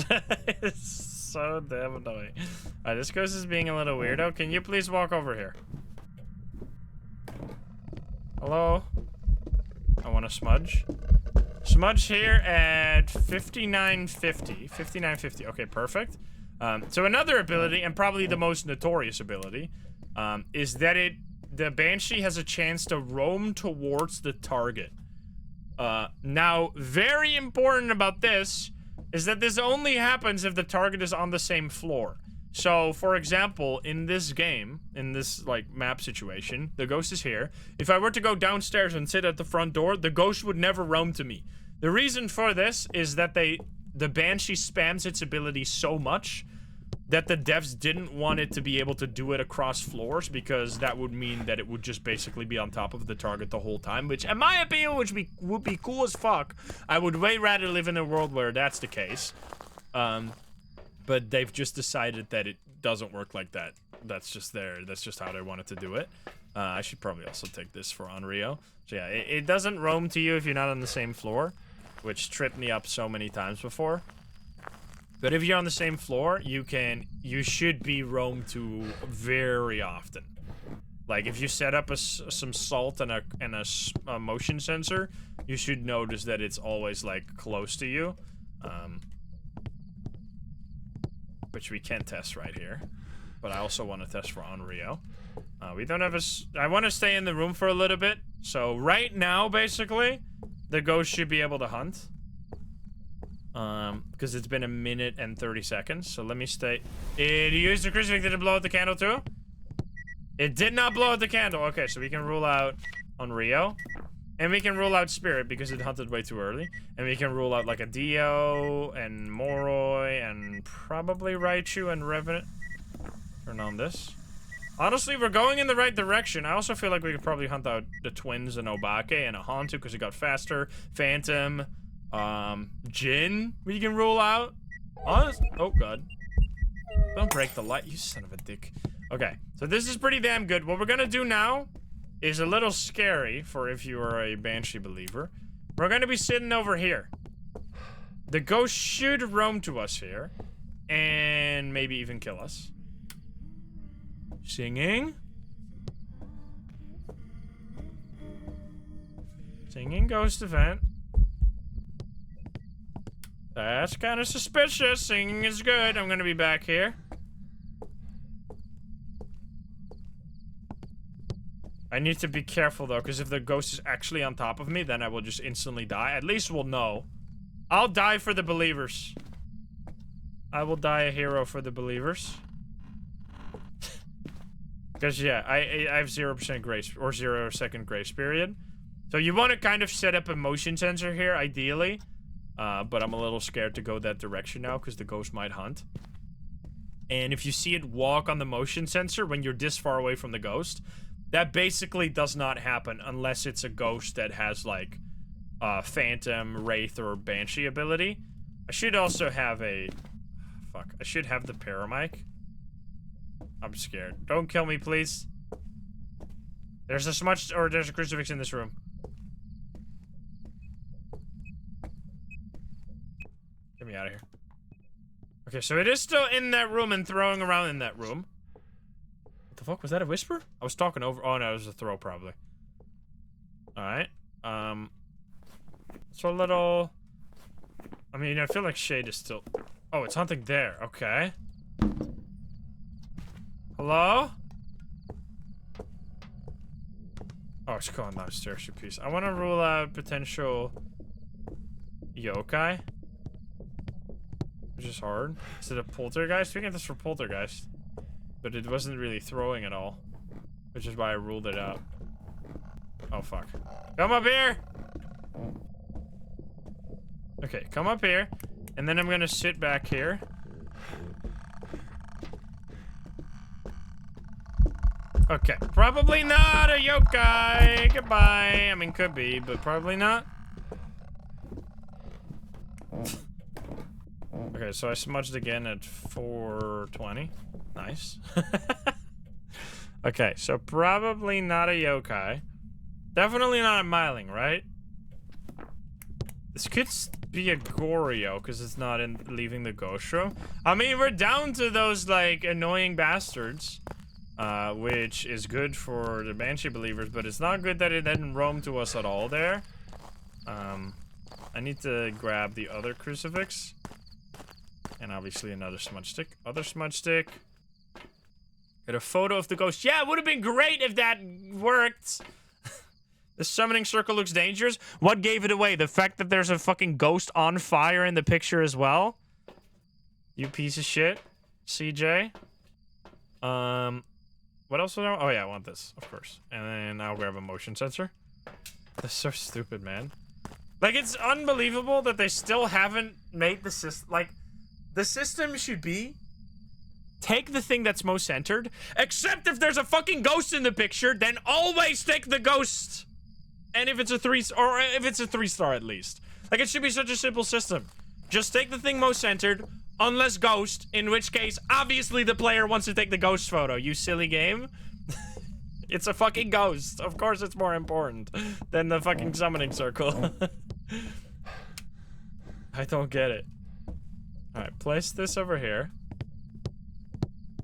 [SPEAKER 1] It's so damn annoying. Alright, this ghost is being a little weirdo. Can you please walk over here? Hello? I want to smudge. Smudge here at 5950. 5950. Okay, perfect. So another ability, and probably the most notorious ability, is that the Banshee has a chance to roam towards the target. Now, very important about this is that this only happens if the target is on the same floor. So, for example, in this game, in this, like, map situation, the ghost is here. If I were to go downstairs and sit at the front door, the ghost would never roam to me. The reason for this is that the Banshee spams its ability so much that the devs didn't want it to be able to do it across floors, because that would mean that it would just basically be on top of the target the whole time, which, in my opinion, would be cool as fuck. I would way rather live in a world where that's the case. But they've just decided that it doesn't work like that. That's just how they wanted to do it. I should probably also take this for Onryo. So yeah, it doesn't roam to you if you're not on the same floor, which tripped me up so many times before. But if you're on the same floor, you should be roamed to very often. Like, if you set up some salt and a motion sensor, you should notice that it's always, like, close to you. Which we can test right here. But I also want to test for Onryo. We don't have I want to stay in the room for a little bit. So, right now, basically, the ghost should be able to hunt. Because it's been 1 minute and 30 seconds, so let me stay. It used the crucifix. Did it blow out the candle too? It did not blow out the candle. Okay, so we can rule out Onryo. And we can rule out Spirit because it hunted way too early. And we can rule out like a Dio and Moroi and probably Raichu and Revenant. Turn on this. Honestly, we're going in the right direction. I also feel like we could probably hunt out the twins and Obake and a Hantu because it got faster. Phantom. Jin, we can rule out. Honest. Oh, God. Don't break the light, you son of a dick. Okay, so this is pretty damn good. What we're gonna do now is a little scary for if you are a Banshee believer. We're gonna be sitting over here. The ghost should roam to us here. And maybe even kill us. Singing. Singing ghost event. That's kind of suspicious. Singing is good. I'm gonna be back here. I need to be careful though, because if the ghost is actually on top of me, then I will just instantly die. At least we'll know. I'll die for the believers. I will die a hero for the believers. Because yeah, I have 0% grace, or 0-second grace period. So you want to kind of set up a motion sensor here, ideally. But I'm a little scared to go that direction now because the ghost might hunt. And if you see it walk on the motion sensor when you're this far away from the ghost, that basically does not happen unless it's a ghost that has like Phantom, Wraith, or Banshee ability. I should also have a... Fuck. I should have the paramic. I'm scared. Don't kill me, please. There's a smudge, or there's a crucifix in this room. Get me out of here. Okay, so it is still in that room and throwing around in that room. What the fuck? Was that a whisper? I was talking over. Oh, no, it was a throw, probably. Alright. So a little... I mean, I feel like Shade is still... Oh, it's hunting there. Okay. Hello? Oh, it's going downstairs, you piece. I want to rule out potential yokai. Which is hard. Is it a poltergeist? We get this for poltergeist. But it wasn't really throwing at all. Which is why I ruled it out. Oh, fuck. Come up here! Okay, come up here. And then I'm gonna sit back here. Okay, probably not a yokai. Goodbye. I mean, could be, but probably not. Okay, so I smudged again at 420. Nice. Okay, so probably not a yokai. Definitely not a myling, right? This could be a Goryo, because it's not in leaving the ghost room. I mean, we're down to those, like, annoying bastards. Which is good for the Banshee believers, but it's not good that it didn't roam to us at all there. I need to grab the other crucifix. And obviously another smudge stick. Other smudge stick. Get a photo of the ghost. Yeah, it would have been great if that worked. The summoning circle looks dangerous. What gave it away? The fact that there's a fucking ghost on fire in the picture as well? You piece of shit. CJ. What else was I want? Oh yeah, I want this, of course. And then I'll grab a motion sensor. That's so stupid, man. Like, it's unbelievable that they still haven't made the system. Like, the system should be take the thing that's most centered, except if there's a fucking ghost in the picture, then always take the ghost. And if it's a 3 or if it's a 3-star at least. Like, it should be such a simple system. Just take the thing most centered. Unless ghost, in which case, obviously the player wants to take the ghost photo, you silly game. It's a fucking ghost. Of course it's more important than the fucking summoning circle. I don't get it. Alright, place this over here.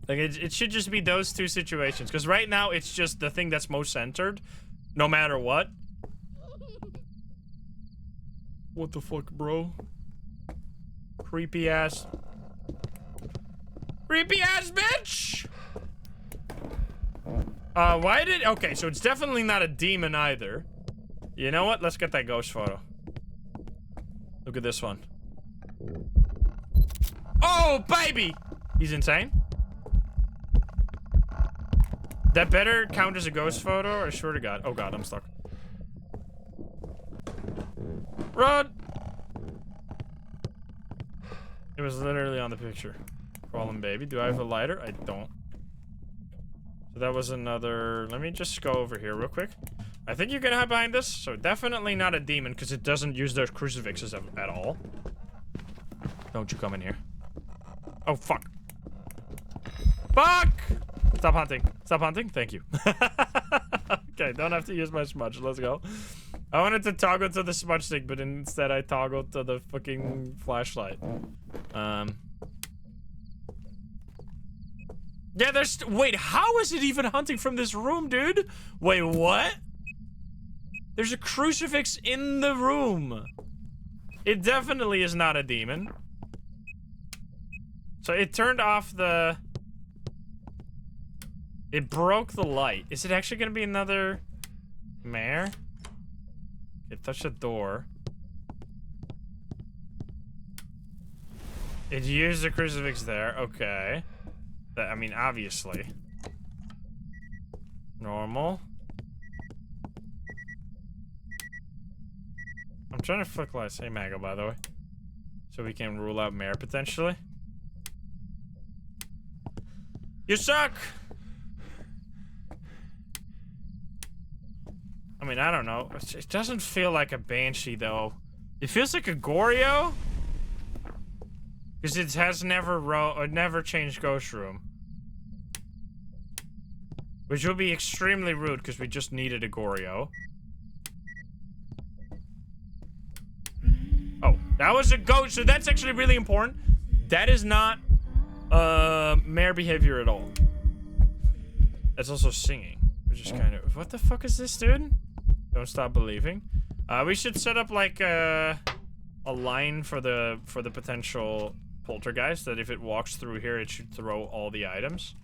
[SPEAKER 1] Like, it should just be those two situations. Because right now, it's just the thing that's most centered. No matter what. What the fuck, bro? Creepy ass. Creepy ass bitch! Why did... Okay, so it's definitely not a demon either. You know what? Let's get that ghost photo. Look at this one. Oh, baby! He's insane. That better count as a ghost photo, I swear to God. Oh God, I'm stuck. Run! It was literally on the picture. Crawling baby. Do I have a lighter? I don't. So that was another... Let me just go over here real quick. I think you can hide behind this. So definitely not a demon, because it doesn't use those crucifixes at all. Don't you come in here. Oh, fuck. Fuck! Stop hunting. Stop hunting. Thank you. Okay, don't have to use my smudge. Let's go. I wanted to toggle to the smudge stick, but instead I toggled to the fucking flashlight. Yeah, there's... Wait, how is it even hunting from this room, dude? Wait, what? There's a crucifix in the room. It definitely is not a demon. So it turned off the... It broke the light. Is it actually gonna be another mare? It touched the door. It used the crucifix there. Okay. I mean, obviously. Normal. I'm trying to flick lights. Hey, Mago, by the way. So we can rule out mare, potentially. You suck! I mean, I don't know. It doesn't feel like a Banshee, though. It feels like a Goryo. Because it has never changed Ghost Room. Which would be extremely rude, because we just needed a Goryo. Oh, that was a ghost. So that's actually really important. That is not mare behavior at all. That's also singing. Which is kind of... What the fuck is this, dude? Don't stop believing. We should set up like a line for the potential poltergeist, that if it walks through here, it should throw all the items.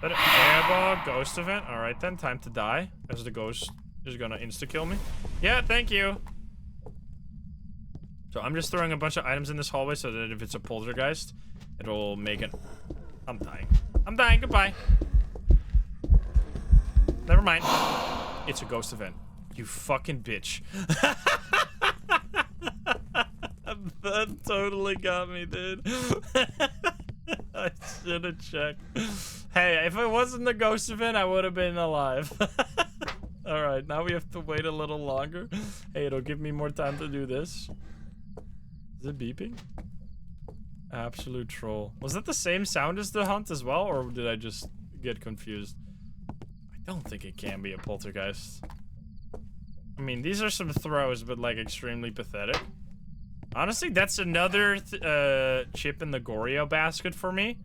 [SPEAKER 1] Airball, ghost event. Alright then, time to die. As the ghost is gonna insta-kill me. Yeah, thank you. So I'm just throwing a bunch of items in this hallway so that if it's a poltergeist, it'll make it... I'm dying. I'm dying, goodbye. Never mind. It's a ghost event. You fucking bitch. That totally got me, dude. I should have checked. Hey, if it wasn't the ghost event, I would have been alive. Alright, now we have to wait a little longer. Hey, it'll give me more time to do this. Is it beeping? Absolute troll. Was that the same sound as the hunt as well, or did I just get confused? I don't think it can be a poltergeist. I mean, these are some throws, but like extremely pathetic. Honestly, that's another chip in the Onryo basket for me.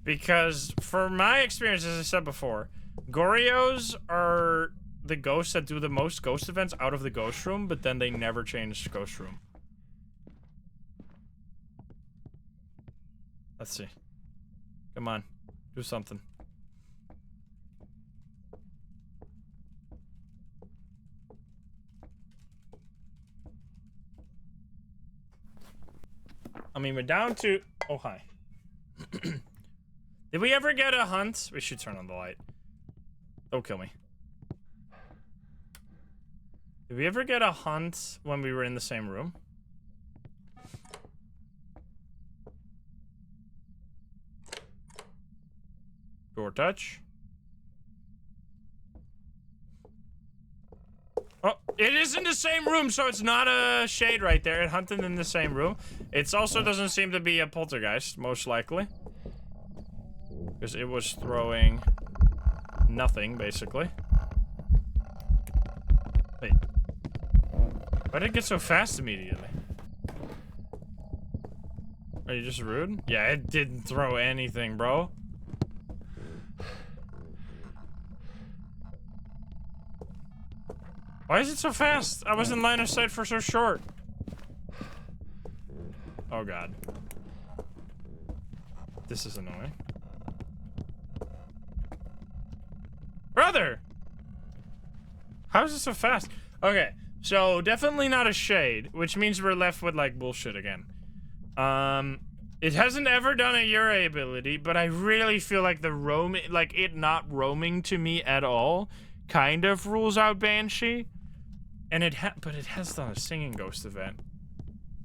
[SPEAKER 1] Because for my experience, as I said before, Onryos are the ghosts that do the most ghost events out of the ghost room, but then they never change ghost room. Let's see. Come on. Do something. I mean, we're down to... Oh, hi. Did we ever get a hunt? We should turn on the light. Don't kill me. Did we ever get a hunt when we were in the same room? Door touch. Oh, it is in the same room, so it's not a shade right there. It hunted in the same room. It also doesn't seem to be a poltergeist, most likely. Because it was throwing nothing, basically. Wait. Why did it get so fast immediately? Are you just rude? Yeah, it didn't throw anything, bro. Why is it so fast? I was in line of sight for so short. Oh god. This is annoying. Brother! How is it so fast? Okay, so definitely not a shade, which means we're left with like bullshit again. It hasn't ever done a Ure ability, but I really feel like the roaming, like it not roaming to me at all, kind of rules out Banshee. And but it has done a singing ghost event.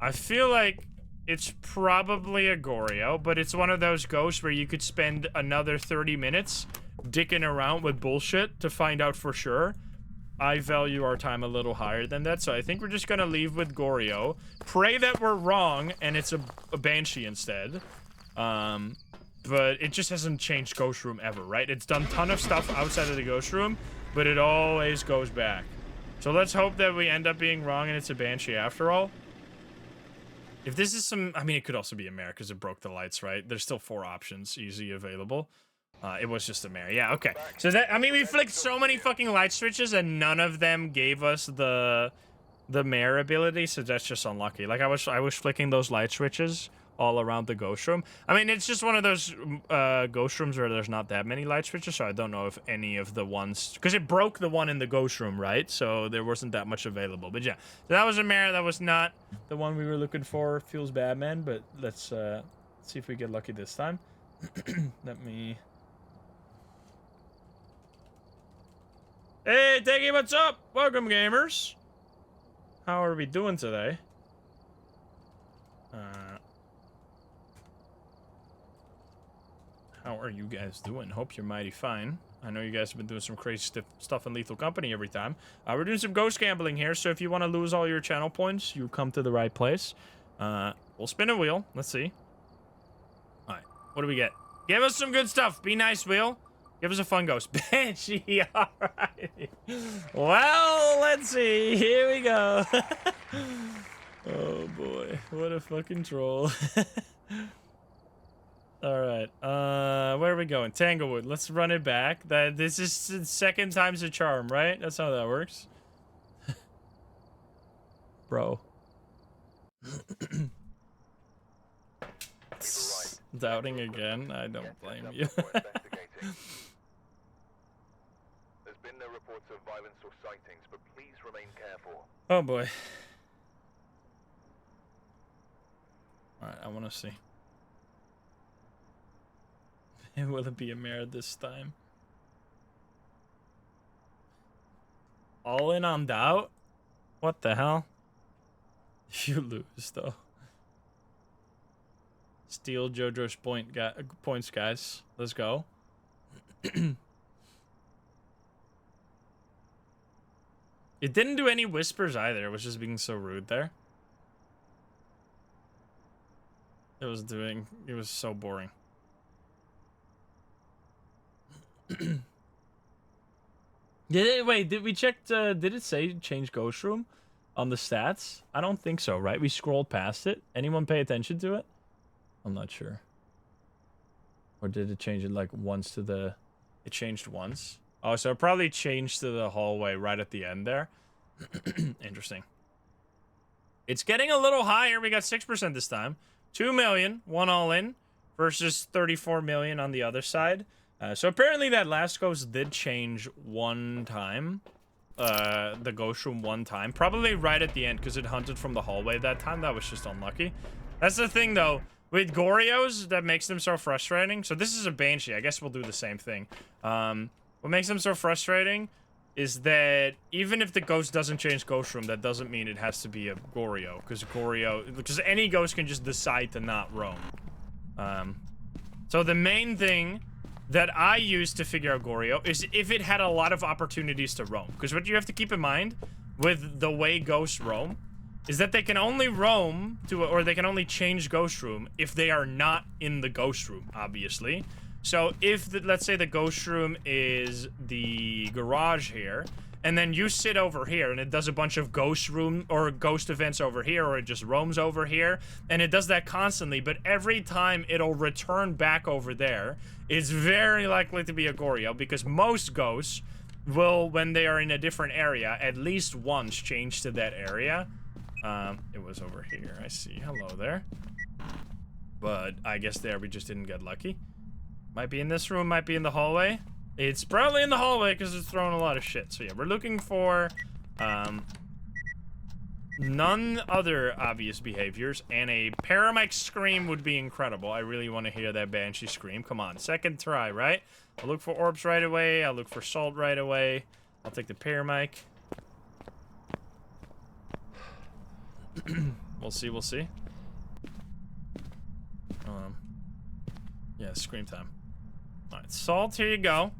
[SPEAKER 1] I feel like it's probably a Onryo, but it's one of those ghosts where you could spend another 30 minutes dicking around with bullshit to find out for sure. I value our time a little higher than that, so I think we're just gonna leave with Onryo. Pray that we're wrong and it's a Banshee instead. But it just hasn't changed Ghost Room ever, right? It's done a ton of stuff outside of the Ghost Room, but it always goes back. So let's hope that we end up being wrong and it's a Banshee after all. If this is some... I mean, it could also be a mare because it broke the lights, right? There's still 4 options easy available. It was just a mare. Yeah, okay. So that... I mean, we flicked so many fucking light switches and none of them gave us the mare ability, so that's just unlucky. Like, I was flicking those light switches all around the ghost room. I mean, it's just one of those ghost rooms where there's not that many light switches, so I don't know if any of the ones... Because it broke the one in the ghost room, right? So there wasn't that much available. But yeah, so that was a mare. That was not the one we were looking for. Feels bad, man, but let's see if we get lucky this time. Let me... Hey, Teggy, what's up? Welcome, gamers. How are we doing today? How are you guys doing? Hope you're mighty fine. I know you guys have been doing some crazy stuff in Lethal Company every time. We're doing some ghost gambling here, so if you want to lose all your channel points, you come to the right place. We'll spin a wheel. Let's see. Alright, what do we get? Give us some good stuff. Be nice, wheel. Give us a fun ghost. Banshee, alright. Well, let's see. Here we go. Oh boy, what a fucking troll. Alright, where are we going? Tanglewood, let's run it back. This is second time's a charm, right? That's how that works. Bro. Doubting again? I don't blame you.
[SPEAKER 2] There's been no reports of violence or sightings, but please remain careful.
[SPEAKER 1] Oh boy. Alright, I want to see. Will it be a mare this time? All in on doubt? What the hell? You lose, though. Steal JoJo's points, guys. Let's go. It didn't do any whispers either. It was just being so rude there. It was so boring. Did we check, did it say change ghost room on the stats? I don't think so, right? We scrolled past it. Anyone pay attention to it? I'm not sure. Or did it change it like once to the... It changed once? Oh, so it probably changed to the hallway right at the end there. Interesting. It's getting a little higher. We got 6% this time. 2 million, one all in, versus 34 million on the other side. So apparently that last ghost did change one time. The ghost room one time. Probably right at the end because it hunted from the hallway that time. That was just unlucky. That's the thing though. With Gorios, that makes them so frustrating. So this is a Banshee. I guess we'll do the same thing. What makes them so frustrating is that even if the ghost doesn't change ghost room, that doesn't mean it has to be a Gorio. Because any ghost can just decide to not roam. So the main thing that I use to figure out Gorio is if it had a lot of opportunities to roam. Because what you have to keep in mind with the way ghosts roam is that they can only roam to, or they can only change ghost room if they are not in the ghost room, obviously. So if, let's say the ghost room is the garage here, and then you sit over here and it does a bunch of ghost room or ghost events over here, or it just roams over here, and it does that constantly, but every time it'll return back over there, it's very likely to be a Gorio, because most ghosts will, when they are in a different area, at least once change to that area. It was over here, I see. Hello there. But I guess there we just didn't get lucky. Might be in this room, might be in the hallway. It's probably in the hallway because it's throwing a lot of shit. So yeah, we're looking for none other obvious behaviors, and a paramedic scream would be incredible. I really want to hear that Banshee scream. Come on, second try, right? I'll look for orbs right away. I'll look for salt right away. I'll take the paramedic. We'll see, we'll see. Yeah, scream time. Alright, salt, here you go.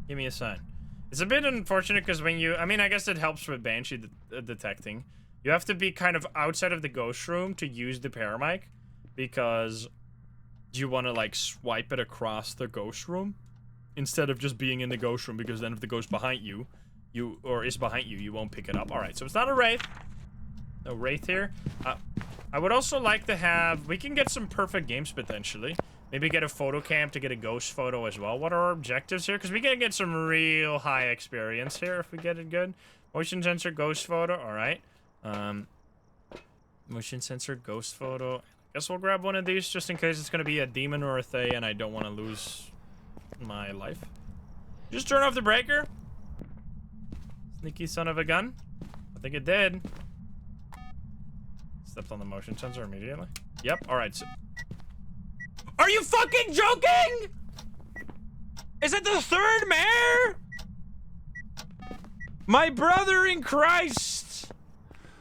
[SPEAKER 1] Give me a sign. It's a bit unfortunate because when you... I mean, I guess it helps with Banshee detecting. You have to be kind of outside of the ghost room to use the paramic, because you want to, like, swipe it across the ghost room instead of just being in the ghost room, because then if the ghost behind you, you won't pick it up. Alright, so it's not a Wraith. No Wraith here. I would also like to have... We can get some perfect games, potentially. Maybe get a photo cam to get a ghost photo as well. What are our objectives here? Because we can get some real high experience here if we get it good. Motion sensor, ghost photo. Alright. Motion sensor, ghost photo. I guess we'll grab one of these just in case it's going to be a demon or a Thay and I don't want to lose my life. Just turn off the breaker. Sneaky son of a gun. I think it did. Stepped on the motion sensor immediately. Yep, alright, so... Are you fucking joking?! Is it the third mare?! My brother in Christ!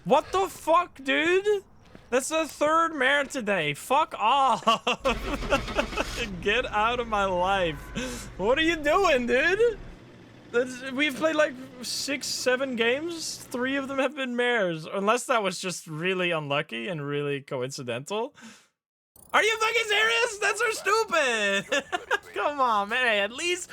[SPEAKER 1] What the fuck, dude? That's the third mare today. Fuck off! Get out of my life. What are you doing, dude? We've played like 6, 7 games. 3 of them have been mares. Unless that was just really unlucky and really coincidental. Are you fucking serious? That's so stupid. Come on, man. Hey, at least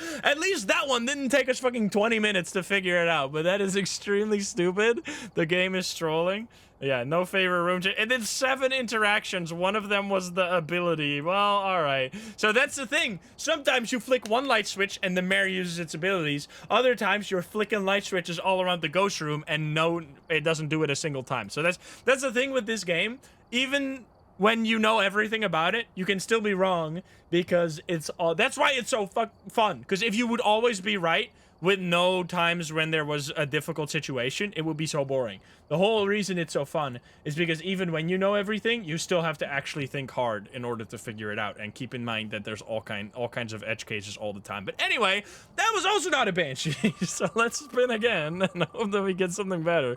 [SPEAKER 1] that one didn't take us fucking 20 minutes to figure it out. But that is extremely stupid. The game is trolling. Yeah, no favorite room. And then 7 interactions. One of them was the ability. Well, alright. So that's the thing. Sometimes you flick one light switch and the mare uses its abilities. Other times you're flicking light switches all around the ghost room and no, it doesn't do it a single time. So that's the thing with this game. Even when you know everything about it, you can still be wrong because it's all. That's why it's so fun. Because if you would always be right with no times when there was a difficult situation, it would be so boring. The whole reason it's so fun is because even when you know everything, you still have to actually think hard in order to figure it out, and keep in mind that there's all kinds of edge cases all the time. But anyway, that was also not a Banshee, so let's spin again and hope that we get something better.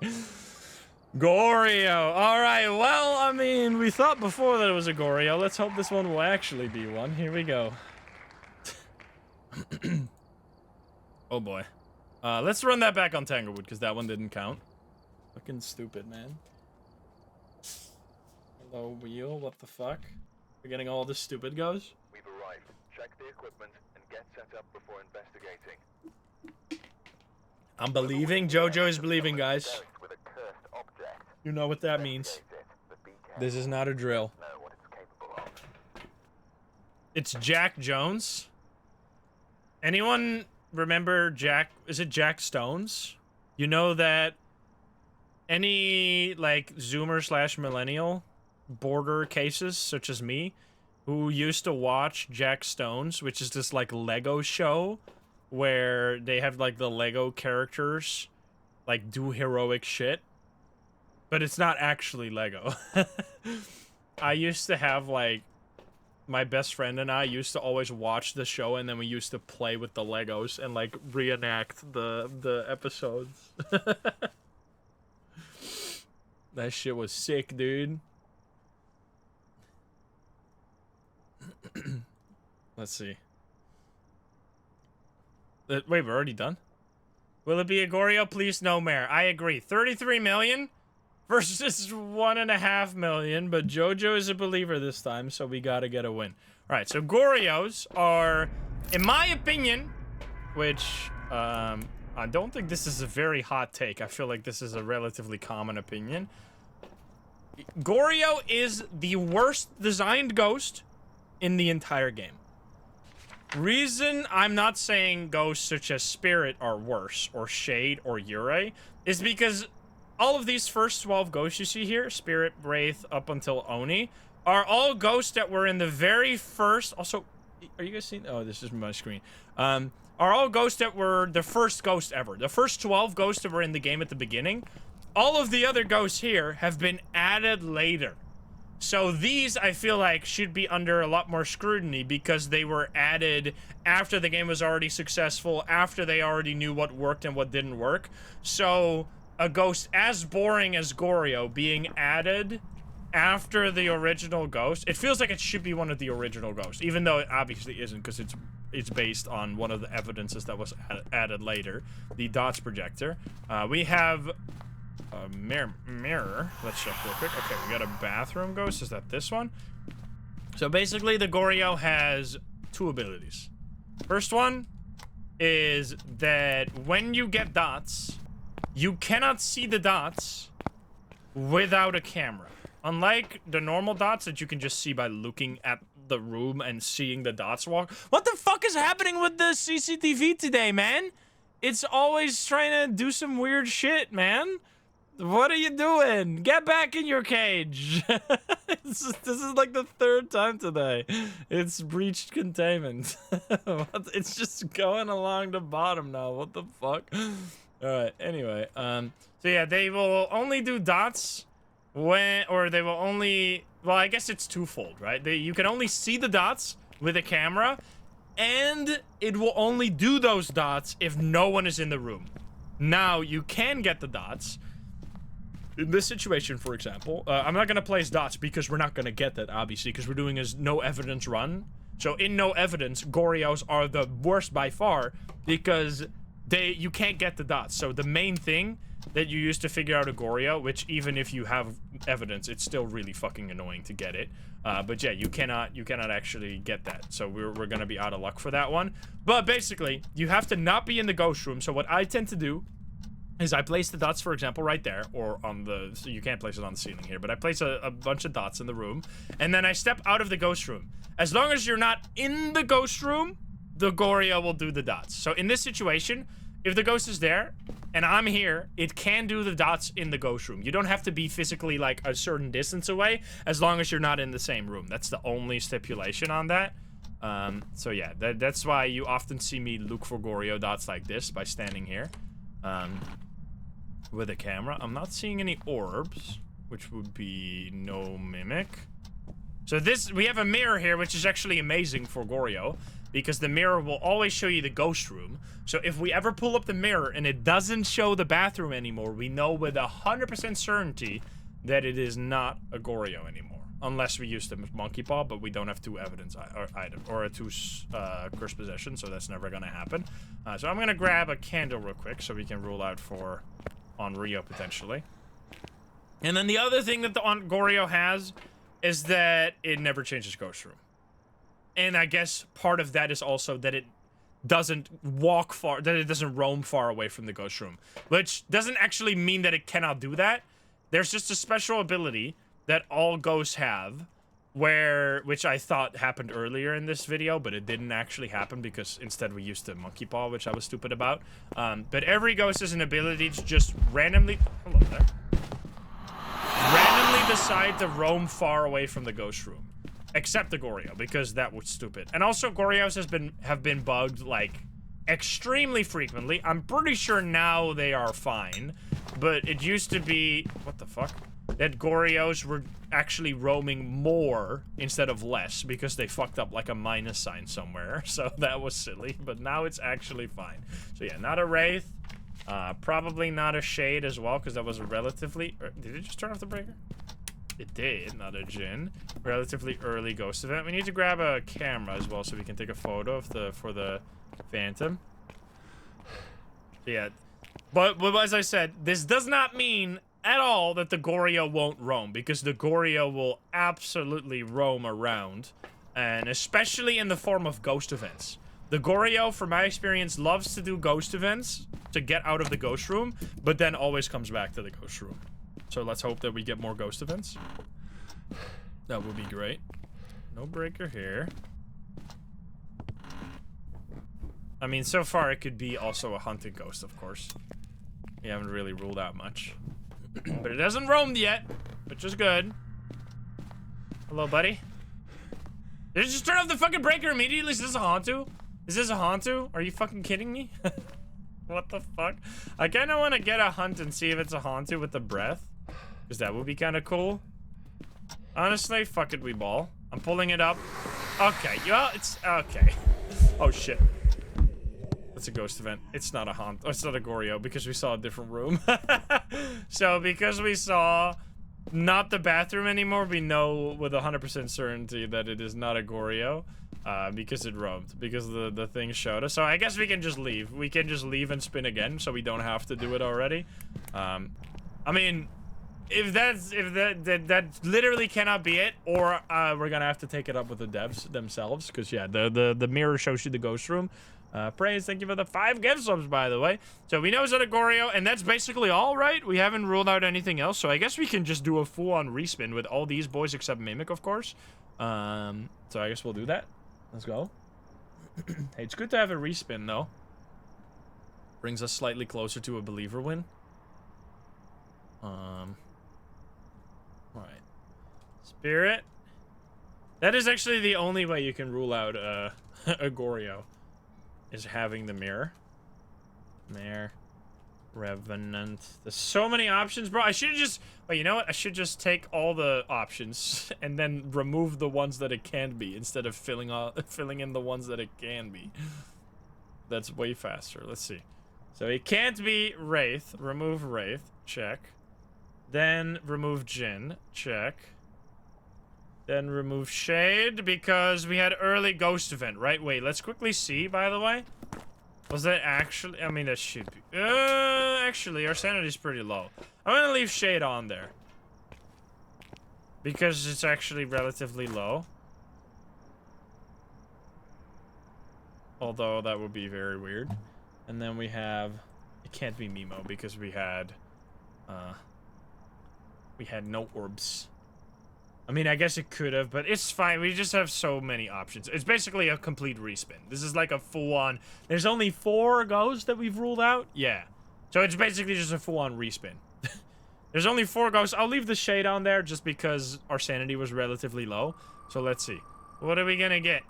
[SPEAKER 1] Goryo. All right, well, I mean, we thought before that it was a Goryo. Let's hope this one will actually be one. Here we go. Oh boy. Let's run that back on Tanglewood, because that one didn't count. Fucking stupid, man. Hello, wheel, what the fuck? We're getting all this stupid goes?
[SPEAKER 2] We've arrived. Check the equipment and get set up before investigating.
[SPEAKER 1] I'm believing. Jojo is believing, guys.
[SPEAKER 2] With a cursed object.
[SPEAKER 1] You know what that means. This is not a drill.
[SPEAKER 2] Know what it's capable of.
[SPEAKER 1] It's Jack Jones. Anyone remember Jack? Is it Jack Stones? You know that any, like, Zoomer / millennial border cases, such as me, who used to watch Jack Stones, which is this, like, Lego show where they have, like, the Lego characters, like, do heroic shit. But it's not actually Lego. I used to have, like, my best friend and I used to always watch the show, and then we used to play with the Legos and, like, reenact the episodes. That shit was sick, dude. Let's see. Wait, we're already done? Will it be a Goryo? Please, no, Mayor. I agree. 33 million versus 1.5 million, but Jojo is a believer this time, so we gotta get a win. Alright, so Goryos are, in my opinion, which, I don't think this is a very hot take. I feel like this is a relatively common opinion. Goryo is the worst designed ghost in the entire game. Reason I'm not saying ghosts such as Spirit are worse, or Shade, or Yurei, is because all of these first 12 ghosts you see here, Spirit, Wraith, up until Oni, are all ghosts that were in the very first... Also, are you guys seeing... Oh, this is my screen. Are all ghosts that were the first ghost ever. The first 12 ghosts that were in the game at the beginning. All of the other ghosts here have been added later. So these, I feel like, should be under a lot more scrutiny because they were added after the game was already successful, after they already knew what worked and what didn't work. So a ghost as boring as Goryo being added after the original ghost, it feels like it should be one of the original ghosts, even though it obviously isn't, because it's based on one of the evidences that was added later, the dots projector. We have a mirror. Let's check real quick. Okay, we got a bathroom ghost. Is that this one? So basically, the Goryo has 2 abilities. First one is that when you get dots, you cannot see the dots without a camera. Unlike the normal dots that you can just see by looking at the room and seeing the dots walk. What the fuck is happening with the CCTV today, man? It's always trying to do some weird shit, man. What are you doing? Get back in your cage. This is like the 3rd time today. It's breached containment. It's just going along the bottom now. What the fuck? Alright, anyway. So yeah, they will only do dots when, or they will only, well, I guess it's twofold, right? You can only see the dots with a camera, and it will only do those dots if no one is in the room. Now, you can get the dots. In this situation, for example, I'm not gonna place dots because we're not gonna get that, obviously, because we're doing a no evidence run. So in no evidence, Goryos are the worst by far because you can't get the dots. So the main thing that you use to figure out a Goryo, which even if you have evidence, it's still really fucking annoying to get it. But yeah, you cannot actually get that. So we're gonna be out of luck for that one. But basically, you have to not be in the ghost room. So what I tend to do is I place the dots, for example, right there, or on the, so you can't place it on the ceiling here, but I place a bunch of dots in the room, and then I step out of the ghost room. As long as you're not in the ghost room, the Goryo will do the dots. So in this situation, if the ghost is there, and I'm here, it can do the dots in the ghost room. You don't have to be physically like a certain distance away as long as you're not in the same room. That's the only stipulation on that. So yeah, that's why you often see me look for Goryo dots like this by standing here with a camera. I'm not seeing any orbs, which would be no mimic. So we have a mirror here, which is actually amazing for Goryo, because the mirror will always show you the ghost room. So if we ever pull up the mirror and it doesn't show the bathroom anymore, we know with 100% certainty that it is not a Goryo anymore. Unless we use the monkey paw, but we don't have 2 evidence items, or a 2 curse possession, so that's never gonna happen. So I'm gonna grab a candle real quick so we can rule out for Onryo potentially. And then the other thing that the Goryo has is that it never changes ghost room. And I guess part of that is also that it doesn't walk far, that it doesn't roam far away from the ghost room. Which doesn't actually mean that it cannot do that. There's just a special ability that all ghosts have, which I thought happened earlier in this video, but it didn't actually happen because instead we used the monkey paw, which I was stupid about. But every ghost has an ability to just randomly, hello there, randomly decide to roam far away from the ghost room, except the Goryo, because that was stupid. And also Goryos have been bugged like extremely frequently. I'm pretty sure now they are fine, but it used to be, what the fuck, that Goryos were actually roaming more instead of less because they fucked up like a minus sign somewhere. So that was silly, but now it's actually fine. So yeah, not a Wraith. Probably not a Shade as well, because that was a relatively... Did it just turn off the breaker? It did, not a Jinn. Relatively early ghost event. We need to grab a camera as well so we can take a photo of for the Phantom. So yeah. But as I said, this does not mean at all that the Goryo won't roam, because the Goryo will absolutely roam around, and especially in the form of ghost events. The Goryo, from my experience, loves to do ghost events to get out of the ghost room, but then always comes back to the ghost room. So let's hope that we get more ghost events. That would be great. No breaker here. I mean, so far it could be also a hunted ghost, of course. We haven't really ruled out much. But it hasn't roamed yet, which is good. Hello, buddy. Did it just turn off the fucking breaker immediately? Is this a Hantu? Is this a Hantu? Are you fucking kidding me? What the fuck? I kind of want to get a hunt and see if it's a Hantu with the breath, because that would be kind of cool. Honestly, fuck it, we ball. I'm pulling it up. Okay, well, it's okay. Oh shit. That's a ghost event. It's not a Hantu. Oh, it's not a Goryo, because we saw a different room. So because we saw not the bathroom anymore, we know with 100% certainty that it is not a Goryo. Because it roamed, because the thing showed us. So I guess we can just leave. We can just leave and spin again, so we don't have to do it already. I mean, if that literally cannot be it, or we're gonna have to take it up with the devs themselves, because yeah, the mirror shows you the ghost room. Praise, thank you for the 5 gift subs, by the way. So we know it's not a Goryo, and that's basically all, right? We haven't ruled out anything else, so I guess we can just do a full-on respin with all these boys except Mimic, of course. So I guess we'll do that. Let's go. Hey, it's good to have a respin, though. Brings us slightly closer to a believer win. Alright. Spirit. That is actually the only way you can rule out a Goryo, is having the mirror. There. Revenant. There's so many options, bro. I should just... Wait, you know what? I should just take all the options and then remove the ones that it can't be instead of filling in the ones that it can be. That's way faster. Let's see. So it can't be Wraith. Remove Wraith. Check. Then remove Jinn. Check. Then remove Shade because we had early ghost event, right? Wait, let's quickly see, by the way. Was that actually... I mean, that should be... actually, our sanity's pretty low. I'm gonna leave Shade on there, because it's actually relatively low. Although, that would be very weird. And then we have... It can't be Mimo, because we had no orbs. I mean, I guess it could have, but it's fine. We just have so many options. It's basically a complete respin. This is like a full-on... There's only 4 ghosts that we've ruled out? Yeah. So it's basically just a full-on respin. There's only 4 ghosts. I'll leave the shade on there just because our sanity was relatively low. So let's see. What are we gonna get?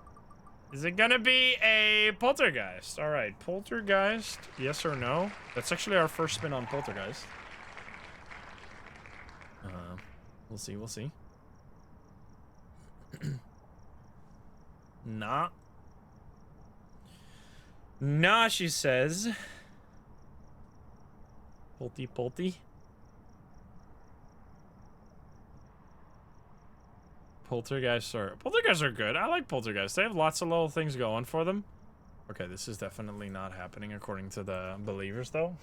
[SPEAKER 1] Is it gonna be a poltergeist? All right, poltergeist, yes or no? That's actually our first spin on poltergeist. We'll see, we'll see. Nah. Nah, she says. Polty. Poltergeists are good. I like poltergeists. They have lots of little things going for them. Okay, this is definitely not happening according to the believers, though.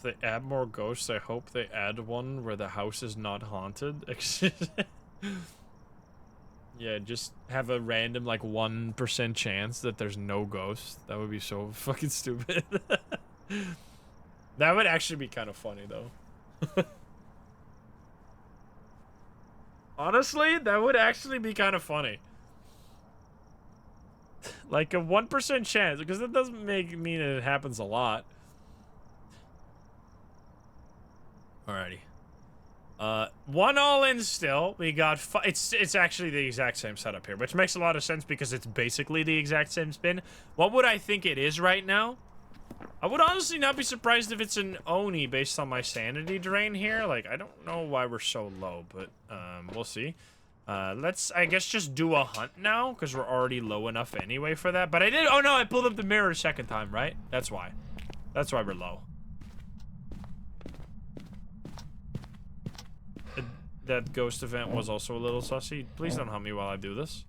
[SPEAKER 1] If they add more ghosts, I hope they add one where the house is not haunted. Yeah, just have a random, like, 1% chance that there's no ghost. That would be so fucking stupid. That would actually be kind of funny, though. Honestly, that would actually be kind of funny. Like a 1% chance, because that doesn't mean it happens a lot. Alrighty. 1 all in still. We got it's actually the exact same setup here, which makes a lot of sense because it's basically the exact same spin. What would I think it is right now? I would honestly not be surprised if it's an Oni based on my sanity drain here. Like, I don't know why we're so low, but we'll see. Let's, I guess, just do a hunt now because we're already low enough anyway for that. But I did, oh no, I pulled up the mirror a second time, right? That's why. That's why we're low. That ghost event was also a little sussy. Please don't help me while I do this.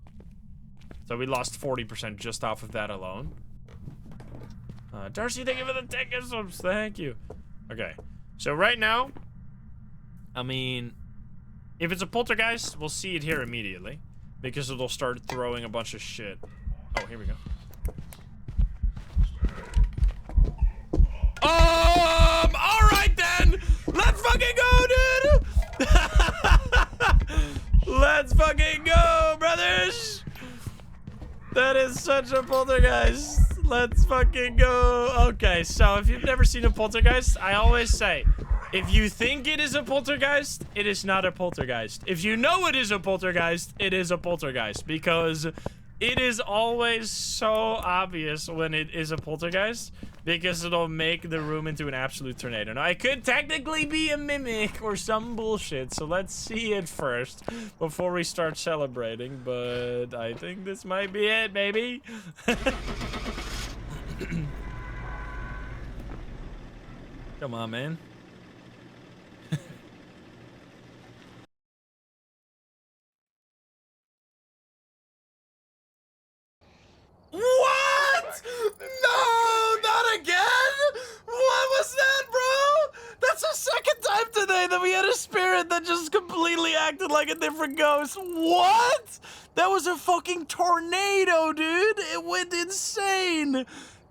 [SPEAKER 1] So we lost 40% just off of that alone. Darcy, thank you for the 10 gift subs. Thank you. Okay. So right now, I mean, if it's a poltergeist, we'll see it here immediately. Because it'll start throwing a bunch of shit. Oh, here we go. Alright then! Let's fucking go, dude! Let's fucking go, brothers! That is such a poltergeist. Let's fucking go. Okay, so if you've never seen a poltergeist, I always say, if you think it is a poltergeist, it is not a poltergeist. If you know it is a poltergeist, it is a poltergeist. Because it is always so obvious when it is a poltergeist. Because it'll make the room into an absolute tornado. Now, it could technically be a mimic or some bullshit. So let's see it first before we start celebrating. But I think this might be it, baby. Come on, man. What? No, not again? What was that, bro? That's the second time today that we had a spirit that just completely acted like a different ghost. What? That was a fucking tornado, dude. It went insane.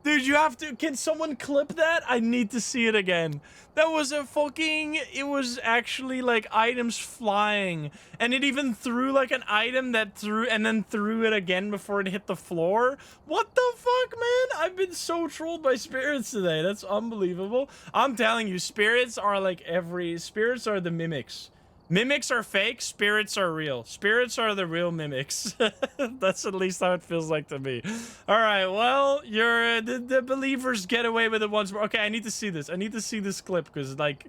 [SPEAKER 1] Dude, you have to, can someone clip that? I need to see it again. That was a fucking, it was actually like items flying. And it even threw like an item that threw, and then threw it again before it hit the floor. What the fuck, man? I've been so trolled by spirits today. That's unbelievable. I'm telling you, spirits are like spirits are the mimics. Mimics are fake, spirits are real. Spirits are the real mimics. That's at least how it feels like to me. Alright, well, the believers get away with it once more. Okay, I need to see this. I need to see this clip, because, like,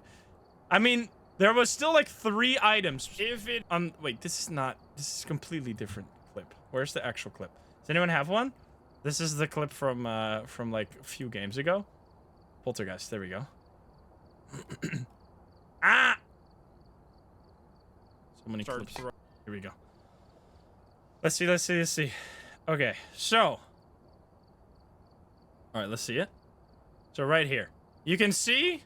[SPEAKER 1] I mean, there was still, like, 3 items. If it, wait, this is a completely different clip. Where's the actual clip? Does anyone have one? This is the clip from like, a few games ago. Poltergeist, there we go. Ah! So many clips. Here we go. Let's see. Okay, so. Alright, let's see it. So right here. You can see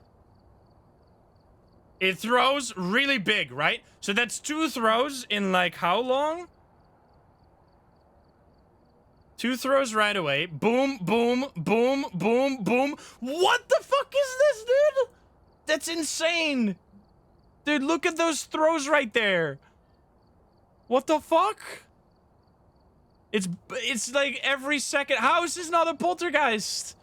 [SPEAKER 1] it throws really big, right? So that's 2 throws in like how long? 2 throws right away. Boom, boom, boom, boom, boom. What the fuck is this, dude? That's insane. Dude, look at those throws right there. What the fuck? It's like every second. How is this not a poltergeist?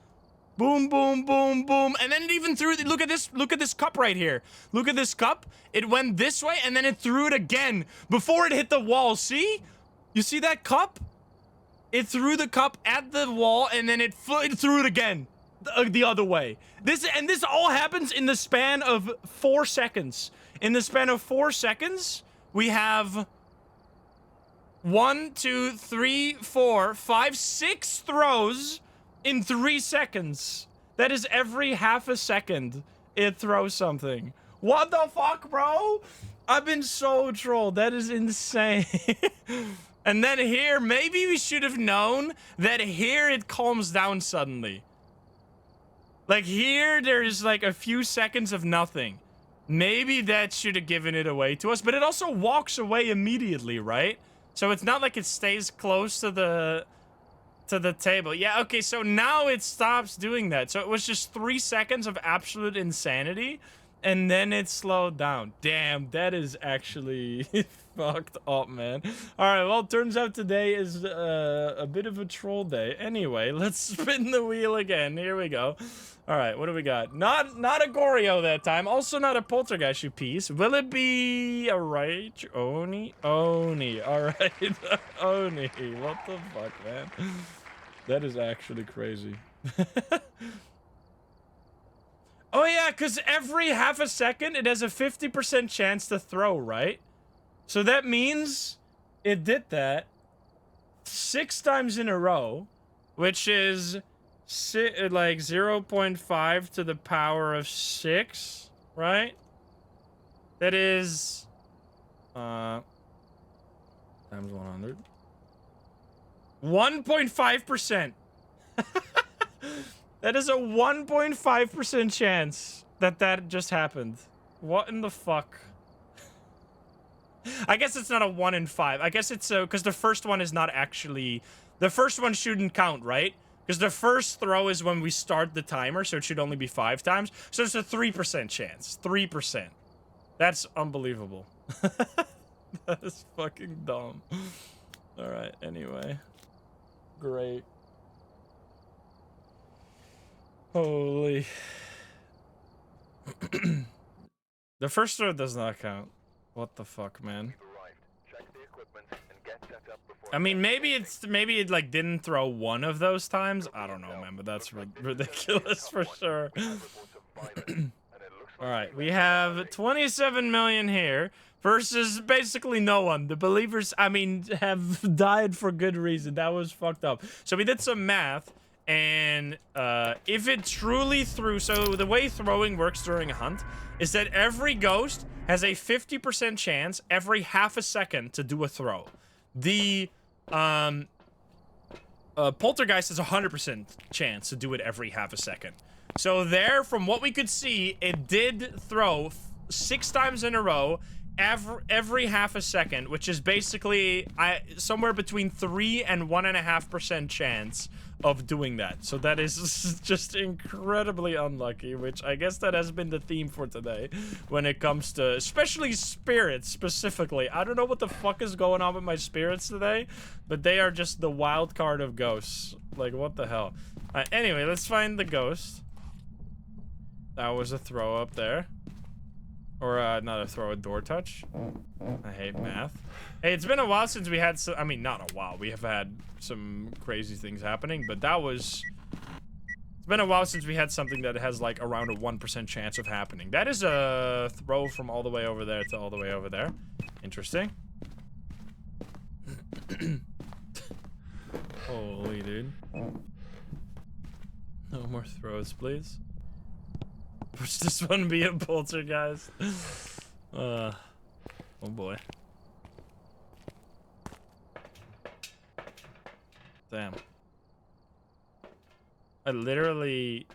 [SPEAKER 1] Boom, boom, boom, boom. And then it even threw, look at this cup right here. Look at this cup. It went this way and then it threw it again before it hit the wall. See? You see that cup? It threw the cup at the wall and then it threw it again the other way. This all happens in the span of 4 seconds. In the span of 4 seconds, we have 1, 2, 3, 4, 5, 6 throws in 3 seconds. That is every half a second it throws something. What the fuck, bro? I've been so trolled. That is insane. And then here, maybe we should have known that here it calms down suddenly. Like here, there's like a few seconds of nothing. Maybe that should have given it away to us, but it also walks away immediately, right? So it's not like it stays close to the table. Yeah, okay, so now it stops doing that. So it was just 3 seconds of absolute insanity, and then it slowed down. Damn, that is actually fucked up, man. All right, well, turns out today is a bit of a troll day. Anyway, let's spin the wheel again. Here we go. All right, what do we got? Not a Onryo that time. Also not a poltergeist, you piece. Will it be a Wraith? Oni? Oni. All right, Oni. What the fuck, man? That is actually crazy. Oh yeah, because every half a second, it has a 50% chance to throw, right? So that means it did that 6 times in a row, which is like 0.5 to the power of 6, right? That is times 100. 1.5%. That is a 1.5% chance that just happened. What in the fuck? I guess it's not a 1 in 5. I guess it's because the first one is not actually... The first one shouldn't count, right? Because the first throw is when we start the timer, so it should only be 5 times. So it's a 3% chance. 3%. That's unbelievable. That is fucking dumb. Alright, anyway. Great. Holy. The first throw does not count. What the fuck, man? I mean, maybe it like didn't throw one of those times. I don't know, man, but that's ridiculous for sure. All right, we have 27 million here versus basically no one. The believers, I mean, have died for good reason. That was fucked up. So we did some math, and if it truly threw, so the way throwing works during a hunt is that every ghost has a 50% chance every half a second to do a throw. The poltergeist has a 100% chance to do it every half a second. So there, from what we could see, it did throw 6 times in a row every half a second, which is basically somewhere between 3 and 1.5% chance of doing that. So that is just incredibly unlucky, which I guess that has been the theme for today when it comes to especially spirits specifically. I don't know what the fuck is going on with my spirits today, but they are just the wild card of ghosts. Like, what the hell? Anyway, let's find the ghost. That was a throw up there. Or, not a throw, a door touch. I hate math. Hey, it's been a while since we had I mean, not a while. We have had some crazy things happening, but that was... It's been a while since we had something that has, like, around a 1% chance of happening. That is a throw from all the way over there to all the way over there. Interesting. Holy dude. No more throws, please. Push this one be a poltergeist. Oh boy. Damn. I literally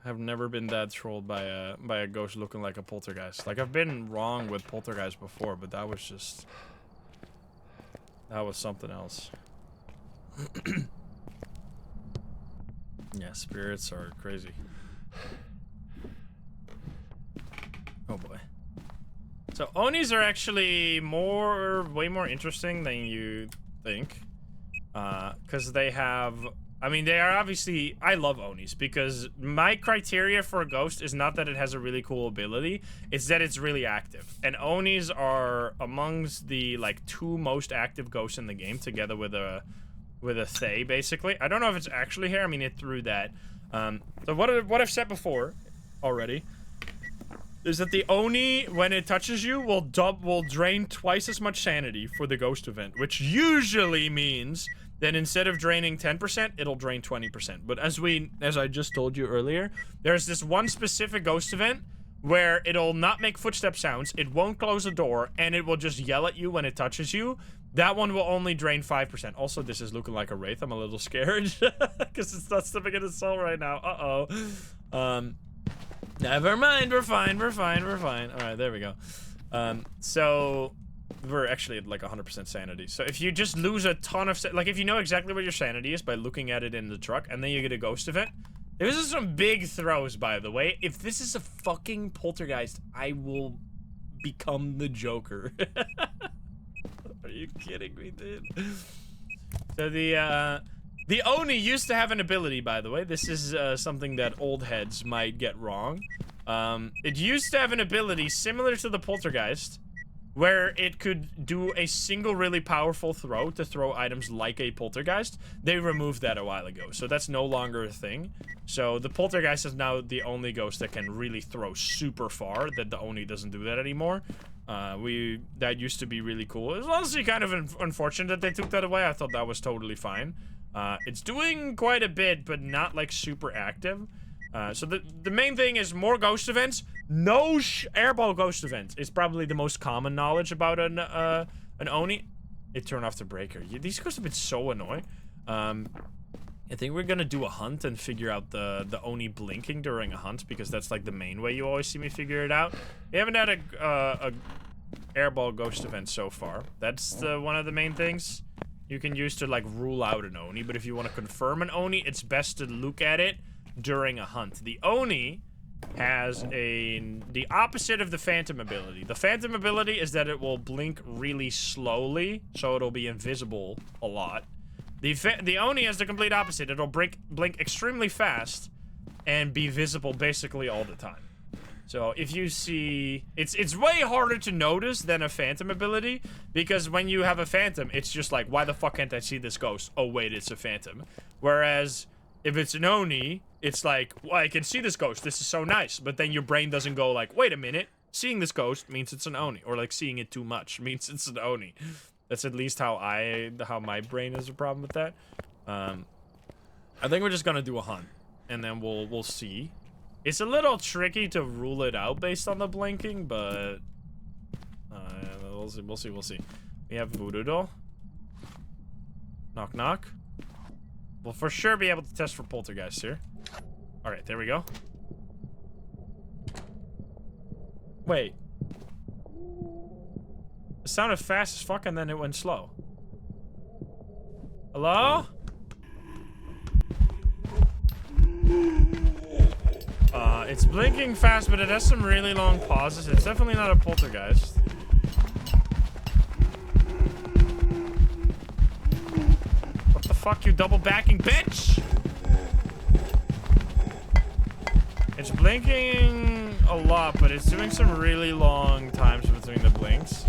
[SPEAKER 1] have never been that trolled by a ghost looking like a poltergeist. Like, I've been wrong with poltergeist before, but that was just... That was something else. Yeah, spirits are crazy. Oh boy. So Onis are actually way more interesting than you think. Because they have... I mean, they are obviously... I love Onis, because my criteria for a ghost is not that it has a really cool ability, it's that it's really active. And Onis are amongst the, like, 2 most active ghosts in the game, together with a Thay, basically. I don't know if it's actually here, I mean, it threw that. So what I've said before, already, is that the Oni, when it touches you, will drain twice as much sanity for the ghost event, which usually means... then instead of draining 10%, it'll drain 20%. But as I just told you earlier, there's this one specific ghost event where it'll not make footstep sounds, it won't close the door, and it will just yell at you when it touches you. That one will only drain 5%. Also, this is looking like a Wraith. I'm a little scared because it's not stepping in its soul right now. Uh-oh. Never mind. We're fine. All right, there we go. So... we're actually at like 100% sanity. So if you just lose a ton of... like, if you know exactly what your sanity is by looking at it in the truck, and then you get a ghost event... This is some big throws, by the way. If this is a fucking poltergeist, I will become the Joker. Are you kidding me, dude? So the Oni used to have an ability, by the way. This is something that old heads might get wrong. It used to have an ability similar to the poltergeist, where it could do a single really powerful throw to throw items like a poltergeist. They removed that a while ago, so that's no longer a thing. So the poltergeist is now the only ghost that can really throw super far, that the Oni doesn't do that anymore. That used to be really cool. It was honestly kind of unfortunate that they took that away. I thought that was totally fine. It's doing quite a bit, but not like super active. So the main thing is more ghost events. No airball ghost events is probably the most common knowledge about an Oni. It turned off the breaker. These ghosts have been so annoying. I think we're gonna do a hunt and figure out the Oni blinking during a hunt, because that's like the main way you always see me figure it out. We haven't had a airball ghost event so far. That's one of the main things you can use to like rule out an Oni. But if you want to confirm an Oni, it's best to look at it during a hunt. The Oni has the opposite of the Phantom ability. The Phantom ability is that it will blink really slowly, so it'll be invisible a lot. The Oni has the complete opposite. It'll blink extremely fast and be visible basically all the time. So if you see... It's way harder to notice than a Phantom ability, because when you have a Phantom, it's just like, why the fuck can't I see this ghost? Oh wait, it's a Phantom. Whereas... if it's an Oni, it's like, well, I can see this ghost, this is so nice. But then your brain doesn't go like, wait a minute, seeing this ghost means it's an Oni. Or like seeing it too much means it's an Oni. That's at least how my brain has a problem with that. I think we're just gonna do a hunt, and then we'll see. It's a little tricky to rule it out based on the blinking, but we'll see. We have Voodoo Doll. Knock knock. We'll for sure be able to test for poltergeist here. Alright, there we go. Wait. It sounded fast as fuck and then it went slow. Hello? It's blinking fast, but it has some really long pauses. It's definitely not a poltergeist. What the fuck, you double backing bitch? It's blinking a lot, but it's doing some really long times between the blinks.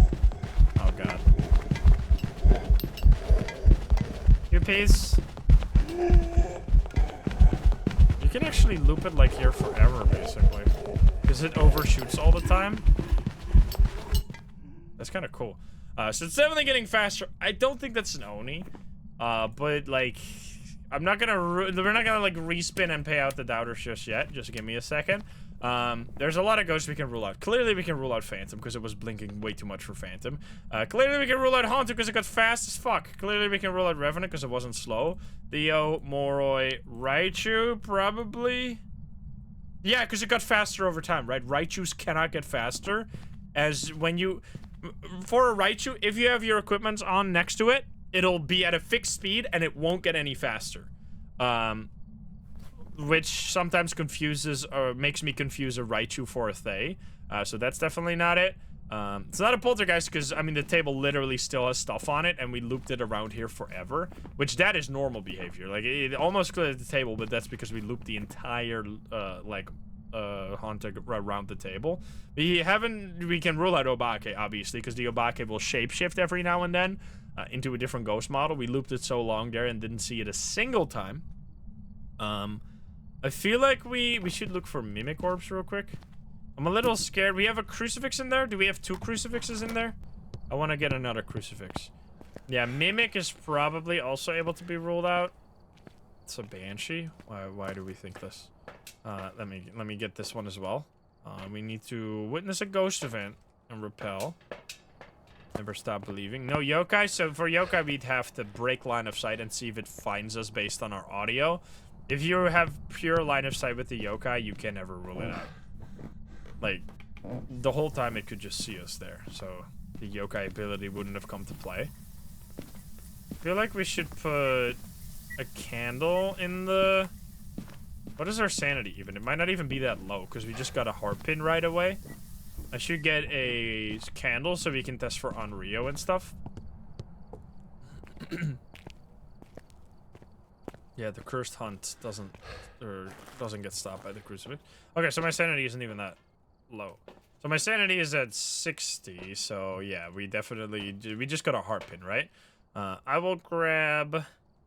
[SPEAKER 1] Oh god. Your piece. You can actually loop it like here forever, basically. Because it overshoots all the time. That's kind of cool. So it's definitely getting faster. I don't think that's an Oni. But like, we're not gonna like respin and pay out the doubters just yet. Just give me a second. There's a lot of ghosts we can rule out. Clearly we can rule out Phantom because it was blinking way too much for Phantom. Clearly we can rule out Haunter because it got fast as fuck. Clearly we can rule out Revenant because it wasn't slow. Theo, Moroi, Raichu, probably. Yeah, because it got faster over time, right? Raichus cannot get faster. As when you... For a Raichu, if you have your equipment on next to it, it'll be at a fixed speed and it won't get any faster. Which sometimes confuses or makes me confuse a Raichu for a Thay. So that's definitely not it. It's not a poltergeist because, I mean, the table literally still has stuff on it, and we looped it around here forever, which that is normal behavior. Like, it almost cleared the table, but that's because we looped the entire, haunted around the table. We can rule out Obake, obviously, because the Obake will shapeshift every now and then into a different ghost model. We looped it so long there and didn't see it a single time. I feel like we should look for mimic orbs real quick. I'm a little scared. We have a crucifix in there? Do we have 2 crucifixes in there? I want to get another crucifix. Yeah, mimic is probably also able to be ruled out. It's a Banshee. Why do we think this? Let me get this one as well. We need to witness a ghost event and repel. Never stop believing. No yokai. So for yokai, we'd have to break line of sight and see if it finds us based on our audio. If you have pure line of sight with the yokai, you can never rule it out. Like, the whole time it could just see us there, so the yokai ability wouldn't have come to play. I feel like we should put a candle in the... What is our sanity even? It might not even be that low, because we just got a heart pin right away. I should get a candle so we can test for Onryo and stuff. Yeah, the cursed hunt doesn't get stopped by the crucifix. Okay, so my sanity isn't even that low. So my sanity is at 60, so yeah, we just got a heart pin, right? I will grab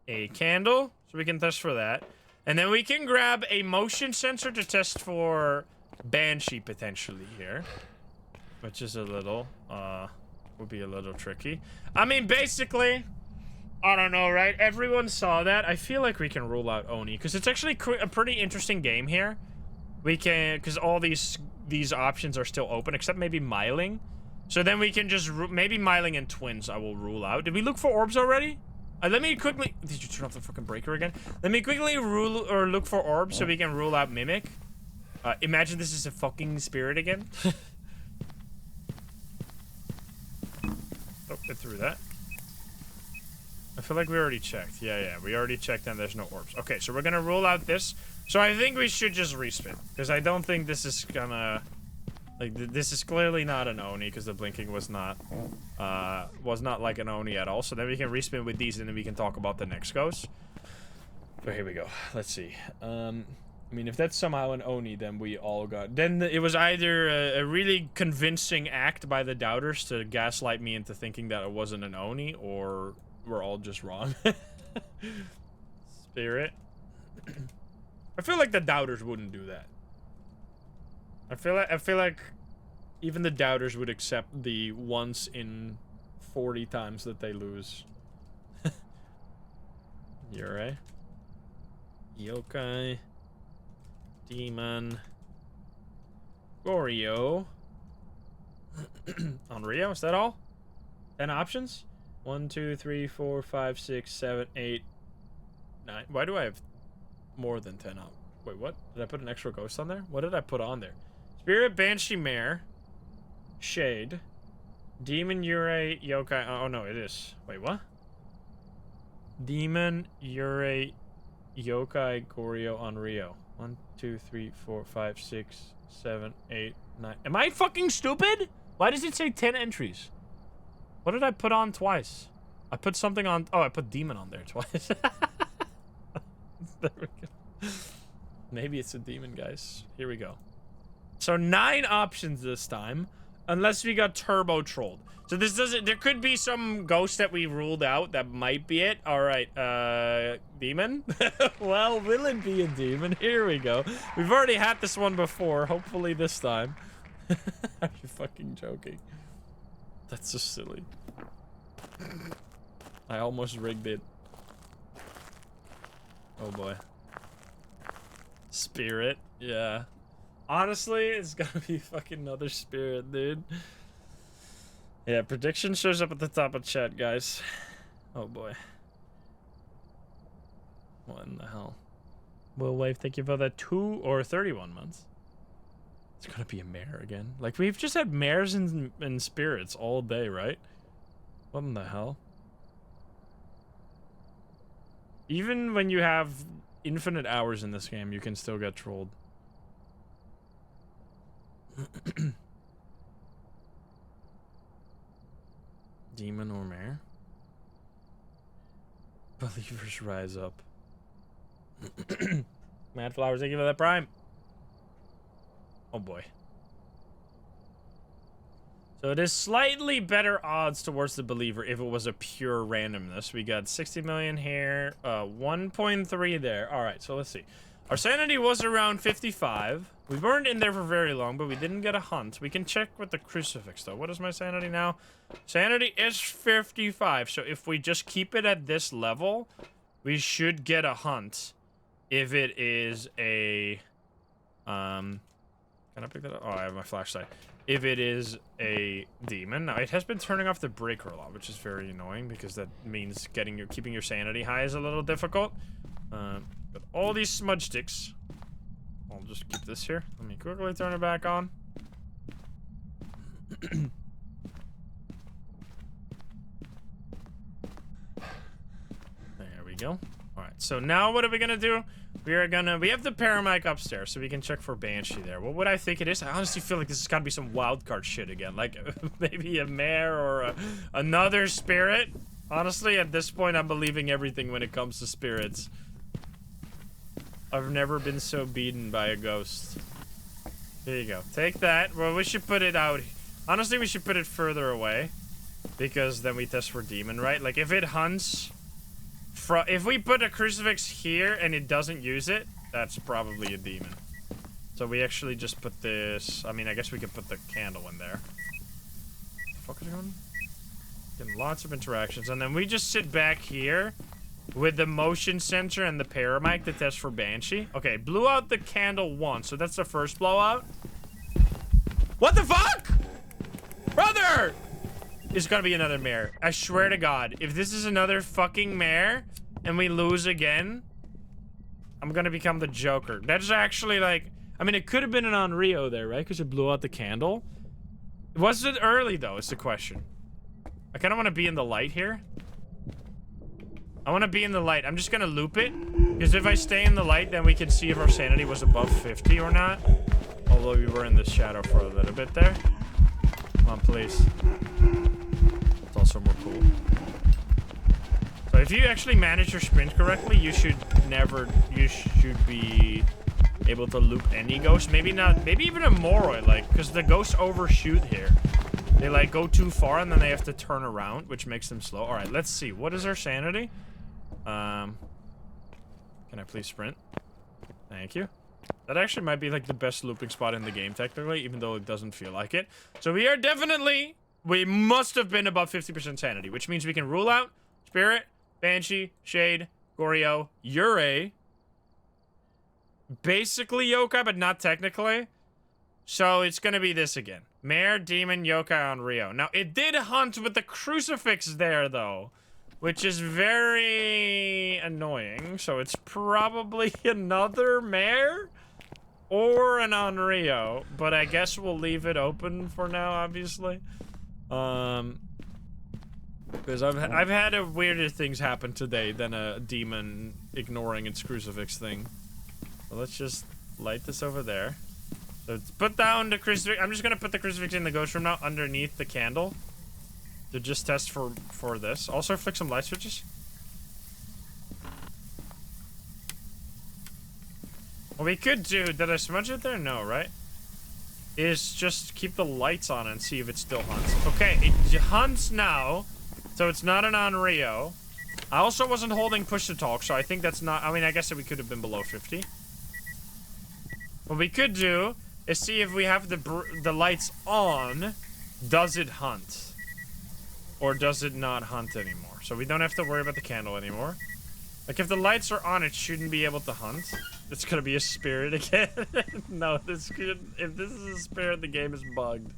[SPEAKER 1] a candle so we can test for that. And then we can grab a motion sensor to test for Banshee potentially here. Which is a little, would be a little tricky. I mean, basically, I don't know, right? Everyone saw that. I feel like we can rule out Oni, because it's actually a pretty interesting game here. We can, because all these options are still open, except maybe Myling. So then we can just, maybe Myling and Twins I will rule out. Did we look for orbs already? Let me quickly, did you turn off the fucking breaker again? Let me quickly look for orbs so we can rule out Mimic. Imagine this is a fucking spirit again. Oh, it threw that. I feel like we already checked. Yeah, we already checked and there's no orbs. Okay, so we're gonna rule out this. So I think we should just respin, because I don't think this is gonna... Like, this is clearly not an Oni, because the blinking was not like an Oni at all. So then we can respin with these, and then we can talk about the next ghost. So here we go. Let's see. I mean, if that's somehow an Oni, then we all got... Then it was either a really convincing act by the doubters to gaslight me into thinking that it wasn't an Oni, or we're all just wrong. Spirit. I feel like the doubters wouldn't do that. I feel like even the doubters would accept the once in 40 times that they lose. Yurei. Yokai. Demon. Onryo. Onryo, is that all? 10 options? 1, 2, 3, 4, 5, 6, 7, 8, 9. Why do I have more than 10 up? Wait, what? Did I put an extra ghost on there? What did I put on there? Spirit, Banshee, Mare, Shade, Demon, Yurei, Yokai. Oh no, it is. Wait, what? Demon, Yurei, Yokai, Onryo, Onryo. 1, 2, 3, 4, 5, 6, 7, 8, 9. Am I fucking stupid? Why does it say 10 entries? What did I put on twice? I put something on. Oh, I put Demon on there twice. There we go. Maybe it's a demon, guys. Here we go. So 9 options this time, unless we got turbo trolled. So this doesn't... There could be some ghost that we ruled out that might be it. All right, demon? Well, will it be a demon? Here we go. We've already had this one before. Hopefully this time. Are you fucking joking? That's so silly. I almost rigged it. Oh boy. Spirit, yeah. Honestly, it's gotta be fucking another spirit, dude. Yeah, prediction shows up at the top of chat, guys. Oh boy. What in the hell? Will Wave, thank you for that 2 or 31 months. It's gonna be a mare again. Like, we've just had mares and spirits all day, right? What in the hell? Even when you have infinite hours in this game, you can still get trolled. demon or mare? Believers rise up. Mad Flowers, thank you for that prime. Oh boy. So it is slightly better odds towards the believer if it was a pure randomness. We got 60 million here, 1.3 there. All right, so let's see. Our sanity was around 55. We weren't in there for very long, but we didn't get a hunt. We can check with the crucifix, though. What is my sanity now? Sanity is 55. So if we just keep it at this level, we should get a hunt. If it is a... Can I pick that up? Oh, I have my flashlight. If it is a demon. Now, it has been turning off the breaker a lot, which is very annoying because that means keeping your sanity high is a little difficult. But all these smudge sticks. I'll just keep this here. Let me quickly turn it back on. There we go. Alright, so now what are we gonna do? We have the paramedic upstairs, so we can check for Banshee there. What would I think it is? I honestly feel like this has gotta be some wildcard shit again. Like, maybe a mare or another spirit. Honestly, at this point, I'm believing everything when it comes to spirits. I've never been so beaten by a ghost. Here you go. Take that. Well, we should put it out. Honestly, we should put it further away. Because then we test for demon, right? Like, if it hunts... If we put a crucifix here and it doesn't use it, that's probably a demon. So we actually just put this... I mean, I guess we could put the candle in there. What the fuck is going on? Getting lots of interactions. And then we just sit back here... with the motion sensor and the paramedic to test for Banshee. Okay, blew out the candle once, so that's the first blowout. What the fuck? Brother! It's gonna be another mare. I swear to God, if this is another fucking mare and we lose again, I'm gonna become the Joker. That's actually like... I mean, it could have been an Onryo there, right? Because it blew out the candle. Was it early, though, is the question. I kind of want to be in the light here. I want to be in the light. I'm just going to loop it. Because if I stay in the light, then we can see if our sanity was above 50 or not. Although we were in the shadow for a little bit there. Come on, please. It's also more cool. So if you actually manage your sprint correctly, you should be able to loop any ghost. Maybe not, maybe even a Moroi, like, because the ghosts overshoot here. They, like, go too far and then they have to turn around, which makes them slow. All right, let's see. What is our sanity? Can I please sprint? Thank you. That actually might be like the best looping spot in the game, technically, even though it doesn't feel like it. So we are definitely, we must have been above 50% sanity, which means we can rule out Spirit, Banshee, Shade, Onryo, Yurei. Basically Yokai, but not technically. So it's gonna be this again. Mare, Demon, Yokai, Onryo. Now, it did hunt with the crucifix there, though. Which is very annoying. So it's probably another mare or an Onryo. But I guess we'll leave it open for now, obviously. Because I've had weirder things happen today than a demon ignoring its crucifix thing. So let's just light this over there. So put down the crucifix. I'm just gonna put the crucifix in the ghost room now underneath the candle. To just test for this. Also flick some light switches. What we could do, did I smudge it there? No, right? Is just keep the lights on and see if it still hunts. Okay, it hunts now. So it's not an Onryo. I also wasn't holding push to talk, so I think that's not, I mean, I guess that we could have been below 50. What we could do is see if we have the lights on, does it hunt? Or does it not hunt anymore? So we don't have to worry about the candle anymore. Like, if the lights are on, it shouldn't be able to hunt. It's gonna be a spirit again. No, if this is a spirit, the game is bugged.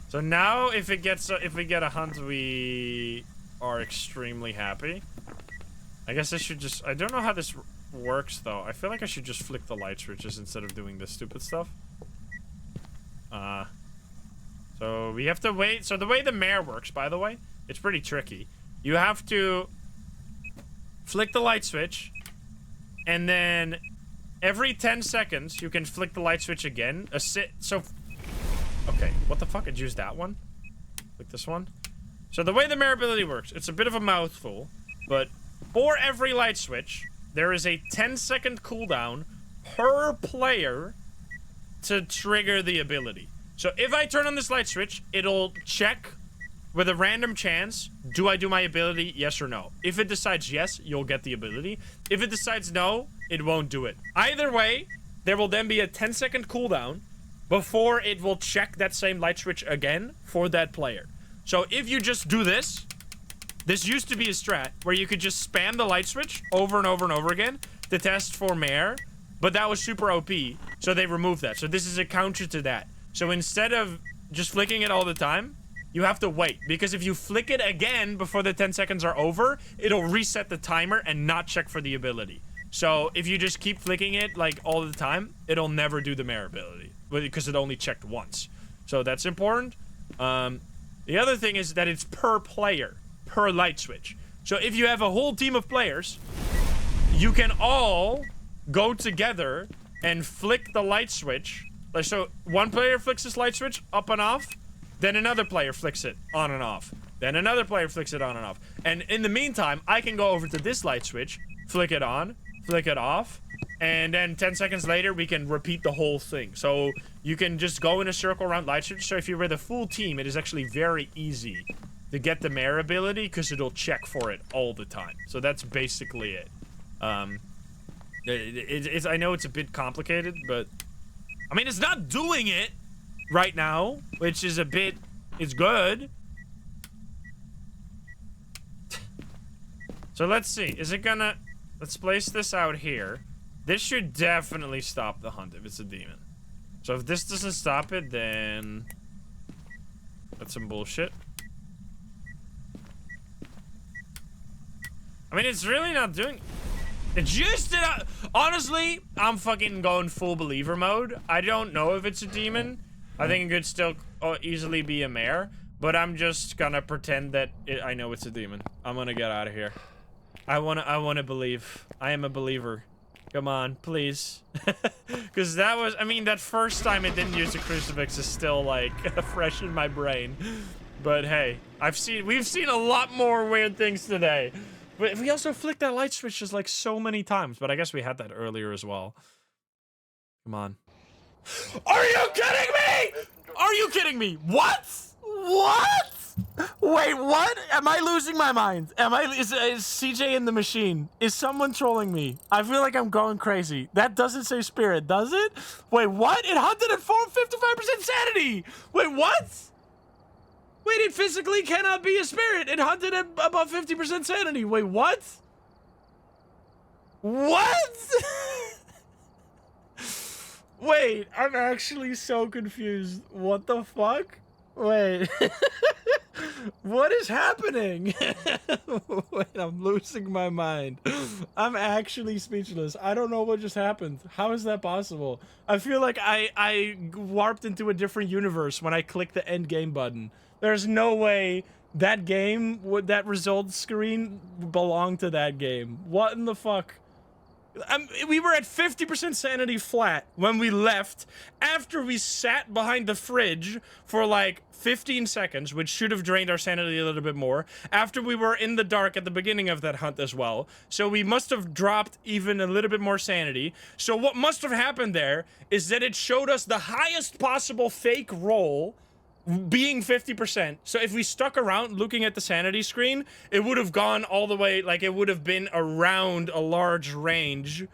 [SPEAKER 1] So now, if we get a hunt, we are extremely happy. I guess I should just... I don't know how this works, though. I feel like I should just flick the light switches instead of doing this stupid stuff. So we have to wait. So the way the mare works, by the way, it's pretty tricky. You have to flick the light switch, and then every 10 seconds, you can flick the light switch again. So, okay, what the fuck? It used that one? Click this one. So the way the mare ability works, it's a bit of a mouthful, but for every light switch, there is a 10-second cooldown per player to trigger the ability. So if I turn on this light switch, it'll check with a random chance, do I do my ability, yes or no? If it decides yes, you'll get the ability. If it decides no, it won't do it. Either way, there will then be a 10-second cooldown before it will check that same light switch again for that player. So if you just do this used to be a strat where you could just spam the light switch over and over and over again to test for mare, but that was super OP, so they removed that. So this is a counter to that. So instead of just flicking it all the time, you have to wait, because if you flick it again before the 10 seconds are over, it'll reset the timer and not check for the ability. So if you just keep flicking it like all the time, it'll never do the mare ability because it only checked once. So that's important. The other thing is that it's per player, per light switch. So if you have a whole team of players, you can all go together and flick the light switch. Like, so one player flicks this light switch up and off, then another player flicks it on and off. Then another player flicks it on and off. And in the meantime, I can go over to this light switch, flick it on, flick it off, and then 10 seconds later, we can repeat the whole thing. So you can just go in a circle around light switch. So if you're with a full team, it is actually very easy to get the mare ability because it'll check for it all the time. So that's basically it. I know it's a bit complicated, but I mean, it's not doing it right now, which is a bit, it's good. So let's see, is it gonna, let's place this out here. This should definitely stop the hunt if it's a demon. So if this doesn't stop it, then that's some bullshit. I mean, it's really not doing, it just did not, honestly, I'm fucking going full believer mode. I don't know if it's a demon. I think it could still easily be a mare, but I'm just gonna pretend that I know it's a demon. I'm gonna get out of here. I wanna believe. I am a believer. Come on, please. Because that was, I mean, that first time it didn't use the crucifix is still, like, fresh in my brain. But hey, we've seen a lot more weird things today. But we also flicked that light switch just, like, so many times. But I guess we had that earlier as well. Come on. Are you kidding me? Are you kidding me? What? What? Wait, what? Am I losing my mind? Is CJ in the machine? Is someone trolling me? I feel like I'm going crazy. That doesn't say spirit, does it? Wait, what? It hunted at 55% sanity. Wait, what? Wait, it physically cannot be a spirit. It hunted at above 50% sanity. Wait, what? What? Wait, I'm actually so confused. What the fuck? Wait. What is happening? Wait, I'm losing my mind. I'm actually speechless. I don't know what just happened. How is that possible? I feel like I warped into a different universe when I clicked the end game button. There's no way that game, that results screen belonged to that game. What in the fuck? We were at 50% sanity flat when we left after we sat behind the fridge for like 15 seconds, which should have drained our sanity a little bit more, after we were in the dark at the beginning of that hunt as well. So we must have dropped even a little bit more sanity. So what must have happened there is that it showed us the highest possible fake roll being 50%. So if we stuck around looking at the sanity screen, it would have gone all the way, like it would have been around a large range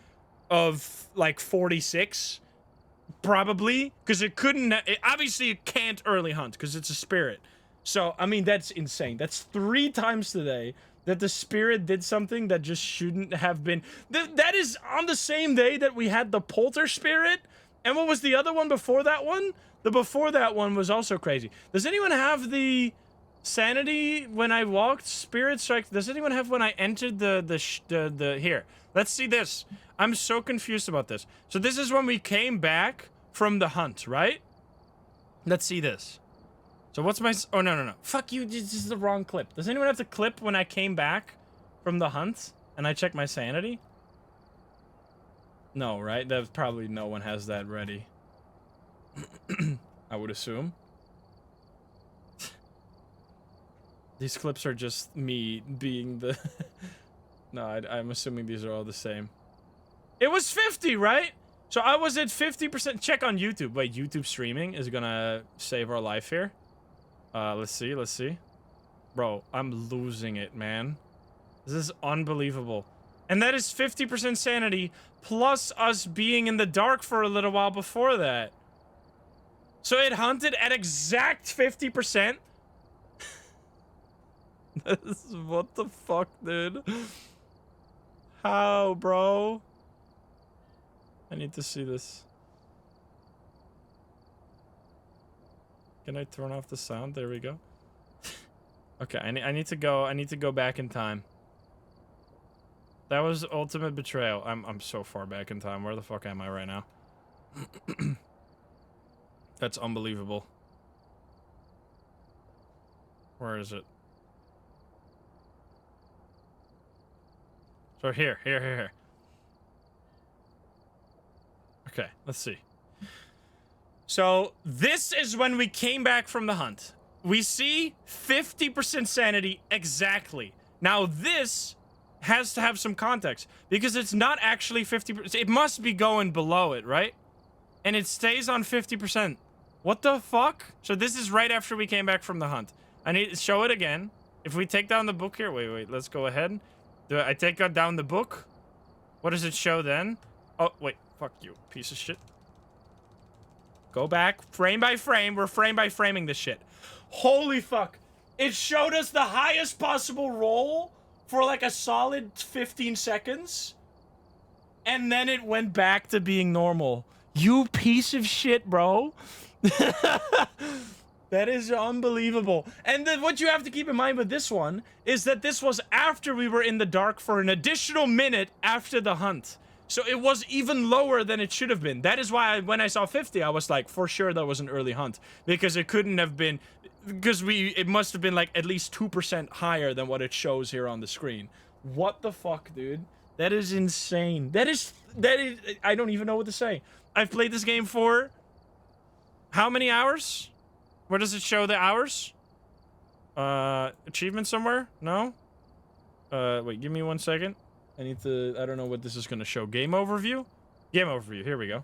[SPEAKER 1] of like 46, probably, because it couldn't, obviously it can't early hunt because it's a spirit. So, I mean, that's insane. That's 3 times today that the spirit did something that just shouldn't have been. That is on the same day that we had the polter spirit. And what was the other one before that one? The before that one was also crazy. Does anyone have the sanity when I walked spirit strike? Does anyone have when I entered the here? Let's see this. I'm so confused about this. So this is when we came back from the hunt, right? Let's see this. So what's my, oh no. Fuck you, this is the wrong clip. Does anyone have the clip when I came back from the hunt and I checked my sanity? No, right? That probably no one has that ready. I would assume. These clips are just me being the... No, I'm assuming these are all the same. It was 50, right? So I was at 50%. Check on YouTube. Wait, YouTube streaming is gonna save our life here. Let's see, let's see. Bro, I'm losing it, man. This is unbelievable. And that is 50% sanity, plus us being in the dark for a little while before that. So it hunted at exact 50%? What the fuck, dude? How, bro? I need to see this. Can I turn off the sound? There we go. Okay, I need to go back in time. That was ultimate betrayal. I'm so far back in time. Where the fuck am I right now? That's unbelievable. Where is it? So here. Okay, let's see. So this is when we came back from the hunt. We see 50% sanity exactly. Now this has to have some context because it's not actually 50%. It must be going below it, right? And it stays on 50%. What the fuck? So this is right after we came back from the hunt. I need to show it again. If we take down the book here, wait, let's go ahead. I take down the book. What does it show then? Oh, wait, fuck you, piece of shit. Go back, frame by frame. We're frame by framing this shit. Holy fuck. It showed us the highest possible roll for like a solid 15 seconds. And then it went back to being normal. You piece of shit, bro. That is unbelievable. And then what you have to keep in mind with this one is that this was after we were in the dark for an additional minute after the hunt. So it was even lower than it should have been. That is why when I saw 50, I was like, for sure that was an early hunt. Because it couldn't have been... Because it must have been like at least 2% higher than what it shows here on the screen. What the fuck, dude? That is insane. That is... I don't even know what to say. I've played this game for... How many hours? Where does it show the hours? Achievement somewhere? No? Wait, give me 1 second. I need to... I don't know what this is going to show. Game overview? Game overview. Here we go.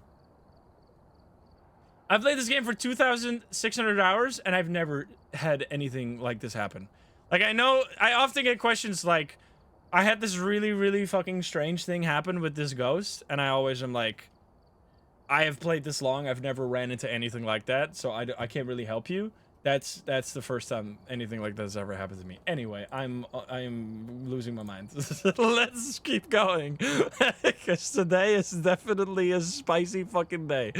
[SPEAKER 1] I've played this game for 2,600 hours, and I've never had anything like this happen. Like, I know... I often get questions like... I had this really, really fucking strange thing happen with this ghost, and I always am like... I have played this long, I've never ran into anything like that, so I can't really help you. That's the first time anything like that has ever happened to me. Anyway, I'm losing my mind. Let's keep going. Because today is definitely a spicy fucking day.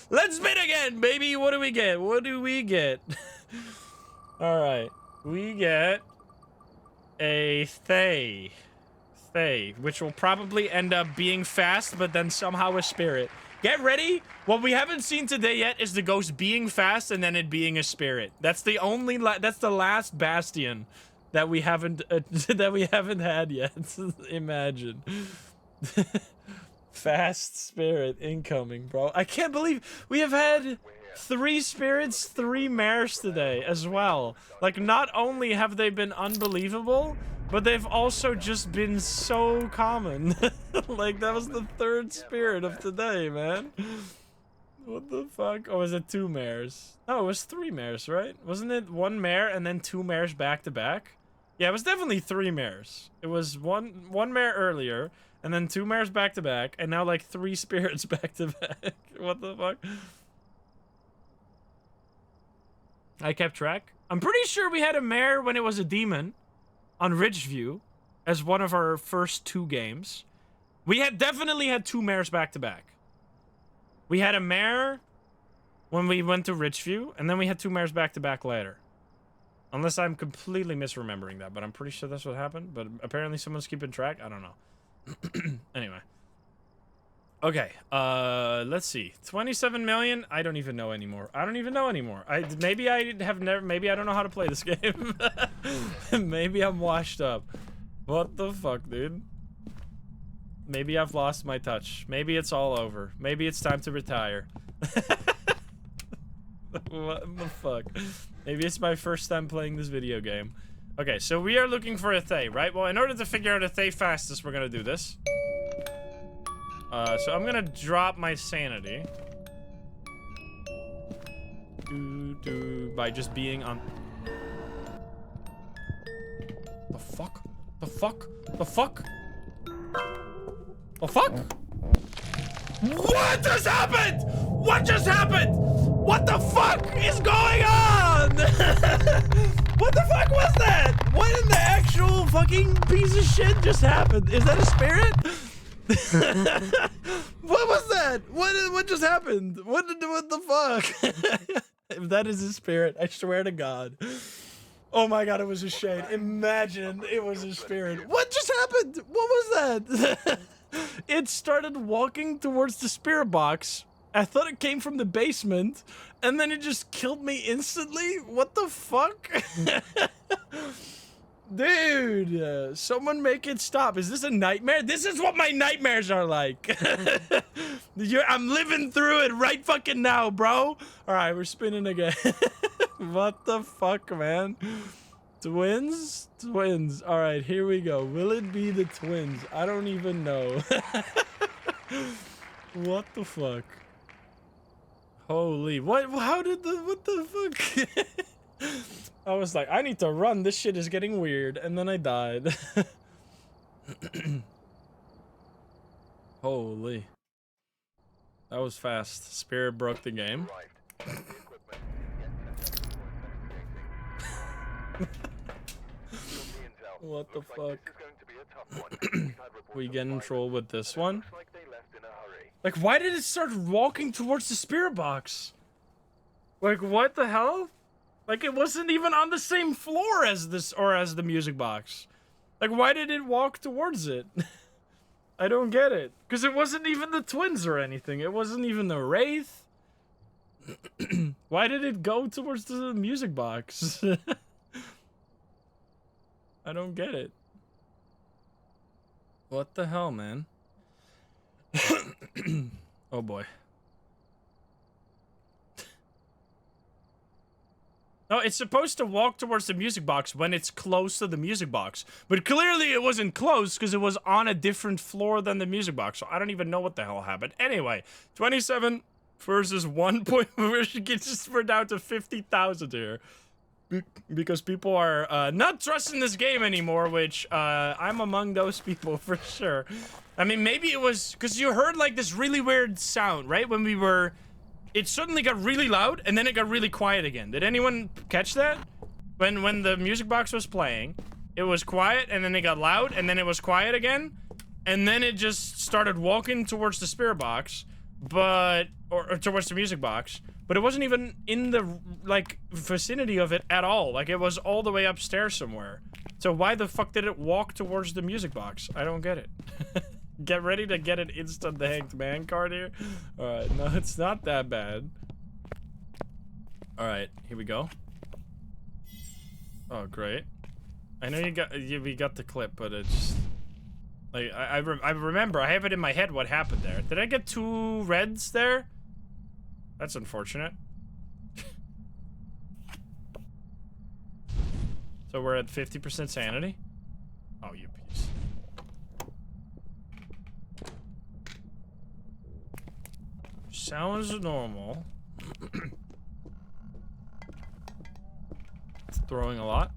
[SPEAKER 1] Let's spin again, baby! What do we get? What do we get? Alright. We get... a Thay. Thay, which will probably end up being fast, but then somehow a spirit. Get ready. What we haven't seen today yet is the ghost being fast and then it being a spirit. That's the only that's the last bastion that we haven't had yet. Imagine. Fast spirit incoming, bro. I can't believe we have had 3 spirits, 3 mares today as well. Like, not only have they been unbelievable, but they've also just been so common. Like, that was the 3rd spirit of today, man. What the fuck? Or was it 2 mares? No, it was 3 mares, right? Wasn't it 1 mare and then 2 mares back to back? Yeah, it was definitely 3 mares. It was one mare earlier, and then 2 mares back to back, and now like 3 spirits back to back. What the fuck? I kept track. I'm pretty sure we had a mare when it was a demon on Ridgeview as one of our first 2 games. We had definitely had 2 mares back to back. We had a mare when we went to Ridgeview, and then we had 2 mares back to back later. Unless I'm completely misremembering that, but I'm pretty sure that's what happened. But apparently someone's keeping track. I don't know. Anyway. Okay, let's see. 27 million? I don't even know anymore. Maybe I don't know how to play this game. Maybe I'm washed up. What the fuck, dude? Maybe I've lost my touch. Maybe it's all over. Maybe it's time to retire. What the fuck? Maybe it's my first time playing this video game. Okay, so we are looking for a Thay, right? Well, in order to figure out a Thay fastest, we're gonna do this. So I'm gonna drop my sanity. By just being on... The fuck? The fuck? The fuck? The fuck? What just happened? What just happened? What the fuck is going on? What the fuck was that? What in the actual fucking piece of shit just happened? Is that a spirit? What was that? What just happened? What the fuck? If that is a spirit, I swear to God. Oh my God, it was a shade. Imagine it was a spirit. What just happened? What was that? It started walking towards the spirit box. I thought it came from the basement, and then it just killed me instantly? What the fuck? Dude, someone make it stop. Is this a nightmare? This is what my nightmares are like. I'm living through it right fucking now, bro. All right, we're spinning again. What the fuck, man? Twins? Twins. All right, here we go. Will it be the twins? I don't even know. What the fuck? Holy, what? How did what the fuck? I was like, I need to run. This shit is getting weird. And then I died. Holy. That was fast. Spirit broke the game. What the fuck? We get in trouble with this one? Like, why did it start walking towards the spirit box? Like, what the hell? Like, it wasn't even on the same floor as this, or as the music box. Like, why did it walk towards it? I don't get it. Because it wasn't even the twins or anything. It wasn't even the Wraith. Why did it go towards the music box? I don't get it. What the hell, man? Oh boy. No, it's supposed to walk towards the music box when it's close to the music box. But clearly it wasn't close because it was on a different floor than the music box. So I don't even know what the hell happened. Anyway, 27 versus 1 point. We're down to 50,000 here. Because people are not trusting this game anymore, which I'm among those people for sure. I mean, maybe it was because you heard like this really weird sound, right? When we were... It suddenly got really loud, and then it got really quiet again. Did anyone catch that? When the music box was playing, it was quiet, and then it got loud, and then it was quiet again, and then it just started walking towards the spirit box, but... Or towards the music box, but it wasn't even in the, like, vicinity of it at all. Like, it was all the way upstairs somewhere. So why the fuck did it walk towards the music box? I don't get it. Get ready to get an instant the Hanged Man card here. Alright, no, it's not that bad. Alright, here we go. Oh, great. I know we got the clip, but it's... Like, I remember, I have it in my head what happened there. Did I get 2 reds there? That's unfortunate. So we're at 50% sanity? Oh, you piece. Sounds normal. It's throwing a lot.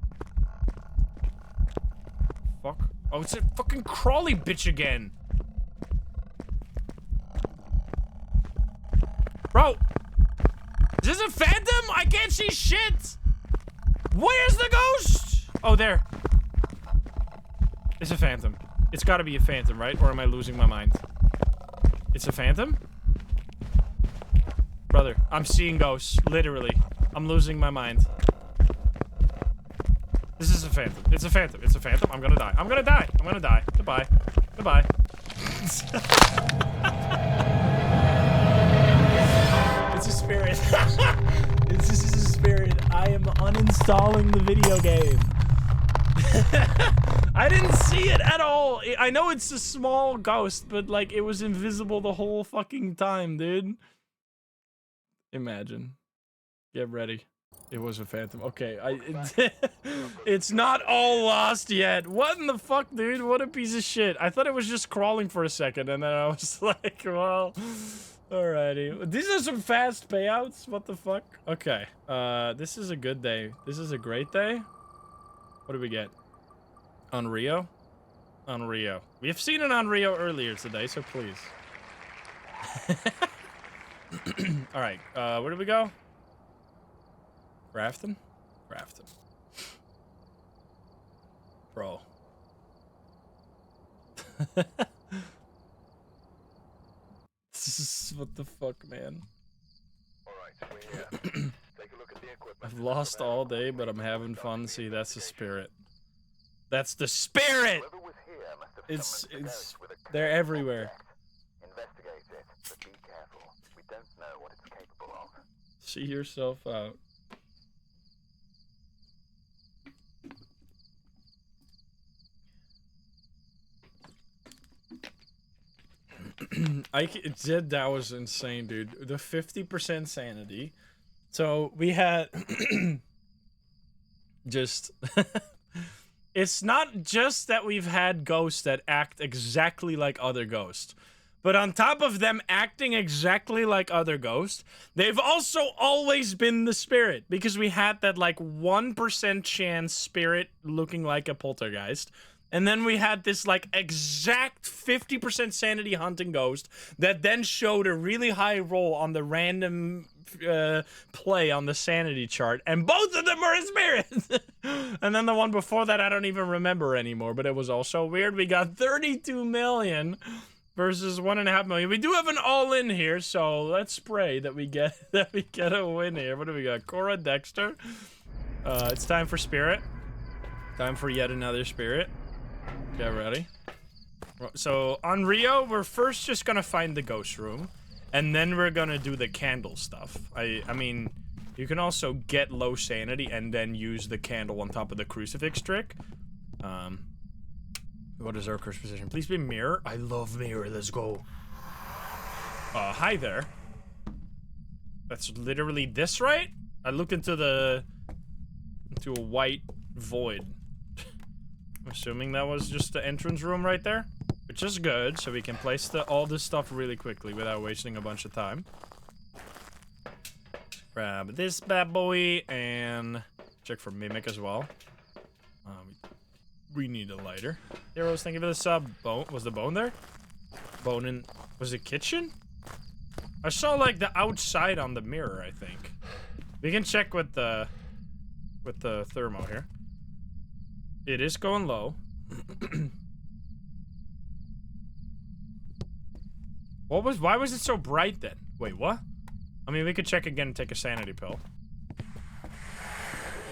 [SPEAKER 1] Fuck. Oh, it's a fucking crawly bitch again. Bro. Is this a phantom? I can't see shit. Where's the ghost? Oh, there. It's a phantom. It's gotta be a phantom, right? Or am I losing my mind? It's a phantom? Brother, I'm seeing ghosts. Literally. I'm losing my mind. This is a phantom. It's a phantom. It's a phantom. I'm gonna die. I'm gonna die. I'm gonna die. Goodbye. Goodbye. It's a spirit. This is a spirit. I am uninstalling the video game. I didn't see it at all. I know it's a small ghost, but like it was invisible the whole fucking time, dude. Imagine. Get ready. It was a phantom. Okay, it's not all lost yet. What in the fuck, dude? What a piece of shit. I thought it was just crawling for a second, and then I was like, well, alrighty. These are some fast payouts. What the fuck? Okay, this is a good day. This is a great day. What do we get? Onryo? Onryo. We have seen an Onryo earlier today, so please. Alright, where do we go? Grafton? Grafton. Bro. This is, what the fuck, man?
[SPEAKER 2] Alright, we're here. Take a look at the equipment.
[SPEAKER 1] I've lost all day, but I'm having fun. See, that's the spirit. That's the spirit!
[SPEAKER 2] Whoever was here must have
[SPEAKER 1] It's,
[SPEAKER 2] summoned the ghost with a
[SPEAKER 1] they're everywhere.
[SPEAKER 2] Investigate it, but be careful. We don't know what it's capable of.
[SPEAKER 1] See yourself out. That was insane, dude. The 50% sanity. So we had just it's not just that we've had ghosts that act exactly like other ghosts, but on top of them acting exactly like other ghosts, they've also always been the spirit, because we had that like 1% chance spirit looking like a poltergeist. And then we had this, like, exact 50% sanity hunting ghost that then showed a really high roll on the random play on the sanity chart. And both of them were a spirit! And then the one before that I don't even remember anymore, but it was also weird. We got 32 million versus 1.5 million. We do have an all-in here, so let's pray that we get a win here. What do we got? Cora Dexter. It's time for spirit. Time for yet another spirit. Get ready. So, on Rio, we're first just gonna find the ghost room, and then we're gonna do the candle stuff. I mean, you can also get low sanity and then use the candle on top of the crucifix trick. What is our curse position? Please be mirror. I love mirror. Let's go. Hi there. That's literally this, right? I looked into a white void. I'm assuming that was just the entrance room right there, which is good, so we can place all this stuff really quickly without wasting a bunch of time. Grab this bad boy and check for mimic as well. We need a lighter. Heroes, thank you for the sub. Bone, was the bone there? Bone in, was it kitchen? I saw like the outside on the mirror, I think. We can check with the thermo here. It is going low. Why was it so bright then? Wait, what? I mean, we could check again and take a sanity pill.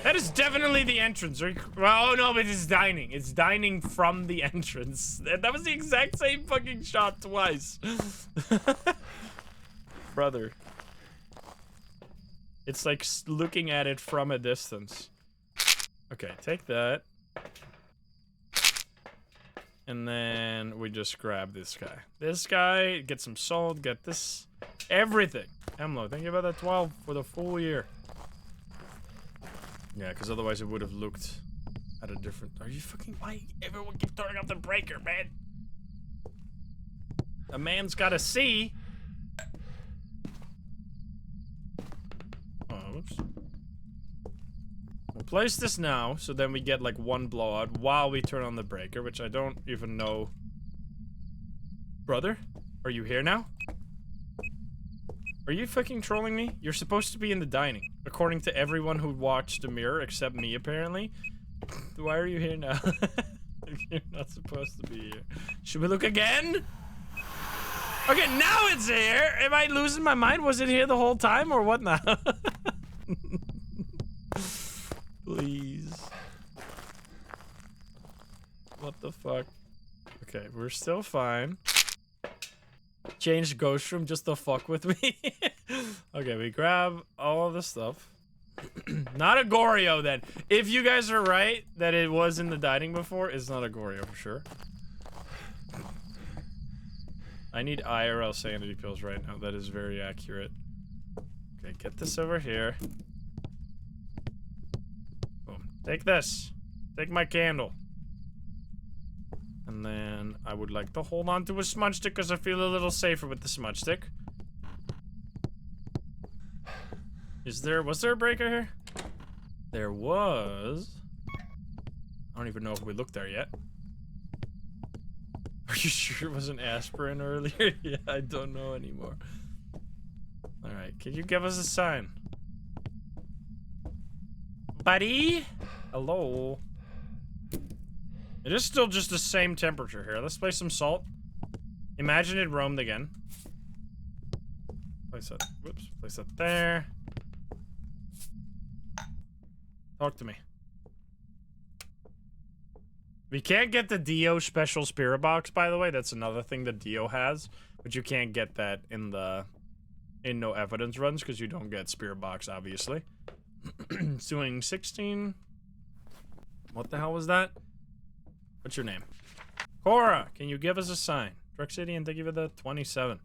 [SPEAKER 1] That is definitely the entrance. Well, oh no, but it's dining. It's dining from the entrance. That was the exact same fucking shot twice. Brother. It's like looking at it from a distance. Okay, take that. And then we just grab this guy. This guy, get some salt, get this. Everything. Hemlo, thank you about that 12 for the full year. Yeah, because otherwise it would have looked at a different... Are you fucking... Why everyone keep throwing off the breaker, man? A man's gotta see. Oh, oops. We'll place this now, so then we get like one blowout while we turn on the breaker, which I don't even know. Brother? Are you here now? Are you fucking trolling me? You're supposed to be in the dining, according to everyone who watched the mirror, except me, apparently. Why are you here now? You're not supposed to be here. Should we look again? Okay, now it's here! Am I losing my mind? Was it here the whole time, or what now? Please. What the fuck? Okay, we're still fine. Change ghost room just to fuck with me. Okay, we grab all of the stuff. Not a Goryo then. If you guys are right that it was in the dining before, it's not a Goryo for sure. I need IRL sanity pills right now. That is very accurate. Okay, get this over here. Take this. Take my candle. And then I would like to hold on to a smudge stick because I feel a little safer with the smudge stick. Was there a breaker here? There was. I don't even know if we looked there yet. Are you sure it wasn't aspirin earlier? Yeah, I don't know anymore. Alright, can you give us a sign? Buddy? Hello? It is still just the same temperature here. Let's play some salt. Imagine it roamed again. Place that. Whoops. Place that there. Talk to me. We can't get the Dio special spirit box, by the way. That's another thing that Dio has. But you can't get that in the... in no evidence runs, because you don't get spirit box, obviously. It's doing 16. What the hell was that? What's your name? Cora, can you give us a sign? Drug City, and thank you for the 27.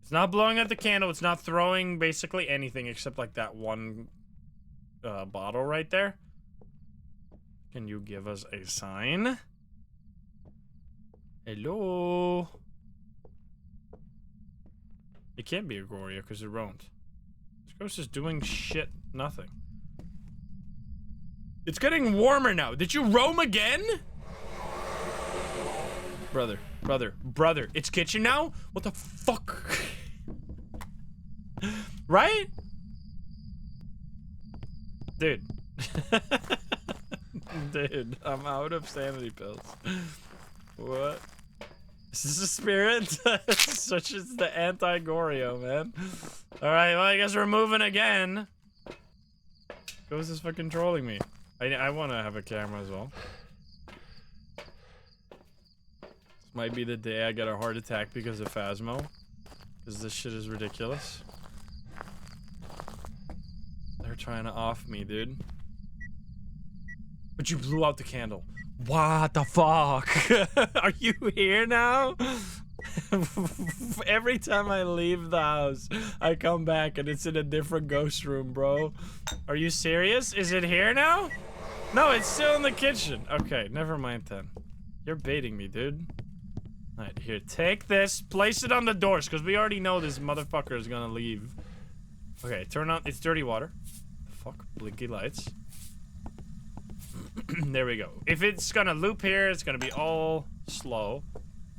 [SPEAKER 1] It's not blowing out the candle. It's not throwing basically anything except like that one bottle right there. Can you give us a sign? Hello? It can't be a Onryo because it roamed. This ghost is doing shit. Nothing. It's getting warmer now. Did you roam again? Brother. It's kitchen now? What the fuck? Right? Dude. Dude, I'm out of sanity pills. What? Is this a spirit? Such as the anti-Onryo, man. Alright, well, I guess we're moving again. Ghost is fucking trolling me. I want to have a camera as well. This might be the day I get a heart attack because of Phasmo. Because this shit is ridiculous. They're trying to off me, dude. But you blew out the candle. What the fuck? Are you here now? Every time I leave the house, I come back and it's in a different ghost room, bro. Are you serious? Is it here now? No, it's still in the kitchen. Okay, never mind then. You're baiting me, dude. Alright, here, take this. Place it on the doors, because we already know this motherfucker is gonna leave. Okay, turn on. It's dirty water. Fuck, blinky lights. There we go. If it's gonna loop here, it's gonna be all slow.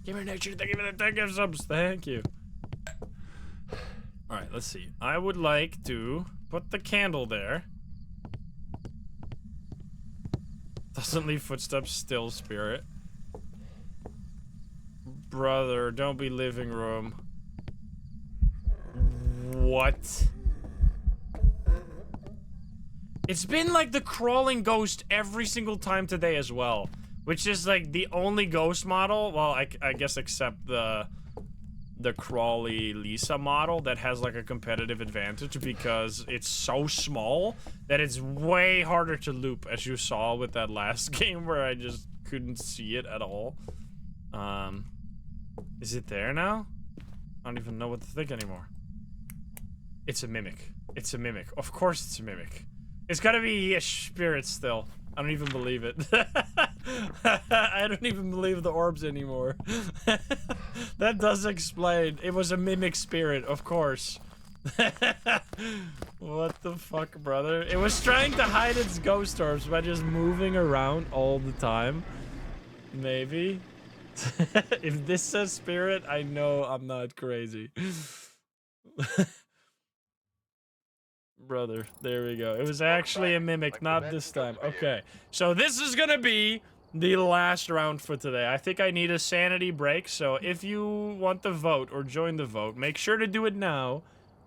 [SPEAKER 1] Give me nature, thank you for the 10 gift subs. Thank you. Alright, let's see. I would like to put the candle there. Doesn't leave footsteps, still spirit. Brother, don't be living room. What? It's been like the crawling ghost every single time today as well. Which is like the only ghost model, well, I guess except the crawly Lisa model that has like a competitive advantage because it's so small that it's way harder to loop, as you saw with that last game where I just couldn't see it at all. Is it there now? I don't even know what to think anymore. It's a mimic. It's a mimic. Of course it's a mimic. It's gotta be a spirit still. I don't even believe it. I don't even believe the orbs anymore. That does explain. It was a mimic spirit, of course. What the fuck, brother? It was trying to hide its ghost orbs by just moving around all the time. Maybe. If this says spirit, I know I'm not crazy. Brother, there we go. It was actually a mimic, not this time. Okay, so this is gonna be the last round for today. I think I need a sanity break, so if you want to vote or join the vote, make sure to do it now,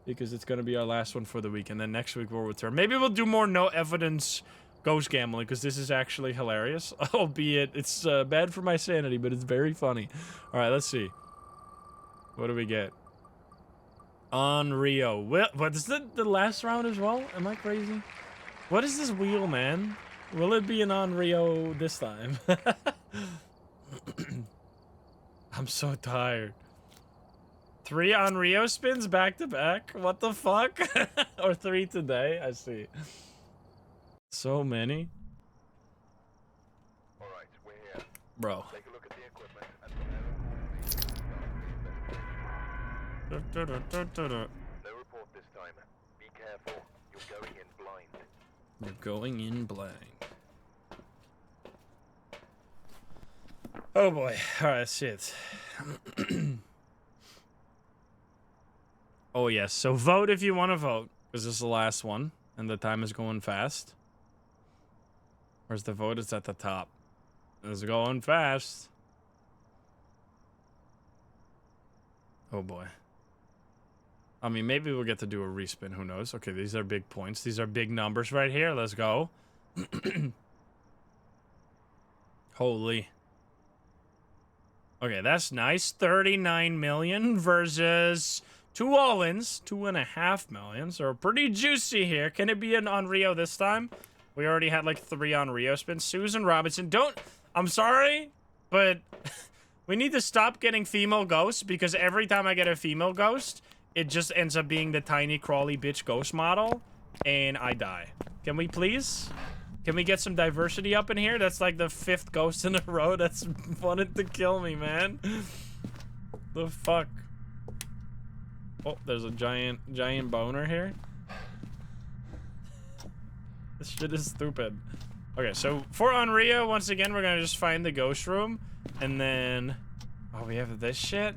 [SPEAKER 1] because it's gonna be our last one for the week, and then next week we'll return. Maybe we'll do more no evidence ghost gambling, because this is actually hilarious, albeit it's bad for my sanity, but it's very funny. Alright, let's see. What do we get? Onryo. What is the last round as well? Am I crazy? What is this wheel, man? Will it be an Onryo this time? I'm so tired. 3 Onryo spins back to back? What the fuck? Or 3 today? I see. So many.
[SPEAKER 2] Alright, we're here.
[SPEAKER 1] Bro.
[SPEAKER 2] Take a look at the equipment and prepare accordingly. No report this time. Be careful. You're going in blind.
[SPEAKER 1] You're going in blind. Oh boy. Alright, shit. Oh yes, so vote if you want to vote. Because this is the last one, and the time is going fast. Where's the vote? It's at the top. It's going fast. Oh boy. I mean, maybe we'll get to do a respin, who knows? Okay, these are big points. These are big numbers right here. Let's go. Holy. Okay, that's nice. 39 million versus 2 all-ins, 2.5 million. So pretty juicy here. Can it be an Onryo this time? We already had like 3 Onryo spins. Susan Robinson, I'm sorry, but we need to stop getting female ghosts because every time I get a female ghost, it just ends up being the tiny crawly bitch ghost model, and I die. Can we please? Can we get some diversity up in here? That's like the 5th ghost in a row that's wanted to kill me, man. The fuck? Oh, there's a giant boner here. This shit is stupid. Okay, so for Onryo, once again, we're gonna just find the ghost room, and then... Oh, we have this shit?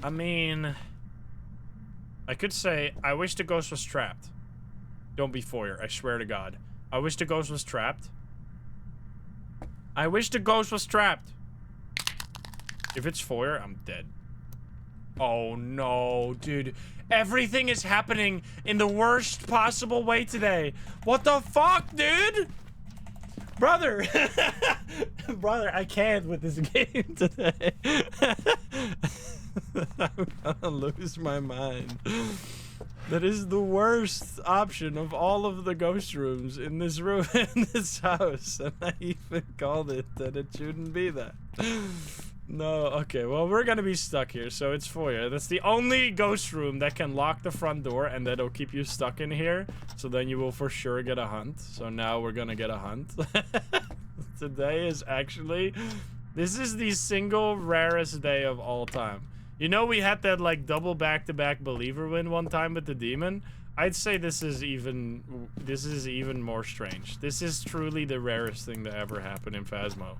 [SPEAKER 1] I mean... I could say, I wish the ghost was trapped. Don't be foyer, I swear to God. I wish the ghost was trapped. I wish the ghost was trapped. If it's foyer, I'm dead. Oh no, dude. Everything is happening in the worst possible way today. What the fuck, dude? Brother. Brother, I can't with this game today. I'm gonna lose my mind. That is the worst option of all of the ghost rooms in this room, in this house. And I even called it that it shouldn't be that. No, okay, well, we're gonna be stuck here, so it's foyer. That's the only ghost room that can lock the front door, and that'll keep you stuck in here. So then you will for sure get a hunt. So now we're gonna get a hunt. Today is actually... This is the single rarest day of all time. You know, we had that, like, double back-to-back believer win one time with the demon? I'd say this is even more strange. This is truly the rarest thing to ever happen in Phasmo.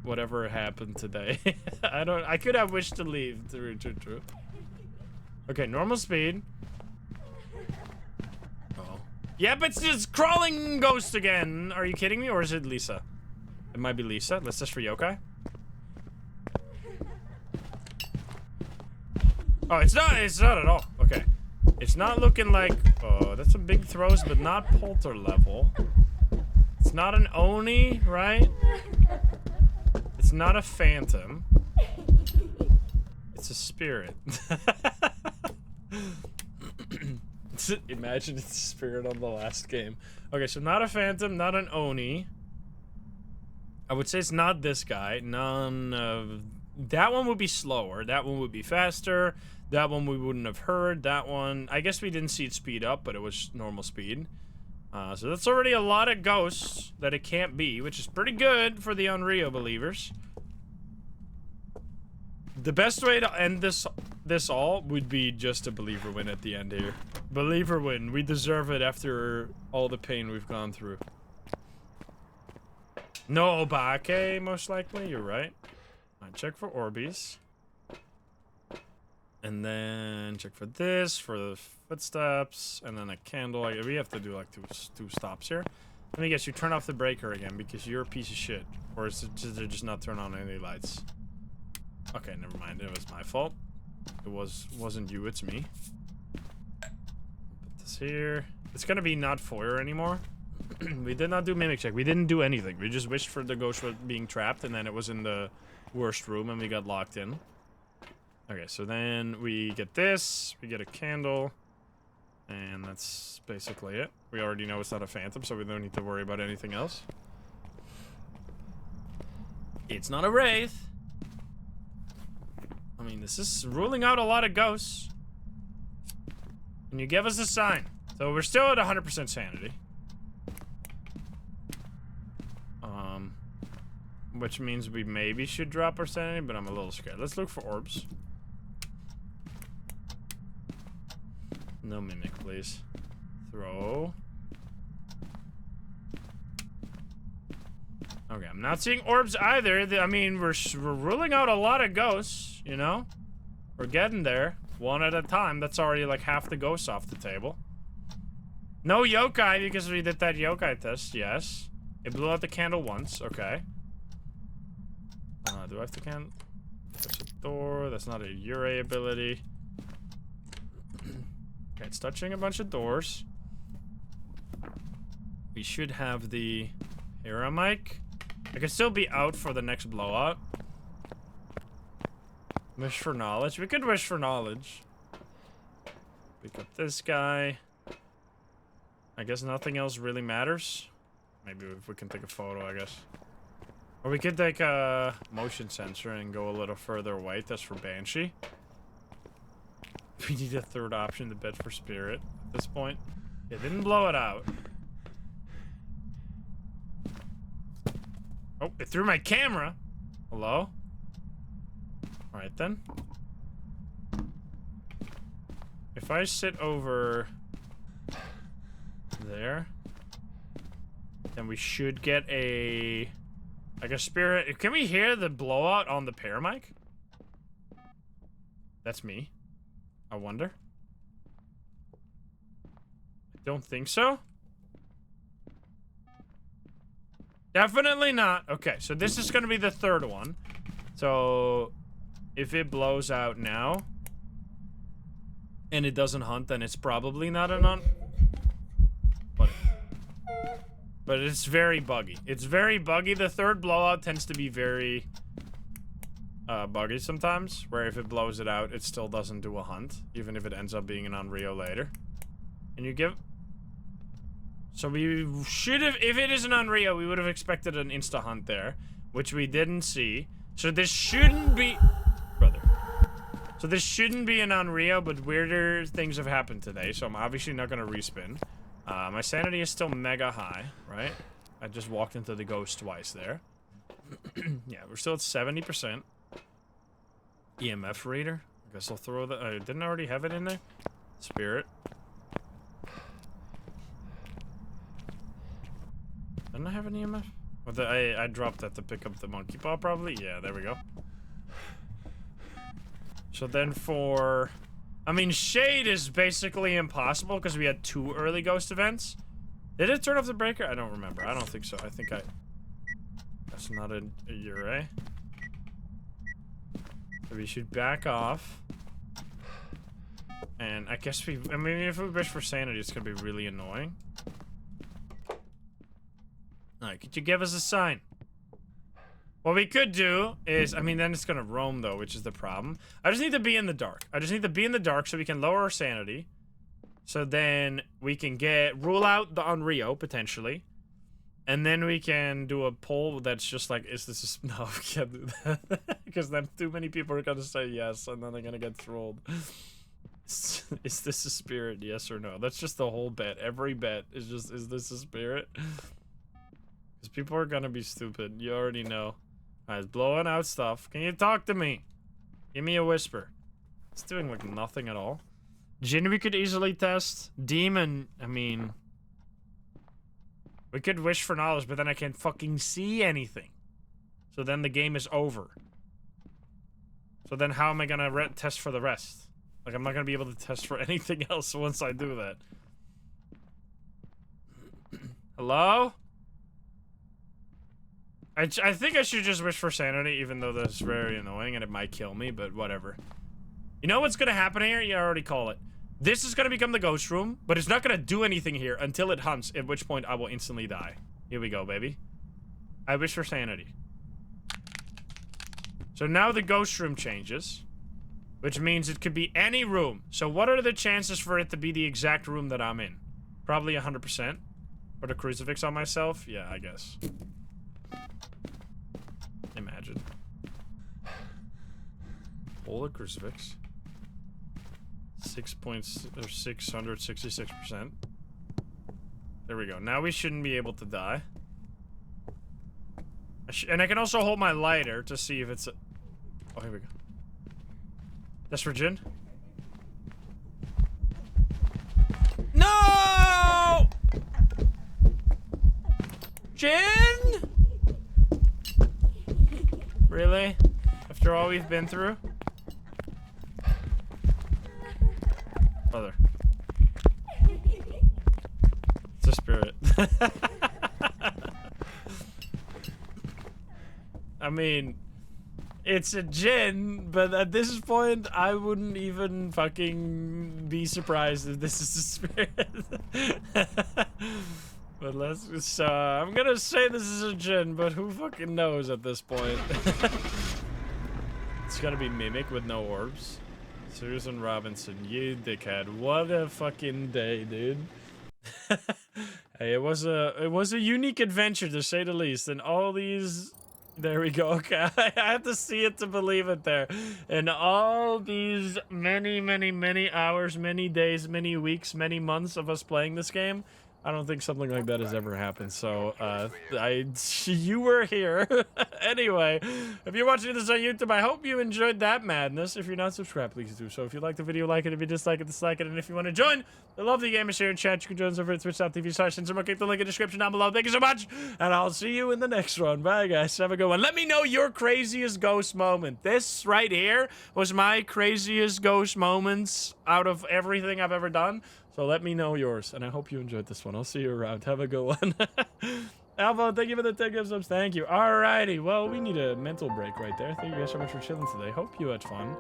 [SPEAKER 1] Whatever happened today. I could have wished to leave. True. Okay, normal speed. Uh-oh. Yep, it's just crawling ghost again. Are you kidding me? Or is it Lisa? It might be Lisa. Let's just for yokai. Oh, it's not at all. Okay. It's not looking like... Oh, that's some big throws, but not Polter level. It's not an Oni, right? It's not a phantom. It's a spirit. Imagine it's a spirit on the last game. Okay, so not a phantom, not an Oni. I would say it's not this guy. None of... That one would be slower. That one would be faster. That one we wouldn't have heard. That one... I guess we didn't see it speed up, but it was normal speed. So that's already a lot of ghosts that it can't be, which is pretty good for the Onryo believers. The best way to end this all would be just a believer win at the end here. Believer win. We deserve it after all the pain we've gone through. No Obake, most likely. You're right. Alright, check for Orbeez. And then check for this, for the footsteps, and then a candle. We have to do like two stops here. Let me guess, you turn off the breaker again because you're a piece of shit. Or is it just not turn on any lights? Okay, never mind. It was my fault. It wasn't you, it's me. Put this here. It's gonna be not foyer anymore. We did not do mimic check. We didn't do anything. We just wished for the ghost being trapped, and then it was in the worst room, and we got locked in. Okay, so then we get this. We get a candle. And that's basically it. We already know it's not a phantom, so we don't need to worry about anything else. It's not a Wraith. I mean, this is ruling out a lot of ghosts. And you give us a sign. So we're still at 100% sanity. which means we maybe should drop our sanity, but I'm a little scared. Let's look for orbs. No mimic, please. Throw. Okay, I'm not seeing orbs either. I mean, we're ruling out a lot of ghosts, you know? We're getting there. One at a time. That's already like half the ghosts off the table. No yokai because we did that yokai test, yes. It blew out the candle once, okay. Do I have to can? There's a door. That's not a Urei ability. Okay, it's touching a bunch of doors. We should have the Hera mic. I could still be out for the next blowout. Wish for knowledge. We could wish for knowledge. Pick up this guy. I guess nothing else really matters. Maybe if we can take a photo, I guess. Or we could take a motion sensor and go a little further away. That's for Banshee. We need a third option to bet for Spirit at this point. It didn't blow it out. Oh, it threw my camera. Hello? Alright then. If I sit over there, then we should get a... like a spirit. Can we hear the blowout on the paramic? That's me. I wonder. I don't think so. Definitely not. Okay, so this is going to be the third one. So, if it blows out now, and it doesn't hunt, then it's probably not an on... But it's very buggy. It's very buggy. The third blowout tends to be very buggy sometimes, where if it blows it out, it still doesn't do a hunt, even if it ends up being an Onryo later. And you give... So we should have... If it is an Onryo, we would have expected an insta-hunt there, which we didn't see. So this shouldn't be... Brother. So this shouldn't be an Onryo, but weirder things have happened today, so I'm obviously not going to respin. My sanity is still mega high, right? I just walked into the ghost twice there. Yeah, we're still at 70%. EMF reader. I guess I'll throw the... didn't I already have it in there? Spirit. Didn't I have an EMF? Well, I dropped that to pick up the monkey paw, probably? Yeah, there we go. So then for... I mean, Shade is basically impossible because we had 2 early ghost events. Did it turn off the breaker? I don't remember. I don't think so. I think I... That's not a Urei. So we should back off. And I guess we... I mean, if we wish for sanity, it's going to be really annoying. Alright, could you give us a sign? What we could do is, I mean, then it's gonna roam though, which is the problem. I just need to be in the dark. I just need to be in the dark so we can lower our sanity. So then we can rule out the Onryo, potentially. And then we can do a poll that's just like, is this a... No, we can't do that. Because then too many people are gonna say yes, and then they're gonna get trolled. Is this a spirit, yes or no? That's just the whole bet. Every bet is just, is this a spirit? Because people are gonna be stupid. You already know. It's blowing out stuff. Can you talk to me? Give me a whisper. It's doing like nothing at all. Jinn we could easily test. Demon, I mean... We could wish for knowledge, but then I can't fucking see anything. So then the game is over. So then how am I gonna test for the rest? Like, I'm not gonna be able to test for anything else once I do that. Hello? I think I should just wish for sanity, even though that's very annoying and it might kill me, but whatever. You know what's gonna happen here? You already call it. This is gonna become the ghost room, but it's not gonna do anything here until it hunts, at which point I will instantly die. Here we go, baby. I wish for sanity. So now the ghost room changes, which means it could be any room. So what are the chances for it to be the exact room that I'm in? Probably 100%. Put a crucifix on myself? Yeah, I guess. Imagine. Hold a crucifix. 666%. There we go. Now we shouldn't be able to die. And I can also hold my lighter to see if it's a... Oh, here we go. That's for Jin? No! Jin? Really? After all we've been through? Other. It's a spirit. I mean, it's a Jin, but at this point, I wouldn't even fucking be surprised if this is a spirit. But let's, I'm gonna say this is a Jin, but who fucking knows at this point? It's gonna be Mimic with no orbs. Susan Robinson, you dickhead. What a fucking day, dude. Hey, it was a unique adventure to say the least, and all these... There we go. Okay, I have to see it to believe it there. And all these many hours, many days, many weeks, many months of us playing this game, I don't think something like that has ever happened. So, you were here. Anyway, if you're watching this on YouTube, I hope you enjoyed that madness. If you're not subscribed, please do so. If you like the video, like it. If you dislike it, dislike it. And if you want to join the lovely gamers here in chat, you can join us over at twitch.tv/Insym. I'll click the link in the description down below. Thank you so much, and I'll see you in the next one. Bye, guys. Have a good one. Let me know your craziest ghost moment. This right here was my craziest ghost moments out of everything I've ever done. So let me know yours, and I hope you enjoyed this one. I'll see you around. Have a good one. Alpha, thank you for the 10 gift subs. Thank you. Alrighty. Well, we need a mental break right there. Thank you guys so much for chilling today. Hope you had fun.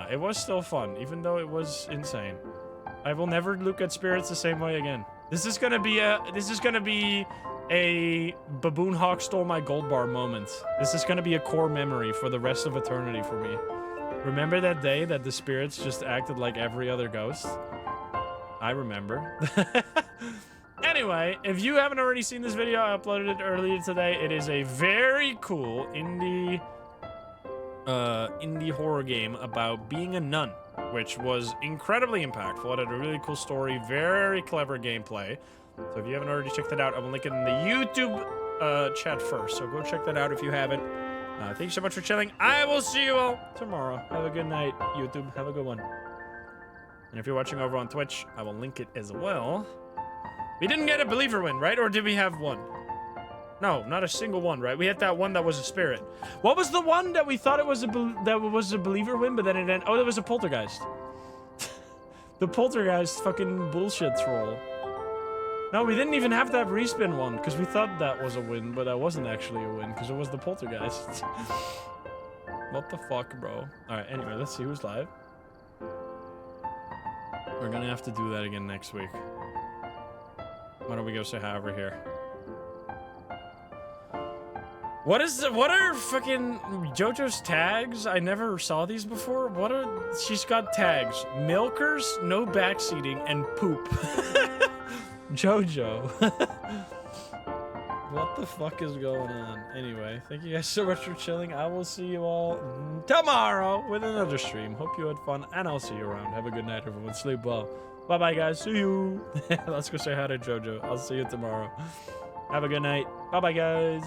[SPEAKER 1] It was still fun, even though it was insane. I will never look at spirits the same way again. This is gonna be a baboon hawk stole my gold bar moment. This is gonna be a core memory for the rest of eternity for me. Remember that day that the spirits just acted like every other ghost? I remember. Anyway, if you haven't already seen this video, I uploaded it earlier today. It is a very cool indie horror game about being a nun, which was incredibly impactful. It had a really cool story, very clever gameplay. So if you haven't already checked it out, I will link it in the YouTube chat first. So go check that out if you haven't. Thank you so much for chilling. I will see you all tomorrow. Have a good night, YouTube. Have a good one. And if you're watching over on Twitch, I will link it as well. We didn't get a believer win, right? Or did we have one? No, not a single one, right? We had that one that was a spirit. What was the one that we thought it was a believer win, but then it ended... Oh, it was a poltergeist. The poltergeist fucking bullshit troll. No, we didn't even have that respin one, because we thought that was a win, but that wasn't actually a win, because it was the poltergeist. What the fuck, bro? Alright, anyway, let's see who's live. We're gonna have to do that again next week. Why don't we go say hi over here? What are fucking JoJo's tags? I never saw these before. What are... She's got tags. Milkers, no backseating, and poop. JoJo. What the fuck is going on? Anyway, thank you guys so much for chilling. I will see you all tomorrow with another stream. Hope you had fun, and I'll see you around. Have a good night, everyone. Sleep well. Bye-bye, guys. See you. Let's go say hi to JoJo. I'll see you tomorrow. Have a good night. Bye-bye, guys.